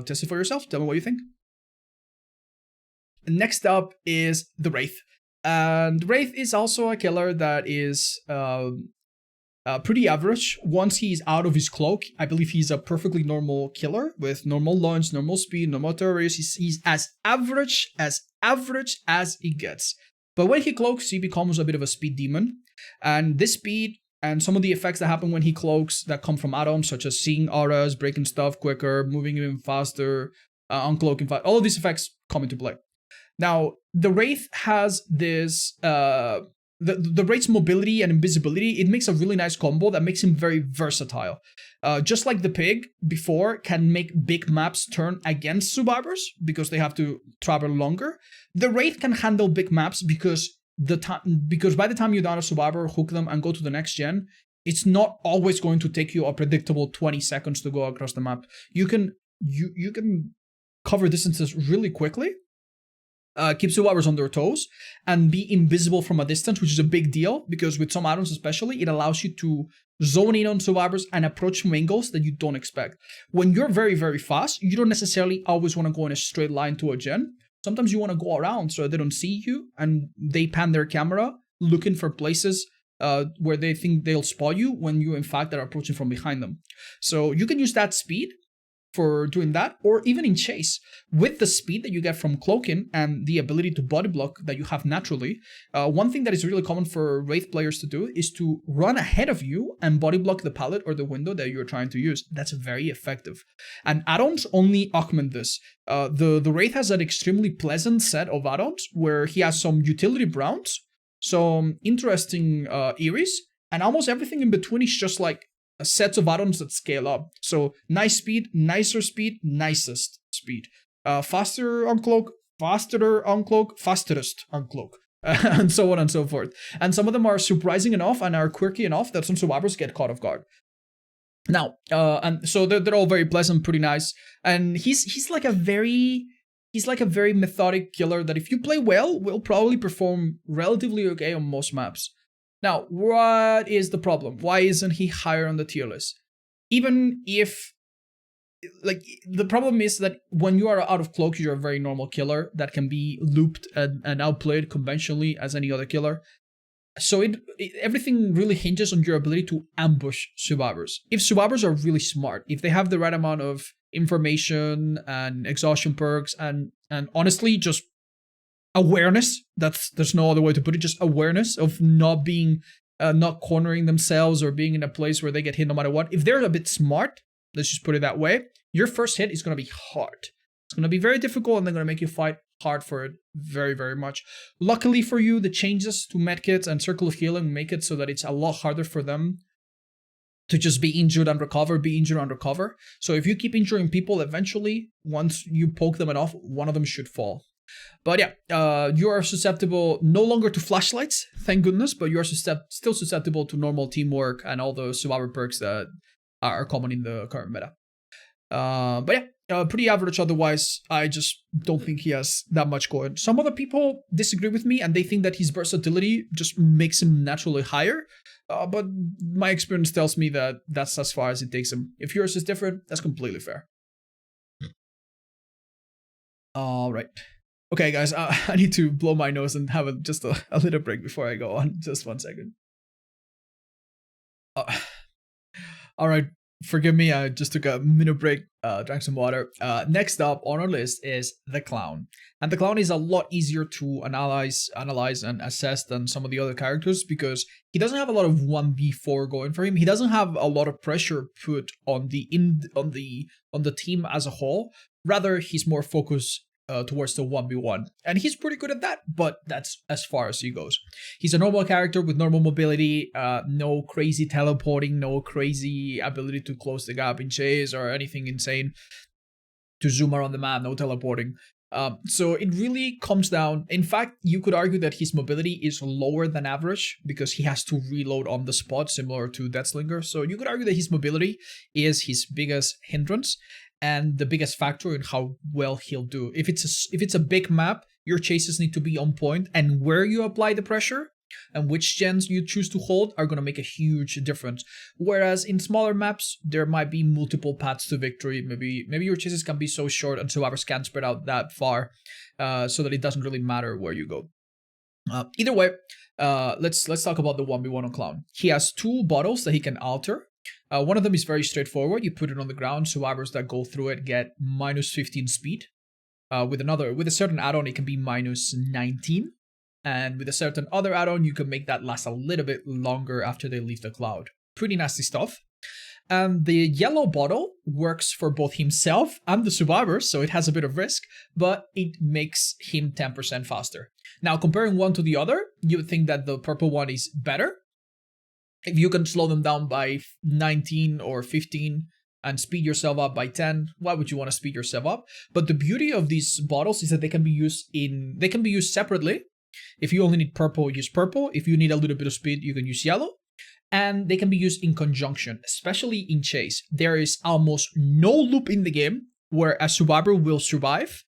test it for yourself. Tell me what you think. Next up is the Wraith. And Wraith is also a killer that is pretty average. Once he's out of his cloak, I believe he's a perfectly normal killer with normal launch, normal speed, normal terrorist. He's as average as it gets. But when he cloaks, he becomes a bit of a speed demon. And this speed and some of the effects that happen when he cloaks that come from add-ons, such as seeing auras, breaking stuff quicker, moving even faster, uncloaking fast, all of these effects come into play. Now, the Wraith has this, the Wraith's mobility and invisibility. It makes a really nice combo that makes him very versatile. Just like the pig before can make big maps turn against survivors because they have to travel longer, the Wraith can handle big maps because by the time you down a survivor, hook them, and go to the next gen, it's not always going to take you a predictable 20 seconds to go across the map. You can cover distances really quickly. Keep survivors on their toes and be invisible from a distance, which is a big deal because with some add-ons especially, it allows you to zone in on survivors and approach from angles that you don't expect. When you're very, very fast, you don't necessarily always want to go in a straight line to a gen. Sometimes you want to go around so they don't see you and they pan their camera looking for places where they think they'll spot you when you in fact are approaching from behind them. So you can use that speed for doing that, or even in chase. With the speed that you get from cloaking and the ability to body block that you have naturally, one thing that is really common for Wraith players to do is to run ahead of you and body block the pallet or the window that you're trying to use. That's very effective. And add-ons only augment this. The Wraith has an extremely pleasant set of add-ons where he has some utility browns, some interesting Eries, and almost everything in between is just like sets of add-ons that scale up. So nice speed, nicer speed, nicest speed. Faster uncloak, faster uncloak, fastest uncloak, and so on and so forth. And some of them are surprising enough and are quirky enough that some survivors get caught off guard. Now, and so they're all very pleasant, pretty nice. And he's like a very methodic killer that if you play well, will probably perform relatively okay on most maps. Now, what is the problem? Why isn't he higher on the tier list? Even if, like, the problem is that when you are out of cloak, you're a very normal killer that can be looped and outplayed conventionally as any other killer. So everything really hinges on your ability to ambush survivors. If survivors are really smart, if they have the right amount of information and exhaustion perks and honestly just awareness, there's no other way to put it, just awareness of not being not cornering themselves or being in a place where they get hit no matter what. If they're a bit smart, let's just put it that way, your first hit is going to be hard. It's going to be very difficult, and they're going to make you fight hard for it very, very much. Luckily for you, the changes to medkits and Circle of Healing make it so that it's a lot harder for them to just be injured and recover, be injured and recover. So if you keep injuring people, eventually, once you poke them enough, one of them should fall. But yeah, you are susceptible no longer to flashlights, thank goodness, but you are still susceptible to normal teamwork and all the survivor perks that are common in the current meta. But yeah, pretty average otherwise. I just don't think he has that much going. Some other people disagree with me and they think that his versatility just makes him naturally higher. But my experience tells me that that's as far as it takes him. If yours is different, that's completely fair. All right. Okay, guys, I need to blow my nose and have just a little break before I go on. Just 1 second. All right, forgive me. I just took a minute break, drank some water. Next up on our list is the Clown. And the Clown is a lot easier to analyze and assess than some of the other characters because he doesn't have a lot of 1v4 going for him. He doesn't have a lot of pressure put on the team as a whole. Rather, he's more focused towards the 1v1, and he's pretty good at that, but that's as far as he goes. He's a normal character with normal mobility, no crazy teleporting, no crazy ability to close the gap in chase or anything insane to zoom around the map, no teleporting. So it really comes down, in fact, you could argue that his mobility is lower than average because he has to reload on the spot, similar to Deathslinger. So you could argue that his mobility is his biggest hindrance and the biggest factor in how well he'll do. If it's a big map, your chases need to be on point, and where you apply the pressure and which gens you choose to hold are going to make a huge difference. Whereas in smaller maps, there might be multiple paths to victory. Maybe your chases can be so short and survivors can't spread out that far, so that it doesn't really matter where you go. Either way, let's talk about the 1v1 on Clown. He has 2 bottles that he can alter. One of them is very straightforward. You put it on the ground. Survivors that go through it get minus 15 speed. With a certain add-on, it can be minus 19. And with a certain other add-on, you can make that last a little bit longer after they leave the cloud. Pretty nasty stuff. And the yellow bottle works for both himself and the survivors, so it has a bit of risk, but it makes him 10% faster. Now, comparing one to the other, you would think that the purple one is better. If you can slow them down by 19 or 15 and speed yourself up by 10, why would you want to speed yourself up? But the beauty of these bottles is that they can be used separately. If you only need purple, use purple. If you need a little bit of speed, you can use yellow. And they can be used in conjunction, especially in chase. There is almost no loop in the game where a survivor will survive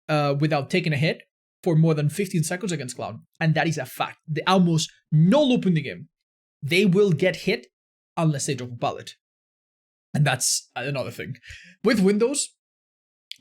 without taking a hit for more than 15 seconds against Clown. And that is a fact. Almost no loop in the game. They will get hit unless they drop a pallet. And that's another thing. With Windows,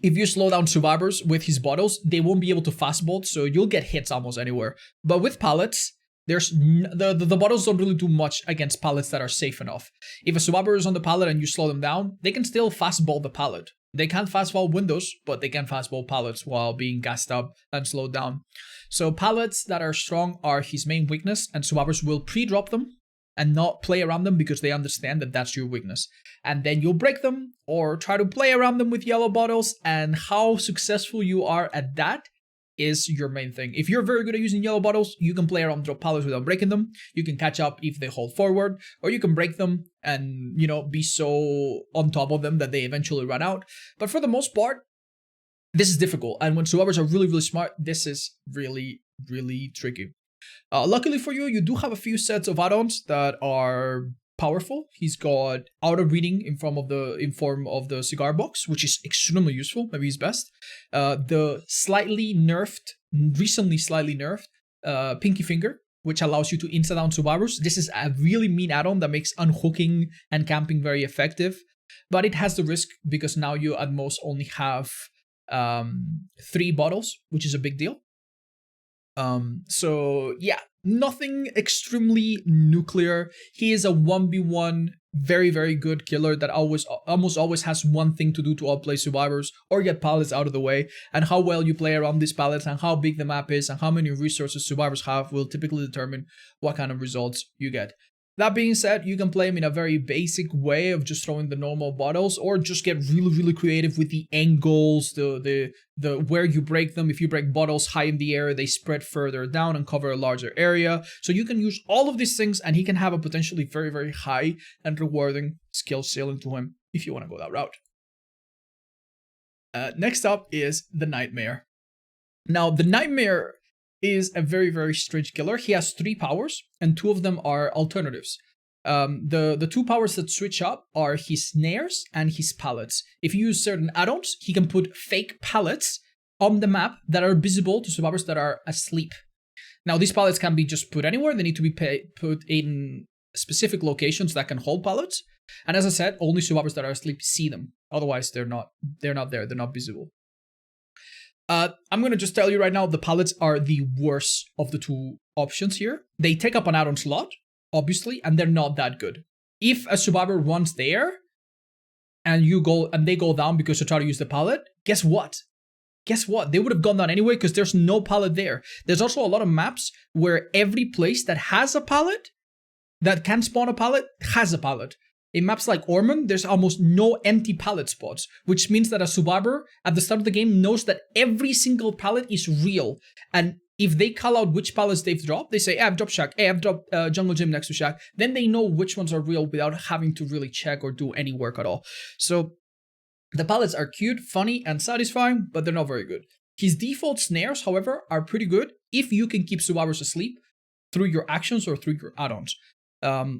if you slow down survivors with his bottles, they won't be able to fast bolt, so you'll get hits almost anywhere. But with pallets, the bottles don't really do much against pallets that are safe enough. If a survivor is on the pallet and you slow them down, they can still fast bolt the pallet. They can't fast bolt windows, but they can fast bolt pallets while being gassed up and slowed down. So pallets that are strong are his main weakness, and survivors will pre-drop them and not play around them because they understand that that's your weakness. And then you'll break them or try to play around them with yellow bottles, and how successful you are at that is your main thing. If you're very good at using yellow bottles, you can play around drop pallets without breaking them. You can catch up if they hold forward, or you can break them and, be so on top of them that they eventually run out. But for the most part, this is difficult. And when survivors are really, really smart, this is really, really tricky. Luckily for you, you do have a few sets of add-ons that are powerful. He's got auto reading in form of the cigar box, which is extremely useful, maybe his best. The recently slightly nerfed Pinky Finger, which allows you to insta down survivors. This is a really mean add-on that makes unhooking and camping very effective, but it has the risk because now you at most only have 3 bottles, which is a big deal. So yeah, Nothing extremely nuclear. He is a 1v1 very, very good killer that almost always has one thing to do to outplay survivors or get pallets out of the way. And how well you play around these pallets and how big the map is and how many resources survivors have will typically determine what kind of results you get. That being said, you can play him in a very basic way of just throwing the normal bottles, or just get really, really creative with the angles, the where you break them. If you break bottles high in the air, they spread further down and cover a larger area. So you can use all of these things, and he can have a potentially very, very high and rewarding skill ceiling to him if you want to go that route. Next up is the Nightmare. Now, the Nightmare is a very, very strange killer. He has 3 powers, and 2 of them are alternatives. The 2 powers that switch up are his snares and his pallets. If you use certain add-ons, he can put fake pallets on the map that are visible to survivors that are asleep. Now, these pallets can be just put anywhere. They need to be put in specific locations that can hold pallets. And as I said, only survivors that are asleep see them. Otherwise, they're not there. They're not visible. I'm going to just tell you right now, the pallets are the worst of the 2 options here. They take up an add-on slot, obviously, and they're not that good. If a survivor runs there, and they go down because you try to use the pallet, guess what? Guess what? They would have gone down anyway because there's no pallet there. There's also a lot of maps where every place that has a pallet, that can spawn a pallet, has a pallet. In maps like Ormond, there's almost no empty pallet spots, which means that a survivor at the start of the game knows that every single pallet is real. And if they call out which pallets they've dropped, they say, hey, I've dropped Shack, hey, I've dropped Jungle Gym next to Shack, then they know which ones are real without having to really check or do any work at all. So the pallets are cute, funny, and satisfying, but they're not very good. His default snares, however, are pretty good if you can keep survivors asleep through your actions or through your add-ons.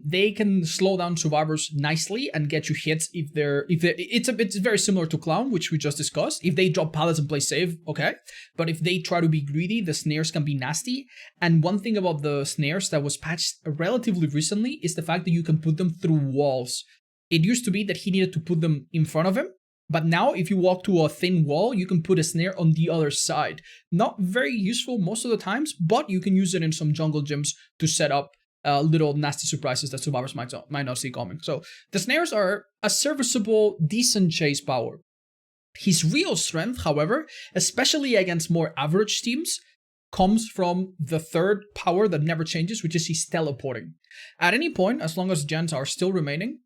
They can slow down survivors nicely and get you hits it's very similar to Clown, which we just discussed. If they drop pallets and play safe, okay. But if they try to be greedy, the snares can be nasty. And one thing about the snares that was patched relatively recently is the fact that you can put them through walls. It used to be that he needed to put them in front of him, but now if you walk to a thin wall, you can put a snare on the other side. Not very useful most of the times, but you can use it in some jungle gyms to set up little nasty surprises that survivors might not see coming. So the snares are a serviceable, decent chase power. His real strength, however, especially against more average teams, comes from the 3rd power that never changes, which is his teleporting. At any point, as long as gens are still remaining,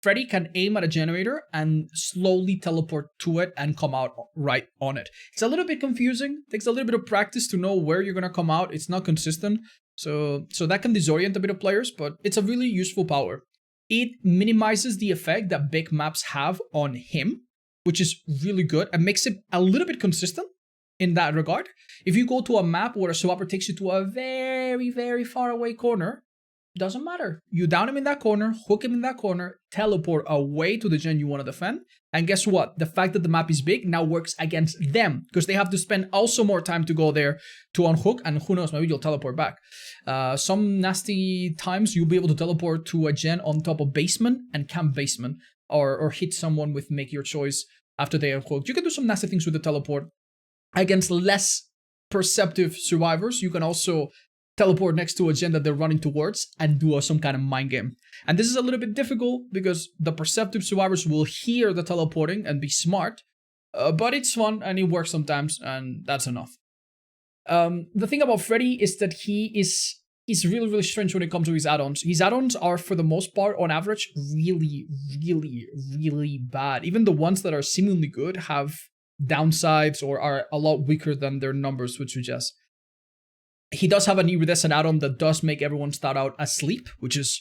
Freddy can aim at a generator and slowly teleport to it and come out right on it. It's a little bit confusing. Takes a little bit of practice to know where you're going to come out. It's not consistent. So that can disorient a bit of players, but it's a really useful power. It minimizes the effect that big maps have on him, which is really good, and makes it a little bit consistent in that regard. If you go to a map where a survivor takes you to a very, very far away corner, doesn't matter. You down him in that corner, hook him in that corner, teleport away to the gen you want to defend. And guess what? The fact that the map is big now works against them because they have to spend also more time to go there to unhook. And who knows, maybe you'll teleport back. Some nasty times you'll be able to teleport to a gen on top of basement and camp basement, or hit someone with make your choice after they unhooked. You can do some nasty things with the teleport. Against less perceptive survivors, you can also teleport next to a gen that they're running towards and do some kind of mind game. And this is a little bit difficult because the perceptive survivors will hear the teleporting and be smart, but it's fun and it works sometimes, and that's enough. The thing about Freddy is that he's really, really strange when it comes to his add-ons. His add-ons are, for the most part, on average, really, really, really bad. Even the ones that are seemingly good have downsides or are a lot weaker than their numbers would suggest. He does have an iridescent add-on that does make everyone start out asleep, which is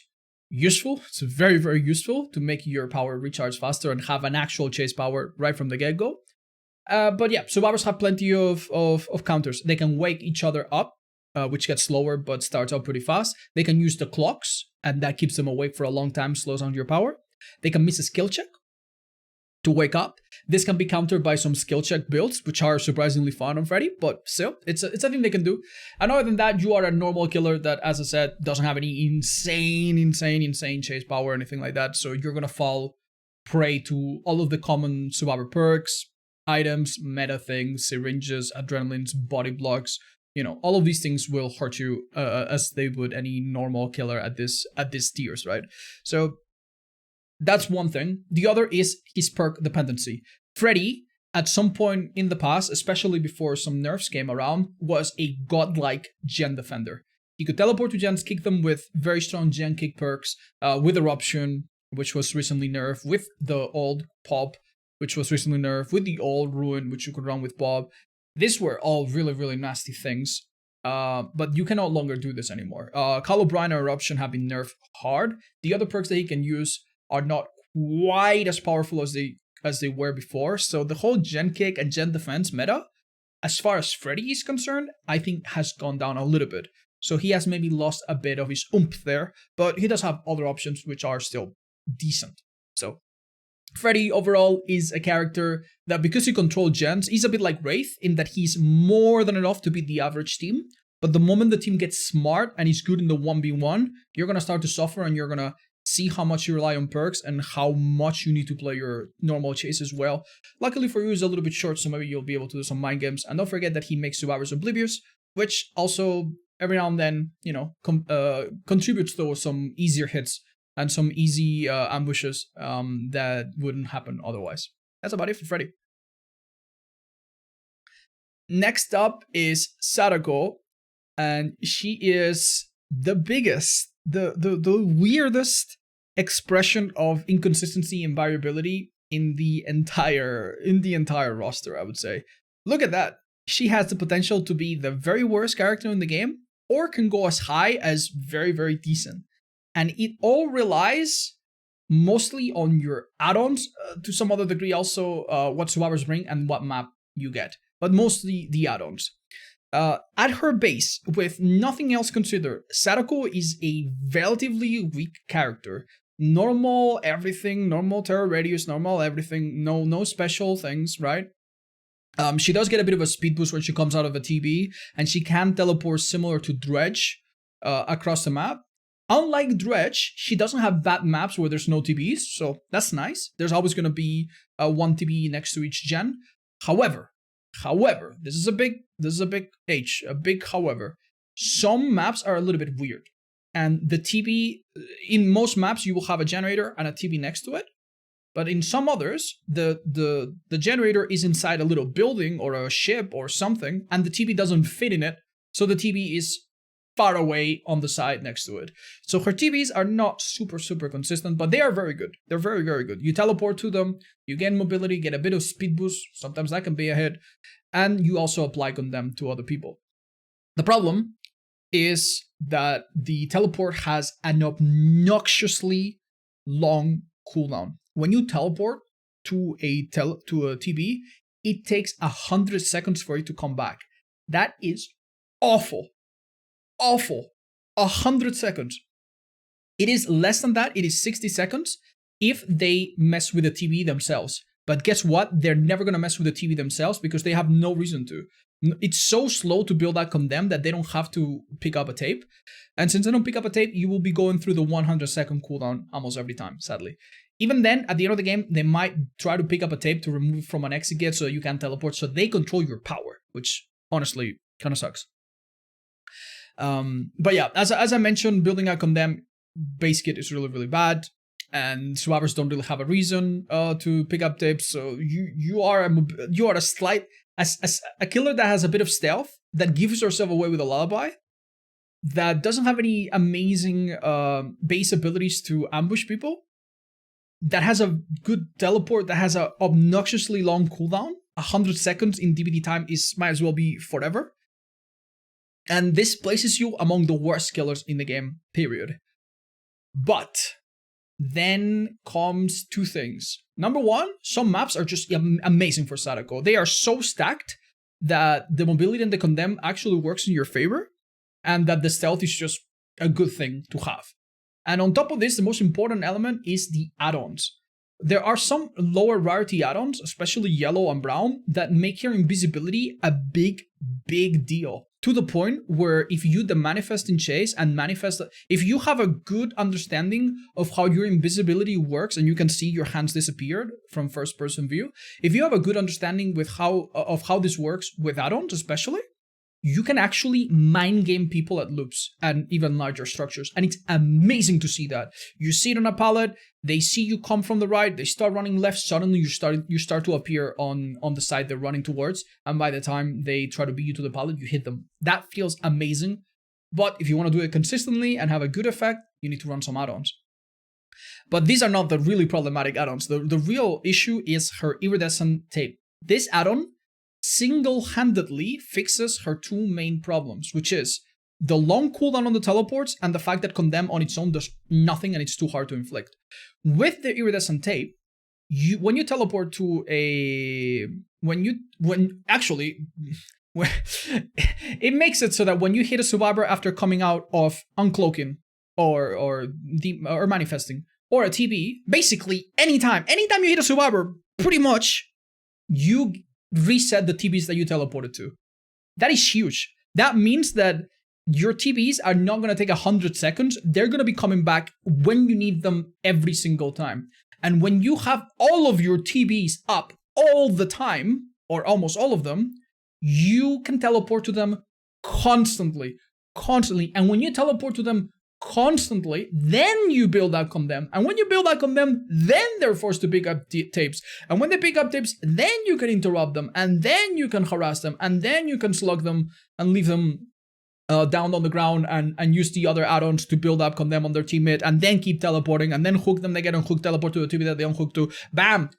useful. It's very, very useful to make your power recharge faster and have an actual chase power right from the get-go. But yeah, survivors have plenty of counters. They can wake each other up, which gets slower but starts out pretty fast. They can use the clocks, and that keeps them awake for a long time, slows down your power. They can miss a skill check to wake up. This can be countered by some skill check builds, which are surprisingly fun on Freddy, but still, it's a thing they can do. And other than that, you are a normal killer that, as I said, doesn't have any insane chase power or anything like that, so you're gonna fall prey to all of the common survivor perks, items, meta things, syringes, adrenalines, body blocks, you know, all of these things will hurt you as they would any normal killer at this tiers, right? So that's one thing. The other is his perk dependency. Freddy, at some point in the past, especially before some nerfs came around, was a godlike gen defender. He could teleport to gens, kick them with very strong gen kick perks, with Eruption, which was recently nerfed, with the old Pop, which was recently nerfed, with the old Ruin, which you could run with Bob. These were all really, really nasty things. But you can no longer do this anymore. Call O'Brien and Eruption have been nerfed hard. The other perks that he can use are not quite as powerful as they were before. So the whole gen kick and gen defense meta, as far as Freddy is concerned, I think has gone down a little bit. So he has maybe lost a bit of his oomph there, but he does have other options which are still decent. So Freddy overall is a character that, because he controls gens, he's a bit like Wraith in that he's more than enough to beat the average team. But the moment the team gets smart and is good in the 1v1, you're going to start to suffer, and you're going to see how much you rely on perks and how much you need to play your normal chase as well. Luckily for you, it's a little bit short, so maybe you'll be able to do some mind games. And don't forget that he makes survivors oblivious, which also every now and then, you know, contributes to some easier hits and some easy ambushes that wouldn't happen otherwise. That's about it for Freddy. Next up is Sadako, and she is the biggest, the weirdest expression of inconsistency and variability in the entire roster, I would say. Look at that. She has the potential to be the very worst character in the game, or can go as high as very, very decent. And it all relies mostly on your add-ons, to some other degree also what survivors bring and what map you get, but mostly the add-ons. At her base, with nothing else considered, Sadako is a relatively weak character. Normal everything, normal terror radius, normal everything, no special things, right? She does get a bit of a speed boost when she comes out of a TB, and she can teleport similar to Dredge across the map. Unlike Dredge, she doesn't have bad maps where there's no TBs, so that's nice. There's always going to be one TB next to each gen. However, this is a big however. Some maps are a little bit weird, and the TB, in most maps you will have a generator and a TB next to it. But in some others, the generator is inside a little building or a ship or something, and the TB doesn't fit in it, so the TB is far away on the side next to it. So her TBs are not super consistent, but they are very good. They're very good. You teleport to them, you get mobility, get a bit of speed boost, sometimes that can be a hit, and you also apply on them to other people. The problem is that the teleport has an obnoxiously long cooldown. When you teleport to a TB, it takes 100 seconds for it to come back. That is awful. 100 seconds. It is less than that. It is 60 seconds if they mess with the TB themselves. But guess what? They're never going to mess with the TB themselves because they have no reason to. It's so slow to build that condemn that they don't have to pick up a tape. And since they don't pick up a tape, you will be going through the 100-second cooldown almost every time, sadly. Even then, at the end of the game, they might try to pick up a tape to remove from an exit gate so you can teleport, so they control your power, which honestly kind of sucks. But yeah, as I mentioned, building a condemn base kit is really bad, and survivors don't really have a reason to pick up tapes. So you are a slight as a killer that has a bit of stealth, that gives herself away with a lullaby, that doesn't have any amazing base abilities to ambush people, that has a good teleport, that has a obnoxiously long cooldown. 100 seconds in DBD time might as well be forever. And this places you among the worst killers in the game, period. But then comes two things. Number one, some maps are just amazing for Sadako. They are so stacked that the mobility and the condemn actually works in your favor, and that the stealth is just a good thing to have. And on top of this, the most important element is the add-ons. There are some lower rarity add-ons, especially yellow and brown, that make your invisibility a big deal. To the point where if you the manifest in chase and manifest, if you have a good understanding of how your invisibility works and you can see your hands disappeared from first person view, if you have a good understanding with how this works with add-ons especially, you can actually mind game people at loops and even larger structures. And it's amazing to see that. You see it on a pallet, they see you come from the right, they start running left, suddenly you start to appear on the side they're running towards, and by the time they try to beat you to the pallet, you hit them. That feels amazing. But if you want to do it consistently and have a good effect, you need to run some add-ons. But these are not the really problematic add-ons. The real issue is her iridescent tape. This add-on single-handedly fixes her two main problems, which is the long cooldown on the teleports and the fact that Condemn on its own does nothing and it's too hard to inflict. With the iridescent tape, when you teleport to a... it makes it so that when you hit a survivor after coming out of uncloaking or manifesting or a TB, basically anytime you hit a survivor, pretty much you reset the TBs that you teleported to. That is huge. That means that your TBs are not going to take 100 seconds. They're going to be coming back when you need them every single time. And when you have all of your TBs up all the time, or almost all of them, you can teleport to them constantly. And when you teleport to them constantly, then you build out Condemn. And when you build out Condemn, then they're forced to pick up tapes. And when they pick up tapes, then you can interrupt them. And then you can harass them. And then you can slug them and leave them down on the ground and use the other add-ons to build up Condemn on their teammate. And then keep teleporting. And then hook them. They get unhooked, teleport to the teammate that they unhook to. Bam!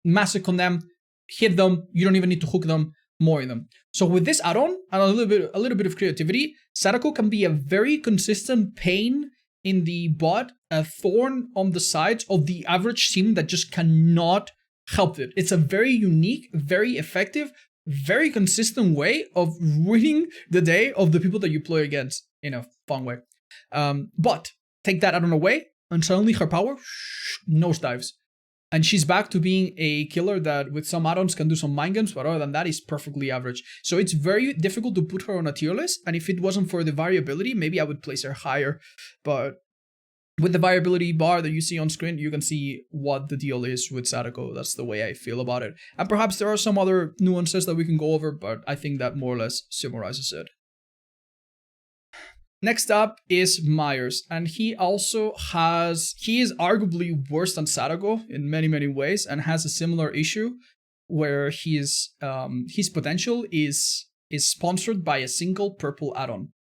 Massive Condemn. Hit them. You don't even need to hook them. More in them. So with this add-on and a little bit of creativity, Sadako can be a very consistent pain in the bot, a thorn on the sides of the average team that just cannot help it. It's a very unique, very effective, very consistent way of ruining the day of the people that you play against in a fun way. But take that add-on away and suddenly her power nosedives. And she's back to being a killer that with some add-ons can do some mind games, but other than that is perfectly average. So it's very difficult to put her on a tier list, and if it wasn't for the variability, maybe I would place her higher. But with the variability bar that you see on screen, you can see what the deal is with Sadako. That's the way I feel about it. And perhaps there are some other nuances that we can go over, but I think that more or less summarizes it. Next up is Myers, and he is arguably worse than Sadako in many ways, and has a similar issue where his potential is sponsored by a single purple add-on.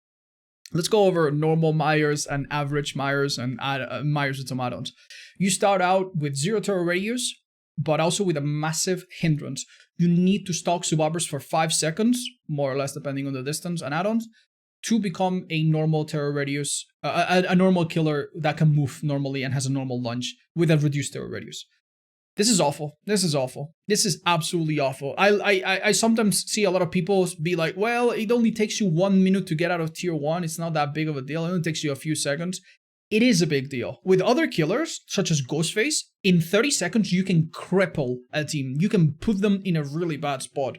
Let's go over normal Myers and average Myers and Myers with some add-ons. You start out with 0 terror radius, but also with a massive hindrance. You need to stalk survivors for 5 seconds, more or less depending on the distance and add-ons, to become a normal terror radius, a normal killer that can move normally and has a normal lunge with a reduced terror radius. This is awful. This is awful. This is absolutely awful. I sometimes see a lot of people be like, well, it only takes you 1 minute to get out of tier 1. It's not that big of a deal. It only takes you a few seconds. It is a big deal. With other killers, such as Ghostface, in 30 seconds, you can cripple a team. You can put them in a really bad spot.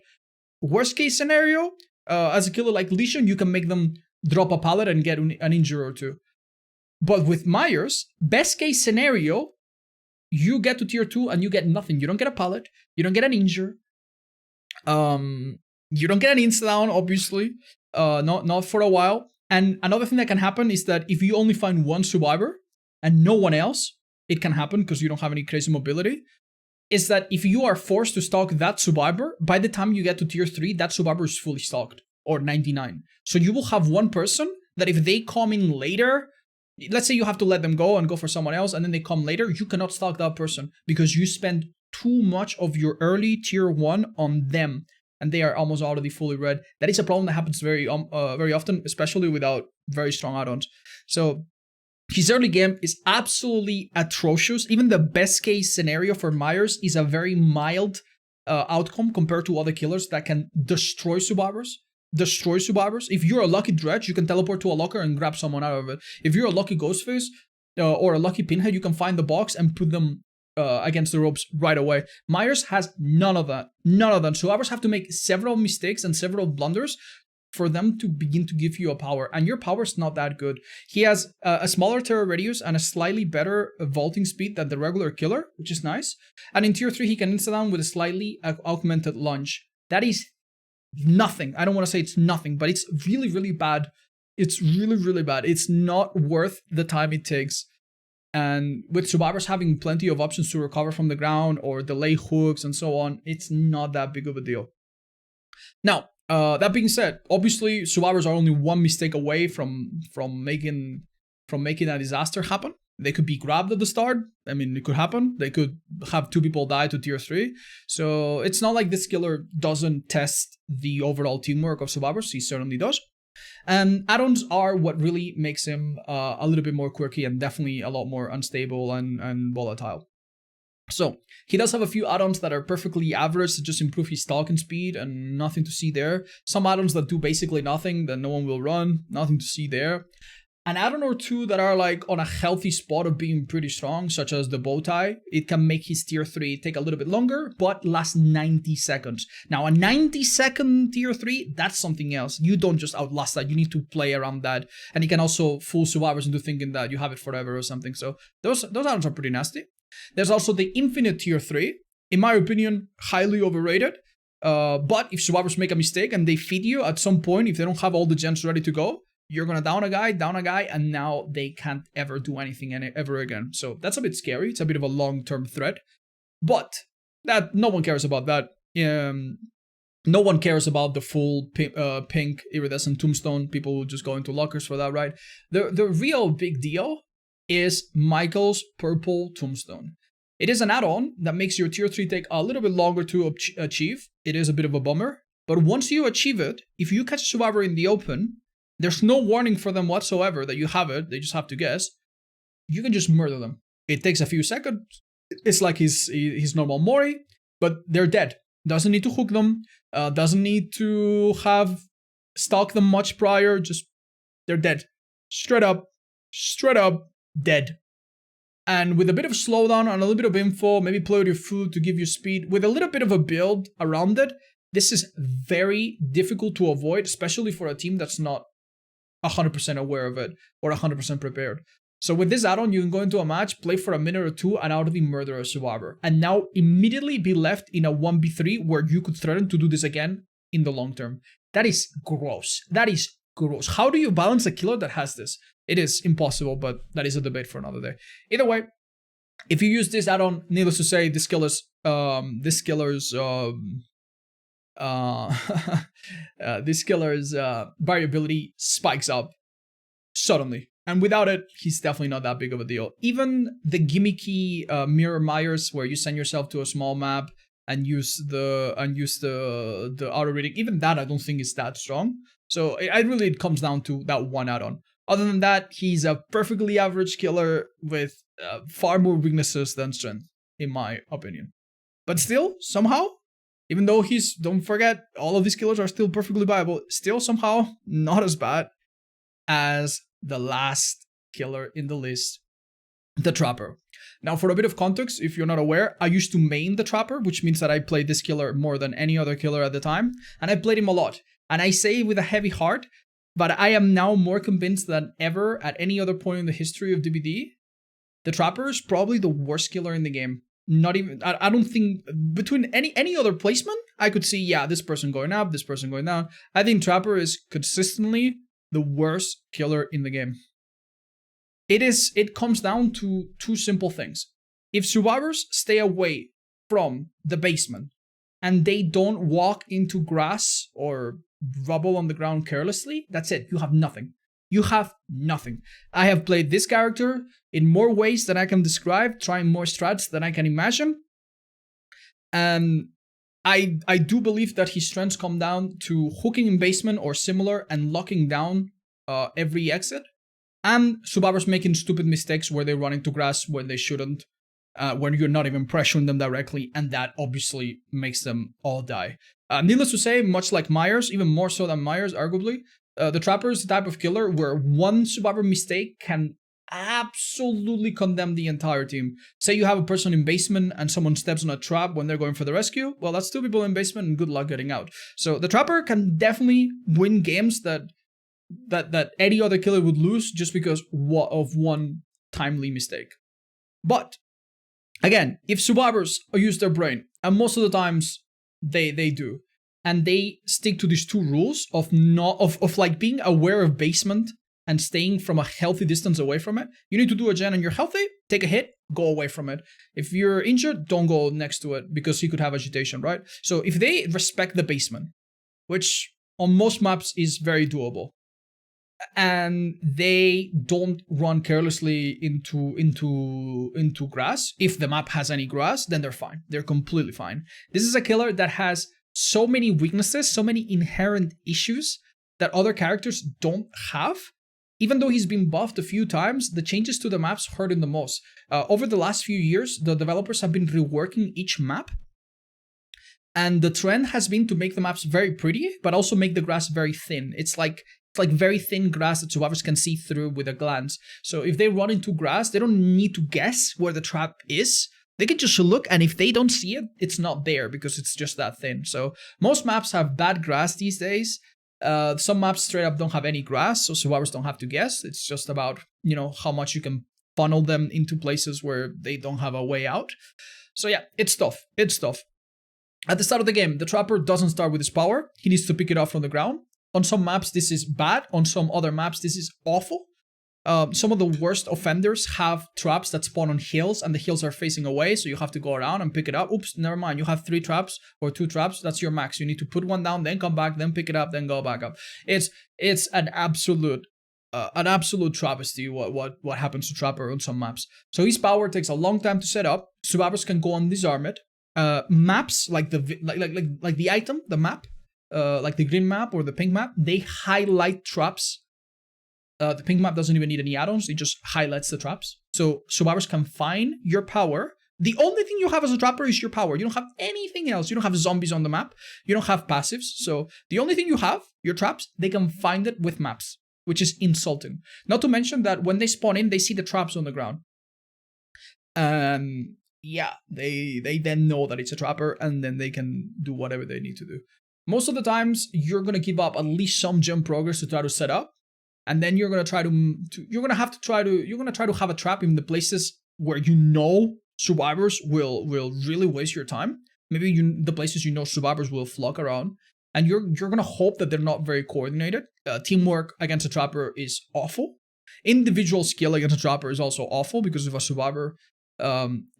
Worst case scenario, as a killer like Lesion, you can make them drop a pallet and get an injury or two. But with Myers, best case scenario, you get to tier 2 and you get nothing. You don't get a pallet, you don't get an injure, you don't get an insta-down, obviously, not for a while. And another thing that can happen is that if you only find one survivor and no one else, it can happen because you don't have any crazy mobility, is that if you are forced to stalk that survivor, by the time you get to tier 3, that survivor is fully stalked, or 99. So you will have one person that if they come in later, let's say you have to let them go and go for someone else, and then they come later, you cannot stalk that person because you spend too much of your early tier 1 on them, and they are almost already fully red. That is a problem that happens very often, especially without very strong add-ons. So his early game is absolutely atrocious. Even the best case scenario for Myers is a very mild outcome compared to other killers that can destroy survivors. If you're a lucky Dredge, you can teleport to a locker and grab someone out of it. If you're a lucky Ghostface or a lucky Pinhead, you can find the box and put them against the ropes right away. Myers has none of that. None of that. Survivors have to make several mistakes and several blunders for them to begin to give you a power, and your power is not that good. He has a smaller terror radius and a slightly better vaulting speed than the regular killer, which is nice. And in tier 3, he can insta-down with a slightly augmented lunge. That is nothing. I don't want to say it's nothing, but it's really, really bad. It's really, really bad. It's not worth the time it takes. And with survivors having plenty of options to recover from the ground or delay hooks and so on, it's not that big of a deal. Now, that being said, obviously survivors are only one mistake away from making a disaster happen. They could be grabbed at the start. I mean, it could happen. They could have 2 people die to tier 3. So it's not like this killer doesn't test the overall teamwork of survivors. He certainly does. And add-ons are what really makes him a little bit more quirky and definitely a lot more unstable and volatile. So he does have a few add-ons that are perfectly average to just improve his stalking speed and nothing to see there. Some add-ons that do basically nothing, that no one will run, nothing to see there. An add-on or two that are like on a healthy spot of being pretty strong, such as the bow tie. It can make his tier 3 take a little bit longer, but last 90 seconds. Now, a 90-second tier 3, that's something else. You don't just outlast that. You need to play around that. And you can also fool survivors into thinking that you have it forever or something. So those add-ons are pretty nasty. There's also the infinite tier 3. In my opinion, highly overrated. But if survivors make a mistake and they feed you at some point, if they don't have all the gens ready to go, you're gonna down a guy, and now they can't ever do anything ever again. So that's a bit scary. It's a bit of a long-term threat. But that no one cares about that. No one cares about the full pink iridescent tombstone. People will just go into lockers for that, right? The real big deal is Michael's purple tombstone. It is an add-on that makes your tier 3 take a little bit longer to achieve. It is a bit of a bummer. But once you achieve it, if you catch a survivor in the open, there's no warning for them whatsoever that you have it. They just have to guess. You can just murder them. It takes a few seconds. It's like his normal Mori, but they're dead. Doesn't need to hook them. Doesn't need to have stalk them much prior. Just they're dead. Straight up, dead. And with a bit of slowdown and a little bit of info, maybe play with your food to give you speed, with a little bit of a build around it, this is very difficult to avoid, especially for a team that's not 100% aware of it or 100% prepared. So with this add-on, you can go into a match, play for a minute or two, and out of the murder a survivor. And now immediately be left in a 1v3 where you could threaten to do this again in the long term. That is gross. That is gross. How do you balance a killer that has this? It is impossible, but that is a debate for another day. Either way, if you use this add-on, needless to say, this killer's variability spikes up suddenly, and without it, he's definitely not that big of a deal. Even the gimmicky mirror Myers, where you send yourself to a small map and use the auto reading, even that I don't think is that strong. So it comes down to that one add-on. Other than that, he's a perfectly average killer with far more weaknesses than strength, in my opinion. But still, somehow, even though don't forget, all of these killers are still perfectly viable, still somehow not as bad as the last killer in the list, the Trapper. Now, for a bit of context, if you're not aware, I used to main the Trapper, which means that I played this killer more than any other killer at the time, and I played him a lot. And I say it with a heavy heart, but I am now more convinced than ever at any other point in the history of DBD, the Trapper is probably the worst killer in the game. Not even, I don't think, between any other placement, I could see, yeah, this person going up, this person going down. I think Trapper is consistently the worst killer in the game. It comes down to two simple things. If survivors stay away from the basement and they don't walk into grass or rubble on the ground carelessly, that's it. You have nothing. You have nothing. I have played this character in more ways than I can describe, trying more strats than I can imagine. And I do believe that his strengths come down to hooking in basement or similar and locking down every exit. And survivors making stupid mistakes where they run into grass when they shouldn't, when you're not even pressuring them directly, and that obviously makes them all die. Needless to say, much like Myers, even more so than Myers, arguably, the Trapper is the type of killer where one survivor mistake can absolutely condemn the entire team. Say you have a person in basement and someone steps on a trap when they're going for the rescue, well, that's two people in basement and good luck getting out. So the Trapper can definitely win games that any other killer would lose just because of one timely mistake. But again, if survivors use their brain, and most of the times they do, and they stick to these two rules of like being aware of basement and staying from a healthy distance away from it. You need to do a gen and you're healthy, take a hit, go away from it. If you're injured, don't go next to it because you could have agitation, right? So if they respect the basement, which on most maps is very doable, and they don't run carelessly into grass, if the map has any grass, then they're fine. They're completely fine. This is a killer that has so many weaknesses, so many inherent issues that other characters don't have. Even though he's been buffed a few times, the changes to the maps hurt him the most. Over the last few years, the developers have been reworking each map, and the trend has been to make the maps very pretty, but also make the grass very thin. It's like very thin grass that survivors can see through with a glance. So if they run into grass, they don't need to guess where the trap is. They can just look, and if they don't see it, it's not there because it's just that thin. So most maps have bad grass these days. Some maps straight up don't have any grass, so survivors don't have to guess. It's just about, you know, how much you can funnel them into places where they don't have a way out. So yeah, it's tough. It's tough. At the start of the game, the trapper doesn't start with his power. He needs to pick it up from the ground. On some maps, this is bad. On some other maps, this is awful. Some of the worst offenders have traps that spawn on hills, and the hills are facing away, so you have to go around and pick it up. Oops, never mind. You have 3 traps or 2 traps. That's your max. You need to put one down, then come back, then pick it up, then go back up. It's an absolute travesty what happens to Trapper on some maps. So his power takes a long time to set up. Survivors can go undisarm it. Maps like the item, the map, like the green map or the pink map, they highlight traps. The pink map doesn't even need any add-ons, it just highlights the traps. So survivors can find your power. The only thing you have as a trapper is your power. You don't have anything else. You don't have zombies on the map. You don't have passives. So the only thing you have, your traps, they can find it with maps, which is insulting. Not to mention that when they spawn in, they see the traps on the ground. Yeah, they then know that it's a trapper, and then they can do whatever they need to do. Most of the times, you're going to give up at least some gem progress to try to set up. And then you're gonna try to have a trap in the places where you know survivors will really waste your time. Maybe the places you know survivors will flock around, and you're gonna hope that they're not very coordinated. Teamwork against a trapper is awful. Individual skill against a trapper is also awful, because if a survivor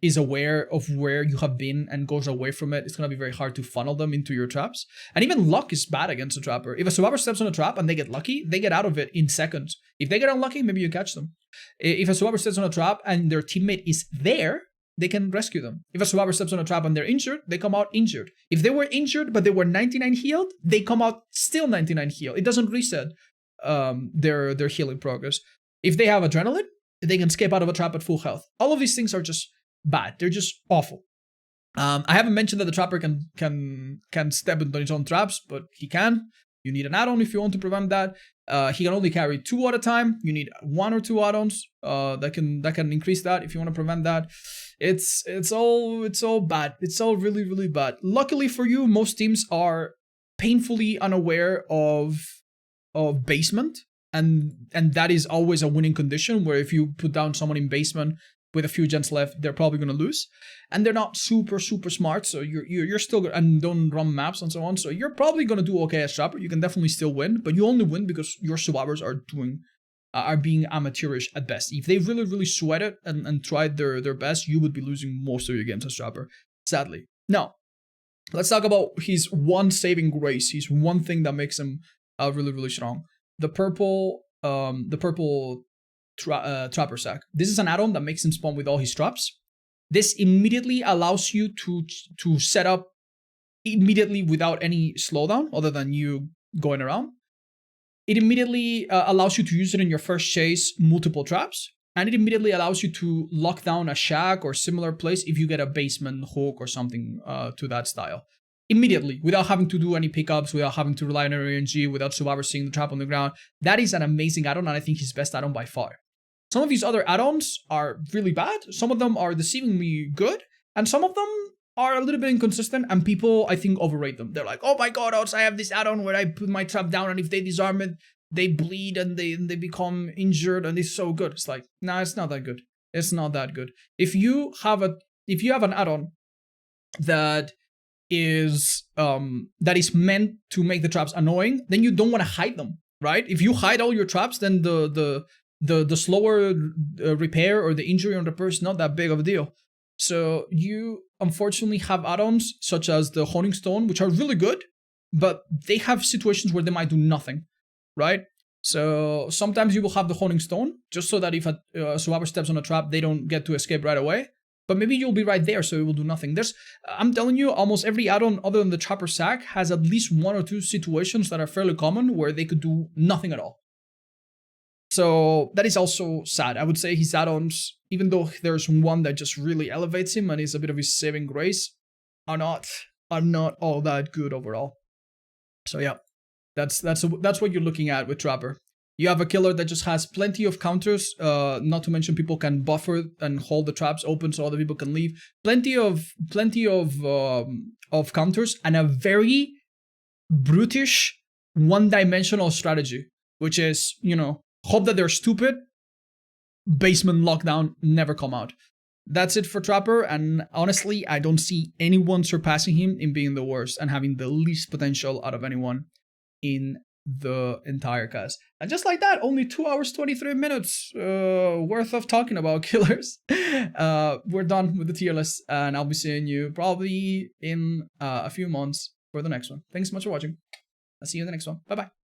is aware of where you have been and goes away from it, it's going to be very hard to funnel them into your traps. And even luck is bad against a trapper. If a survivor steps on a trap and they get lucky, they get out of it in seconds. If they get unlucky, maybe you catch them. If a survivor steps on a trap and their teammate is there, they can rescue them. If a survivor steps on a trap and they're injured, they come out injured. If they were injured but they were 99 healed, they come out still 99 healed. It doesn't reset their healing progress. If they have adrenaline, they can escape out of a trap at full health. All of these things are just bad. They're just awful. I haven't mentioned that the trapper can step into his own traps, but he can. You need an add-on if you want to prevent that. He can only carry 2 at a time. You need 1 or 2 add-ons that can increase that if you want to prevent that. It's all bad. It's all really, really bad. Luckily for you, most teams are painfully unaware of basement. And that is always a winning condition, where if you put down someone in basement with a few gens left, they're probably going to lose. And they're not super smart, so you're still good, and don't run maps and so on. So you're probably going to do okay as trapper. You can definitely still win, but you only win because your survivors are being amateurish at best. If they really sweat it and tried their best, you would be losing most of your games as trapper, sadly. Now, let's talk about his one saving grace. His one thing that makes him really strong. The purple trapper sack. This is an add-on that makes him spawn with all his traps. This immediately allows you to set up immediately without any slowdown other than you going around. It immediately allows you to use it in your first chase, multiple traps, and it immediately allows you to lock down a shack or similar place if you get a basement hook or something to that style. Immediately, without having to do any pickups, without having to rely on RNG, without survivors seeing the trap on the ground. That is an amazing add-on, and I think his best add-on by far. Some of these other add-ons are really bad, some of them are deceivingly good, and some of them are a little bit inconsistent, and people, I think, overrate them. They're like, oh my god, I have this add-on where I put my trap down, and if they disarm it, they bleed, and they become injured, and it's so good. It's like, nah, it's not that good. It's not that good. If you have an add-on that is that is meant to make the traps annoying, then you don't want to hide them, right? If you hide all your traps, then the slower repair or the injury on the repair is not that big of a deal. So you unfortunately have add-ons such as the Honing Stone, which are really good, but they have situations where they might do nothing, right? So sometimes you will have the Honing Stone just so that if a survivor steps on a trap, they don't get to escape right away. But maybe you'll be right there, so it will do nothing. I'm telling you, almost every add-on other than the Trapper Sack has at least 1 or 2 situations that are fairly common where they could do nothing at all. So that is also sad. I would say his add-ons, even though there's one that just really elevates him and is a bit of his saving grace, are not all that good overall. So yeah, that's what you're looking at with Trapper. You have a killer that just has plenty of counters, not to mention people can buffer and hold the traps open so other people can leave. Plenty of counters and a very brutish one-dimensional strategy, which is, you know, hope that they're stupid, basement lockdown, never come out. That's it for Trapper, and honestly, I don't see anyone surpassing him in being the worst and having the least potential out of anyone in the entire cast. And just like that, only 2 hours 23 minutes worth of talking about killers. We're done with the tier list, and I'll be seeing you probably in a few months for the next one. Thanks so much for watching. I'll see you in the next one. Bye bye.